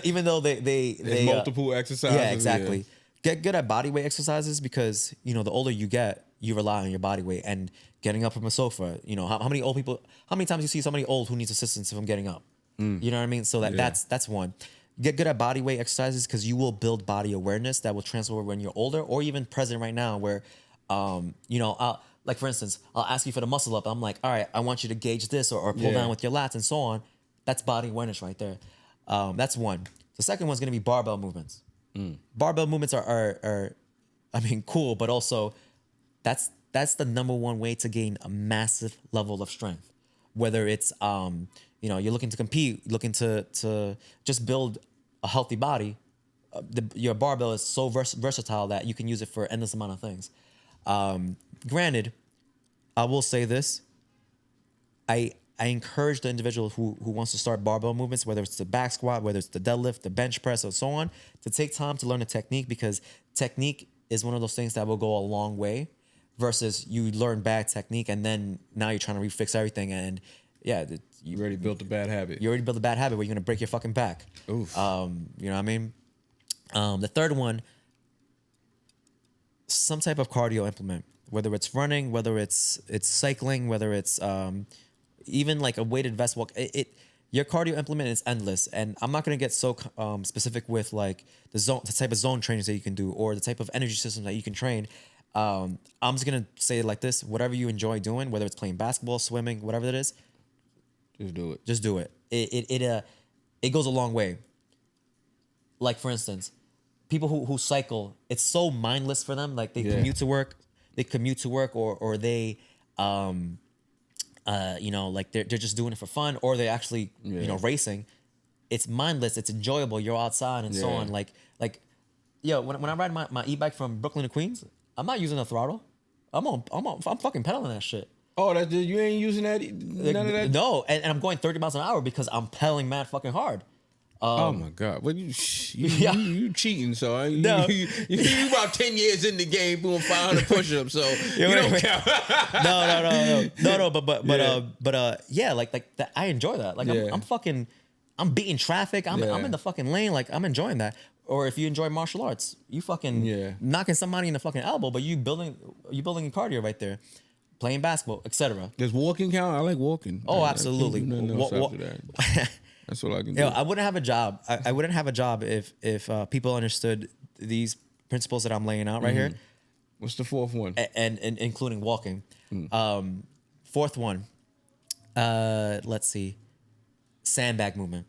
even though they multiple exercises. Yeah, exactly. Yeah. Get good at body weight exercises because, you know, the older you get, you rely on your body weight and getting up from a sofa. You know, how many times you see somebody old who needs assistance from getting up? You know what I mean? So that's one. Get good at body weight exercises because you will build body awareness that will transfer when you're older or even present right now where, you know, like for instance, I'll ask you for the muscle up. I'm like, all right, I want you to gauge this or pull down with your lats and so on. That's body awareness right there. That's one. The second one's going to be barbell movements. Barbell movements are I mean, cool, but also that's the number one way to gain a massive level of strength. Whether it's, you know, you're looking to compete, looking to just build a healthy body, your barbell is so versatile that you can use it for endless amount of things. Granted, I will say this. I encourage the individual who wants to start barbell movements, whether it's the back squat, whether it's the deadlift, the bench press, or so on, to take time to learn the technique because technique is one of those things that will go a long way versus you learn bad technique and then now you're trying to refix everything and you already built a bad habit. You already built a bad habit where you're going to break your fucking back. Oof. You know what I mean? The third one, some type of cardio implement, whether it's running, whether it's cycling, whether it's even like a weighted vest walk. Your cardio implement is endless, and I'm not gonna get so specific with like the type of zone trainings that you can do or the type of energy system that you can train. I'm just gonna say it like this: whatever you enjoy doing, whether it's playing basketball, swimming, whatever it is, just do it. Just do it. It goes a long way. Like for instance, people who cycle, it's so mindless for them. Like they commute to work, or they you know, like they're just doing it for fun, or they're actually you know racing. It's mindless. It's enjoyable. You're outside and so on. Like yo, when I ride my e-bike from Brooklyn to Queens, I'm not using a throttle. I'm fucking pedaling that shit. Oh, you ain't using that? None of that? No, and I'm going 30 miles an hour because I'm pedaling mad fucking hard. Oh my God! Well, you cheating? So you about 10 years in the game doing 500 push-ups, so you don't count. No. But yeah, like that. I enjoy that. Like I'm beating traffic. I'm in the fucking lane. Like I'm enjoying that. Or if you enjoy martial arts, you fucking knocking somebody in the fucking elbow, but you building cardio right there. Playing basketball, etc. Does walking count? I like walking. Oh, absolutely. That's what I can do. I wouldn't have a job. I wouldn't have a job if people understood these principles that I'm laying out right here. What's the fourth one? And including walking. Fourth one. Let's see. Sandbag movement.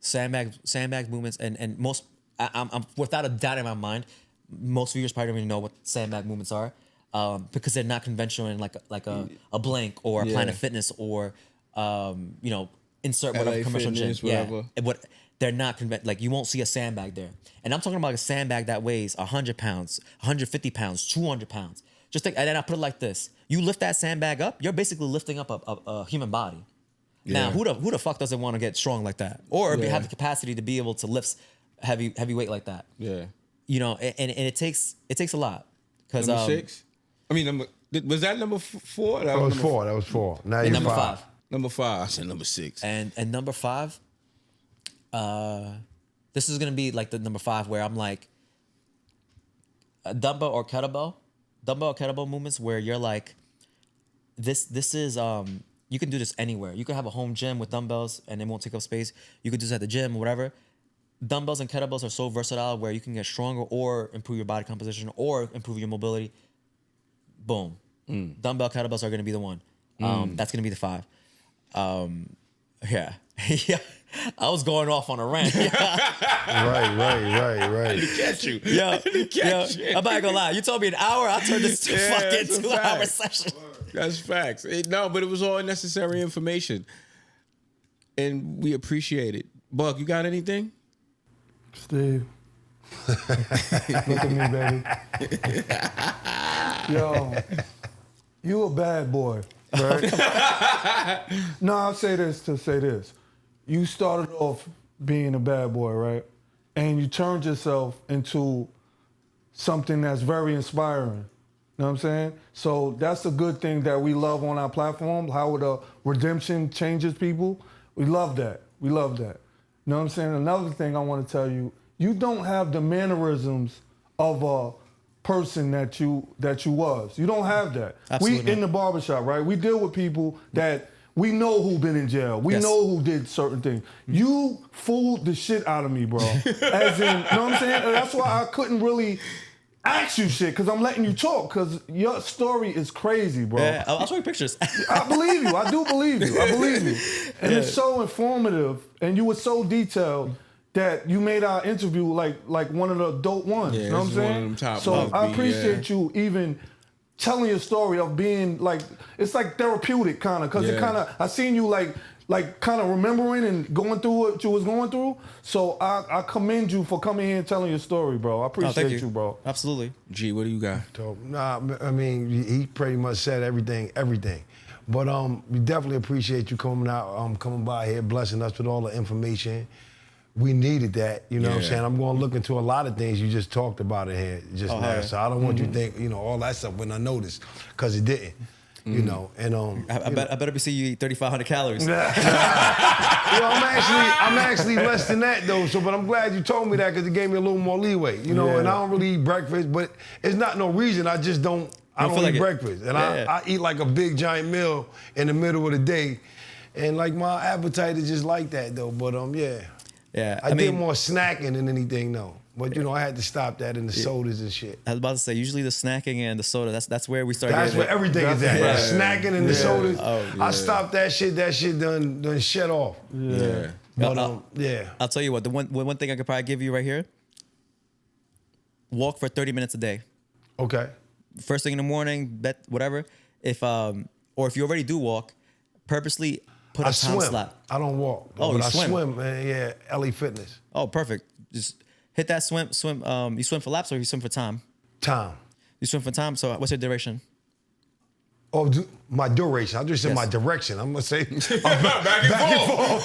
Sandbag movements and most. I'm without a doubt in my mind. Most viewers probably don't even know what sandbag movements are. Because they're not conventional in like a Blink or a Planet Fitness or you know, insert whatever LA commercial Fitness, gym. whatever. Yeah. They're not like you won't see a sandbag there. And I'm talking about a sandbag that weighs 100 pounds, 150 pounds, 200 pounds. just think, and then I put it like this: you lift that sandbag up, you're basically lifting up a human body. Now, who the fuck doesn't want to get strong like that, or have the capacity to be able to lift heavy weight like that? Yeah. You know, and it takes a lot. Cause Number 6. I mean, was that number 4? That was 4. That was 4. Now you're number 5. Number 5. I said number 6. And number 5, this is gonna be like the number 5 where I'm like a dumbbell or kettlebell movements where you're like, this is you can do this anywhere. You can have a home gym with dumbbells and it won't take up space. You could do this at the gym or whatever. Dumbbells and kettlebells are so versatile where you can get stronger or improve your body composition or improve your mobility. Boom. Dumbbell kettlebells are going to be the one. That's going to be the 5. Yeah. Yeah. I was going off on a rant. Right. Catch you. Yeah. I'm not gonna lie. You told me an hour, I turned this to fucking 2-hour session. That's facts. No, but it was all necessary information. And we appreciate it. Buck, you got anything? Steve. Look at me, baby. Yo, you a bad boy, right? No, I'll say this to say this. You started off being a bad boy, right? And you turned yourself into something that's very inspiring. You know what I'm saying? So that's a good thing that we love on our platform, how the redemption changes people. We love that. We love that. You know what I'm saying? Another thing I want to tell you, you don't have the mannerisms of a person that you was. You don't have that. Absolutely We in the barbershop, right? We deal with people that we know who been in jail. We know who did certain things. You fooled the shit out of me, bro. As in, you know what I'm saying? And that's why I couldn't really ask you shit, because I'm letting you talk, because your story is crazy, bro. Yeah, I'll show you pictures. I believe you. I do believe you. I believe you. And it's so informative, and you were so detailed that you made our interview like one of the dope ones. Yeah, you know what I'm it's one of saying? them top So ones, I B, appreciate you even telling your story of being like, it's like therapeutic kind of, because it kind of, I seen you like kind of remembering and going through what you was going through. So I commend you for coming here and telling your story, bro. I appreciate you, bro. Absolutely. G, what do you got? So, nah, I mean, he pretty much said everything. But we definitely appreciate you coming out, coming by here, blessing us with all the information. We needed that, you know what I'm saying? I'm going to look into a lot of things you just talked about in here just now. So I don't want you to think, all that stuff when I noticed, because it didn't, you know. And I better be seeing you eat 3,500 calories. I'm actually less than that though. So, but I'm glad you told me that, because it gave me a little more leeway, you know. And I don't really eat breakfast, but it's not no reason. I just don't. I don't eat breakfast, and I eat like a big giant meal in the middle of the day, and like my appetite is just like that though. But Yeah, I did more snacking than anything though. But I had to stop that in the sodas and shit. I was about to say, usually the snacking and the soda, that's where we start. That's where everything is at. Yeah. Snacking and the sodas. Oh, I stopped that shit. That shit done shut off. Yeah. But I'll tell you what. The one thing I could probably give you right here. Walk for 30 minutes a day. Okay. First thing in the morning, whatever. If or if you already do walk, purposely put a time slot. I don't walk. Oh, but you swim. I swim, man. Yeah, LA Fitness. Oh, perfect. Just hit that swim. You swim for laps or you swim for time? Time. You swim for time. So what's your duration? Oh, my duration. I just said my direction. I'm gonna say back and forth.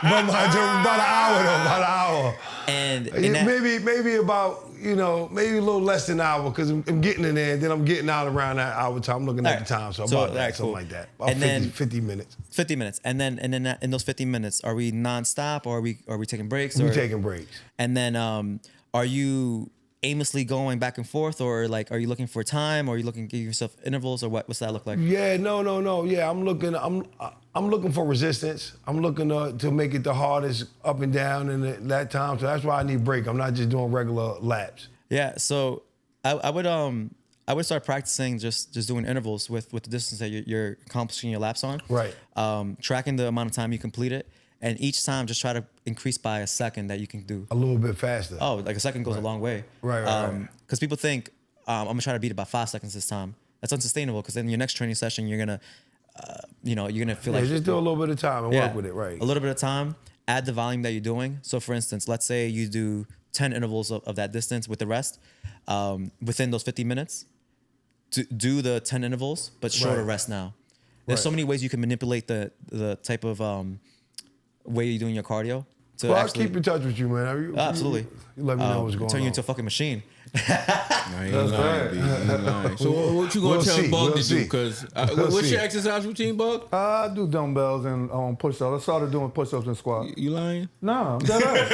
But about an hour though. About an hour. And maybe about maybe a little less than an hour, because I'm getting in there and then I'm getting out around that hour time. I'm looking at the time, so about that, something like that. About 50 minutes. 50 minutes, and then in those 50 minutes, are we nonstop or are we taking breaks? We're taking breaks. And then are you aimlessly going back and forth, or like are you looking for time, or are you looking to give yourself intervals, or what's that look like? Yeah, no. Yeah, I'm looking for resistance. I'm looking to make it the hardest up and down in that time. So that's why I need break. I'm not just doing regular laps. Yeah, so I would start practicing just doing intervals with the distance that you're accomplishing your laps on. Right. Tracking the amount of time you complete it, and each time just try to increase by a second that you can do. A little bit faster. Oh, like a second goes a long way. Right. Because people think I'm gonna try to beat it by 5 seconds this time. That's unsustainable, because then your next training session you're gonna feel like just do a little bit of time and work with it, right? A little bit of time, add the volume that you're doing. So for instance, let's say you do 10 intervals of that distance with the rest within those 50 minutes. do the 10 intervals, but shorter Right. rest now. There's so many ways you can manipulate the type of way you're doing your cardio. To Well, I'll actually, keep in touch with you, man. absolutely. You let me know what's going turn on. you into a fucking machine. Nah, he ain't lying, B. He ain't lying. So what you gonna We'll tell see. Bug We'll to do? see. Because We'll what's see. your exercise routine, Bug? I do dumbbells and push-ups. I started doing push-ups and squats. You lying? No, I'm dead ass.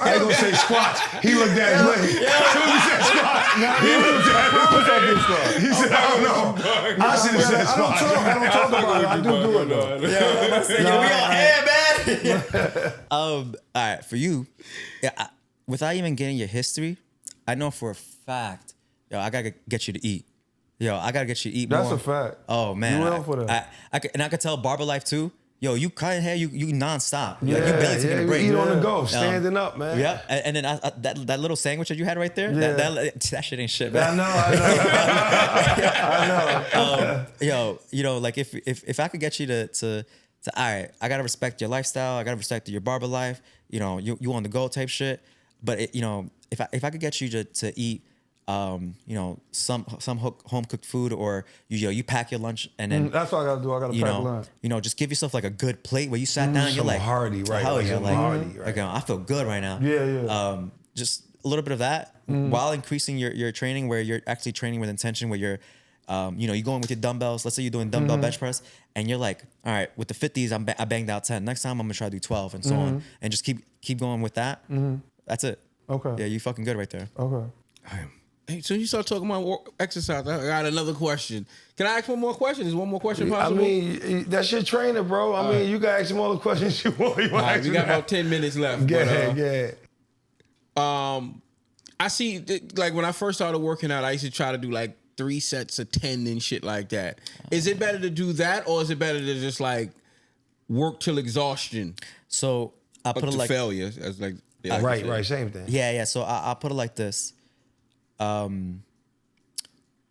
I ain't gonna say squats. He looked at his leg. He said squats. He looked at his promise I leg. do squats. He said, I don't know. I should have said I don't squats. talk about it. I do it though. All right, for you, without even getting your history, I know for a fact, I gotta get you to eat. I gotta get you to eat That's more. a fact. Oh man, You will for that. I could tell barber life too. You cutting hair, you nonstop. Yeah, Like, you barely taking a you break. eat on the go, standing up, man. Yeah, and then that little sandwich that you had right there, Yeah. that shit ain't shit, I man. know. Like if I could get you to all right, I gotta respect your lifestyle, I gotta respect your barber life, you on the go type shit. But if I could get you to eat, some home cooked food, or you pack your lunch and then That's what I gotta do. I gotta pack lunch. just give yourself like a good plate where you sat down, and you're Some like hearty, right? hell Like yeah, some like, hearty, right. I feel good right now. Yeah. Just a little bit of that while increasing your training, where you're actually training with intention, where you're you're going with your dumbbells. Let's say you're doing dumbbell bench press, and you're like, all right, with the 50s, I banged out 10. Next time, I'm gonna try to do 12, and so on, and just keep going with that. That's it. Okay. Yeah, you fucking good right there. Okay. Hey, so you start talking about exercise. I got another question. Can I ask one more question? Is one more question I possible? mean, that's your trainer, bro. I mean, you can ask him all the questions you want. all right, we got about 10 minutes left. Go but, ahead. I see, like when I first started working out, I used to try to do like 3 sets of 10 and shit like that. Is it better to do that, or is it better to just like work till exhaustion, So I up put it to like failure? As like they like to say. Right, same thing. yeah. So I'll put it like this.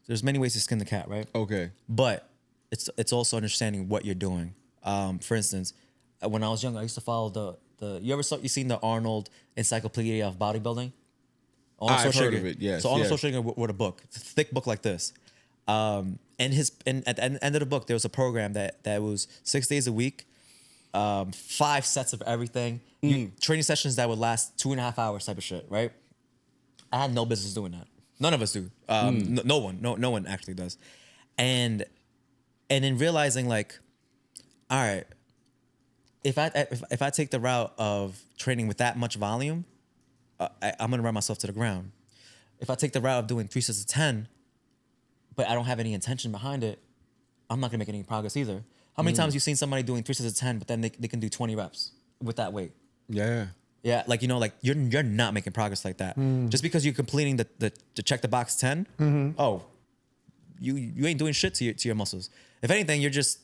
There's many ways to skin the cat, right? Okay. But it's also understanding what you're doing. For instance, when I was young, I used to follow the you seen the Arnold Encyclopedia of Bodybuilding? I've heard of it, yes, So Arnold yes. Schwarzenegger wrote a book. It's a thick book like this. And at the end of the book, there was a program that was 6 days a week, 5 sets of everything, training sessions that would last 2.5 hours type of shit, right? I had no business doing that. None of us do. No one actually does. And in realizing like, all right, if I take the route of training with that much volume, I'm gonna run myself to the ground. If I take the route of doing 3 sets of 10, but I don't have any intention behind it, I'm not gonna make any progress either. How many times you seen somebody doing 3 sets of 10, but then they can do 20 reps with that weight? Yeah. Yeah, like you're not making progress like that. Just because you're completing the check the box 10, oh, you ain't doing shit to your muscles. If anything, you're just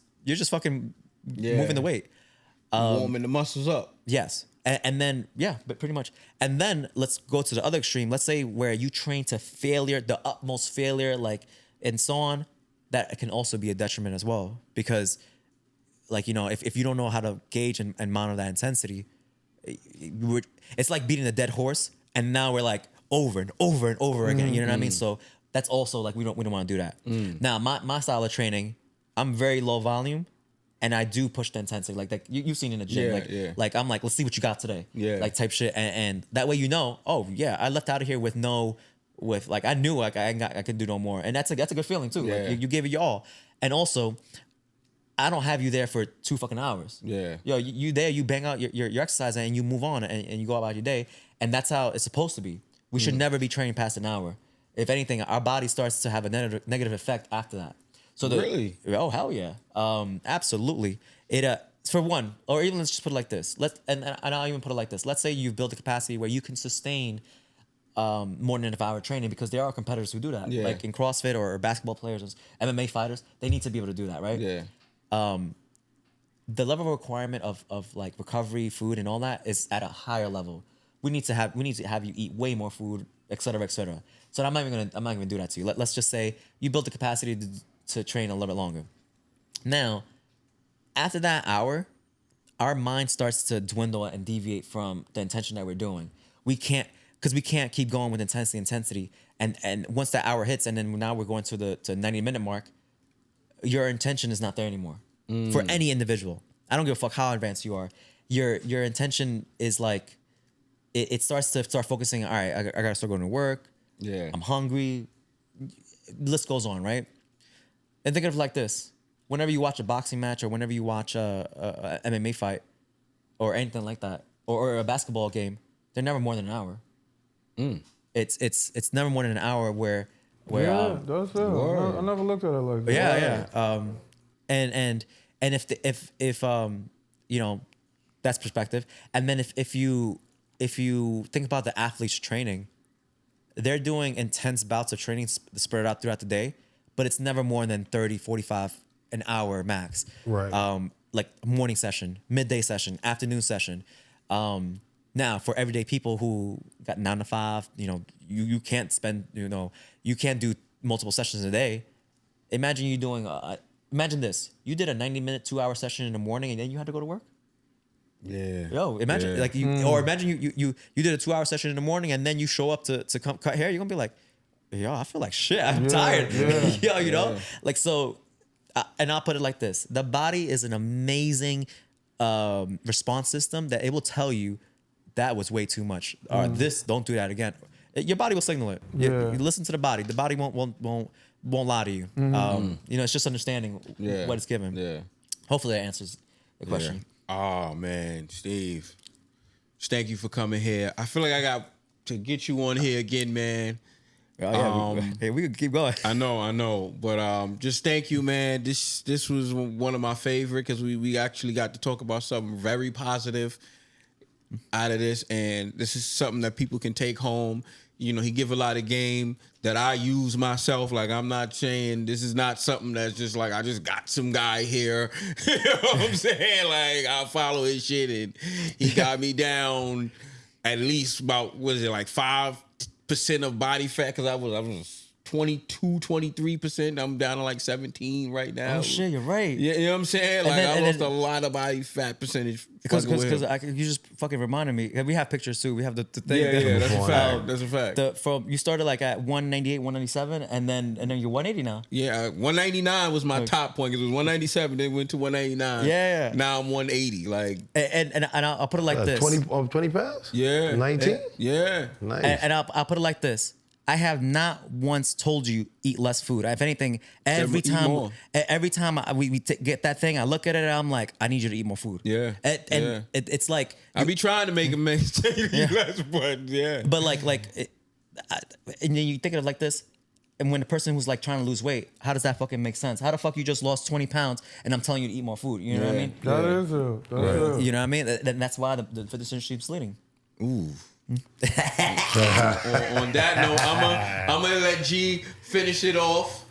fucking moving the weight. Warming the muscles up. Yes. And then, but pretty much. And then let's go to the other extreme. Let's say where you train to failure, the utmost failure, like, and so on, that can also be a detriment as well. Because, like, if you don't know how to gauge and monitor that intensity, it's like beating a dead horse. And now we're like over and over and over again. You know what I mean? So that's also like, we don't want to do that. Now, my style of training, I'm very low volume. And I do push the intensity, like you've seen in the gym, like I'm like, let's see what you got today, like type shit, and that way oh yeah, I left out of here with like I knew like I could do no more, and that's a good feeling too. Yeah. Like you gave it your all, and also I don't have you there for 2 fucking hours. Yeah, you there, you bang out your exercise and you move on and you go about your day, and that's how it's supposed to be. We should never be training past an hour. If anything, our body starts to have a negative effect after that. So really? Oh hell yeah, absolutely. It for one, or even let's just put it like this. And I'll even put it like this. Let's say you've built a capacity where you can sustain more than an hour training, because there are competitors who do that, like in CrossFit or basketball players, MMA fighters. They need to be able to do that, right? Yeah. The level of requirement of like recovery, food, and all that is at a higher level. We need to have you eat way more food, et cetera, et cetera. So I'm not even gonna do that to you. Let's just say you built the capacity to train a little bit longer. Now, after that hour, our mind starts to dwindle and deviate from the intention that we're doing. We can't, because we can't keep going with intensity. And once that hour hits, and then now we're going to the 90-minute mark, your intention is not there anymore for any individual. I don't give a fuck how advanced you are. Your intention is like, it starts to start focusing. All right, I gotta start going to work. Yeah, I'm hungry. List goes on, right? And think of it like this: whenever you watch a boxing match, or whenever you watch a MMA fight, or anything like that, or a basketball game, they're never more than an hour. It's never more than an hour where yeah, that's it. I never looked at it like that. Yeah. And if you know, that's perspective. And then if you think about the athletes training, they're doing intense bouts of training spread out throughout the day, but it's never more than 30, 45, an hour max. Right. Like morning session, midday session, afternoon session. Now, for everyday people who got 9 to 5, you know, you can't spend, you can't do multiple sessions a day. Imagine you doing, imagine this. You did a 90-minute, 2-hour session in the morning and then you had to go to work? Yeah. Yo, imagine like or imagine you did a 2-hour session in the morning and then you show up to come cut hair. You're gonna be like, yo, I feel like shit. I'm tired. Yo, you know, like so. And I'll put it like this: the body is an amazing response system that it will tell you that was way too much. Or this, don't do that again. Your body will signal it. You listen to the body. The body won't lie to you. You know, it's just understanding what it's given. Yeah. Hopefully that answers the question. Yeah. Oh man, Steve, just thank you for coming here. I feel like I got to get you on here again, man. Hey, we can keep going. I know, but just thank you, man. This was one of my favorite because we actually got to talk about something very positive out of this, and this is something that people can take home. You know, he give a lot of game that I use myself. Like, I'm not saying this is not something that's just like, I just got some guy here. You know what I'm saying? Like, I follow his shit and he got me down at least about, what is it, like 5% of body fat? Because I was 22, 23%. I'm down to like 17 right now. Oh shit, you're right. Yeah, you know what I'm saying? Like, I lost a lot of body fat percentage. Because you just fucking reminded me. We have pictures too. We have the thing. Yeah, that's a fact. That's a fact. From you started like at 198, 197, and then you're 180 now. Yeah, 199 was my top point. It was 197, then went to 199. Yeah. Now I'm 180. Like, and I'll put it like this. 20 pounds? Yeah. 19? Yeah. Nice. And I'll put it like this. I have not once told you eat less food. If anything, every time we get that thing, I look at it and I'm like, I need you to eat more food. Yeah. And it's like I be trying to make a mistake, less, but yeah. But and then you think of it like this, and when the person who's like trying to lose weight, how does that fucking make sense? How the fuck you just lost 20 pounds and I'm telling you to eat more food? You know what I mean? That is it. That's it. You know what I mean? That's why the fitness industry is misleading. Ooh. on that note, I'm gonna let G finish it off.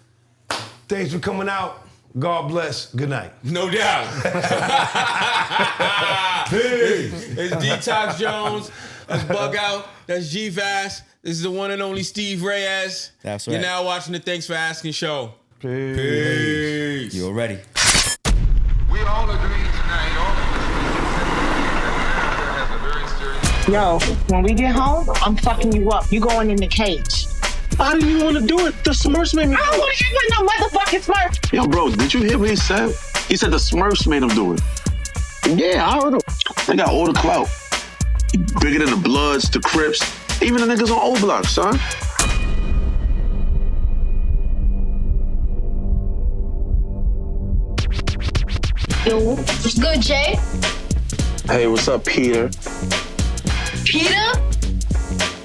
Thanks for coming out. God bless. Good night. No doubt. It's Detox Jones. That's Bug Out. That's G Vast. This is the one and only Steve Reyes. That's right. You're now watching the Thanks for Asking show. Peace. You're ready. We all agree tonight, all of us, that America has a very serious... Yo, when we get home, I'm fucking you up. You going in the cage. I didn't even want to do it. The Smurfs made me. I don't want to hear no motherfucking Smurf. Yo, bro, did you hear what he said? He said the Smurfs made him do it. Yeah, I heard him. They got all the clout. Bigger than the Bloods, the Crips, even the niggas on O Block, son. Yo, what's good, Jay? Hey, what's up, Peter? Peter?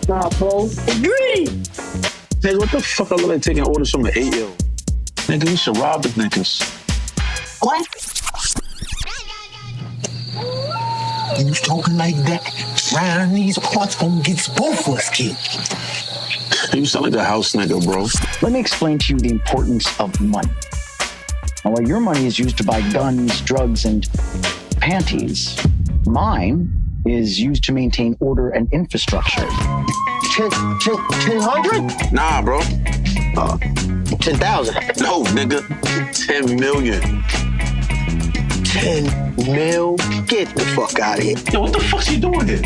Nah, bro. Greedy! Hey, what the fuck I look like taking orders from an 8-year-old? Nigga, you should rob the niggas. What? You talking like that? Round these parts gonna get both of us killed. You sound like a house nigga, bro. Let me explain to you the importance of money. Now, while your money is used to buy guns, drugs, and panties, mine is used to maintain order and infrastructure. 10,000? Nah, bro. 10,000. No, nigga. 10 million. 10 mil? Get the fuck out of here. Yo, what the fuck's you doing here?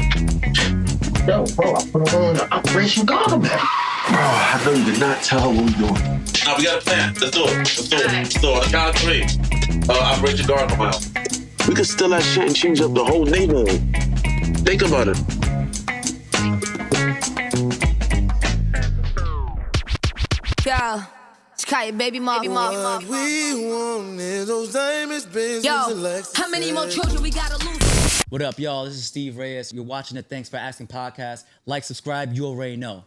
Yo, bro, I put her on Operation Gargamel. Bro, I know you did not tell her what we're doing. Now we got a plan. Let's do it. Let's do it. On the count of 3. Operation Gargamel. We could steal that shit and change up the whole neighborhood. Think about it. Girl, call your baby mama. What we want is those diamonds, business. Yo, how many more children we gotta lose? What up, y'all? This is Steve Reyes. You're watching the Thanks for Asking podcast. Like, subscribe, you already know.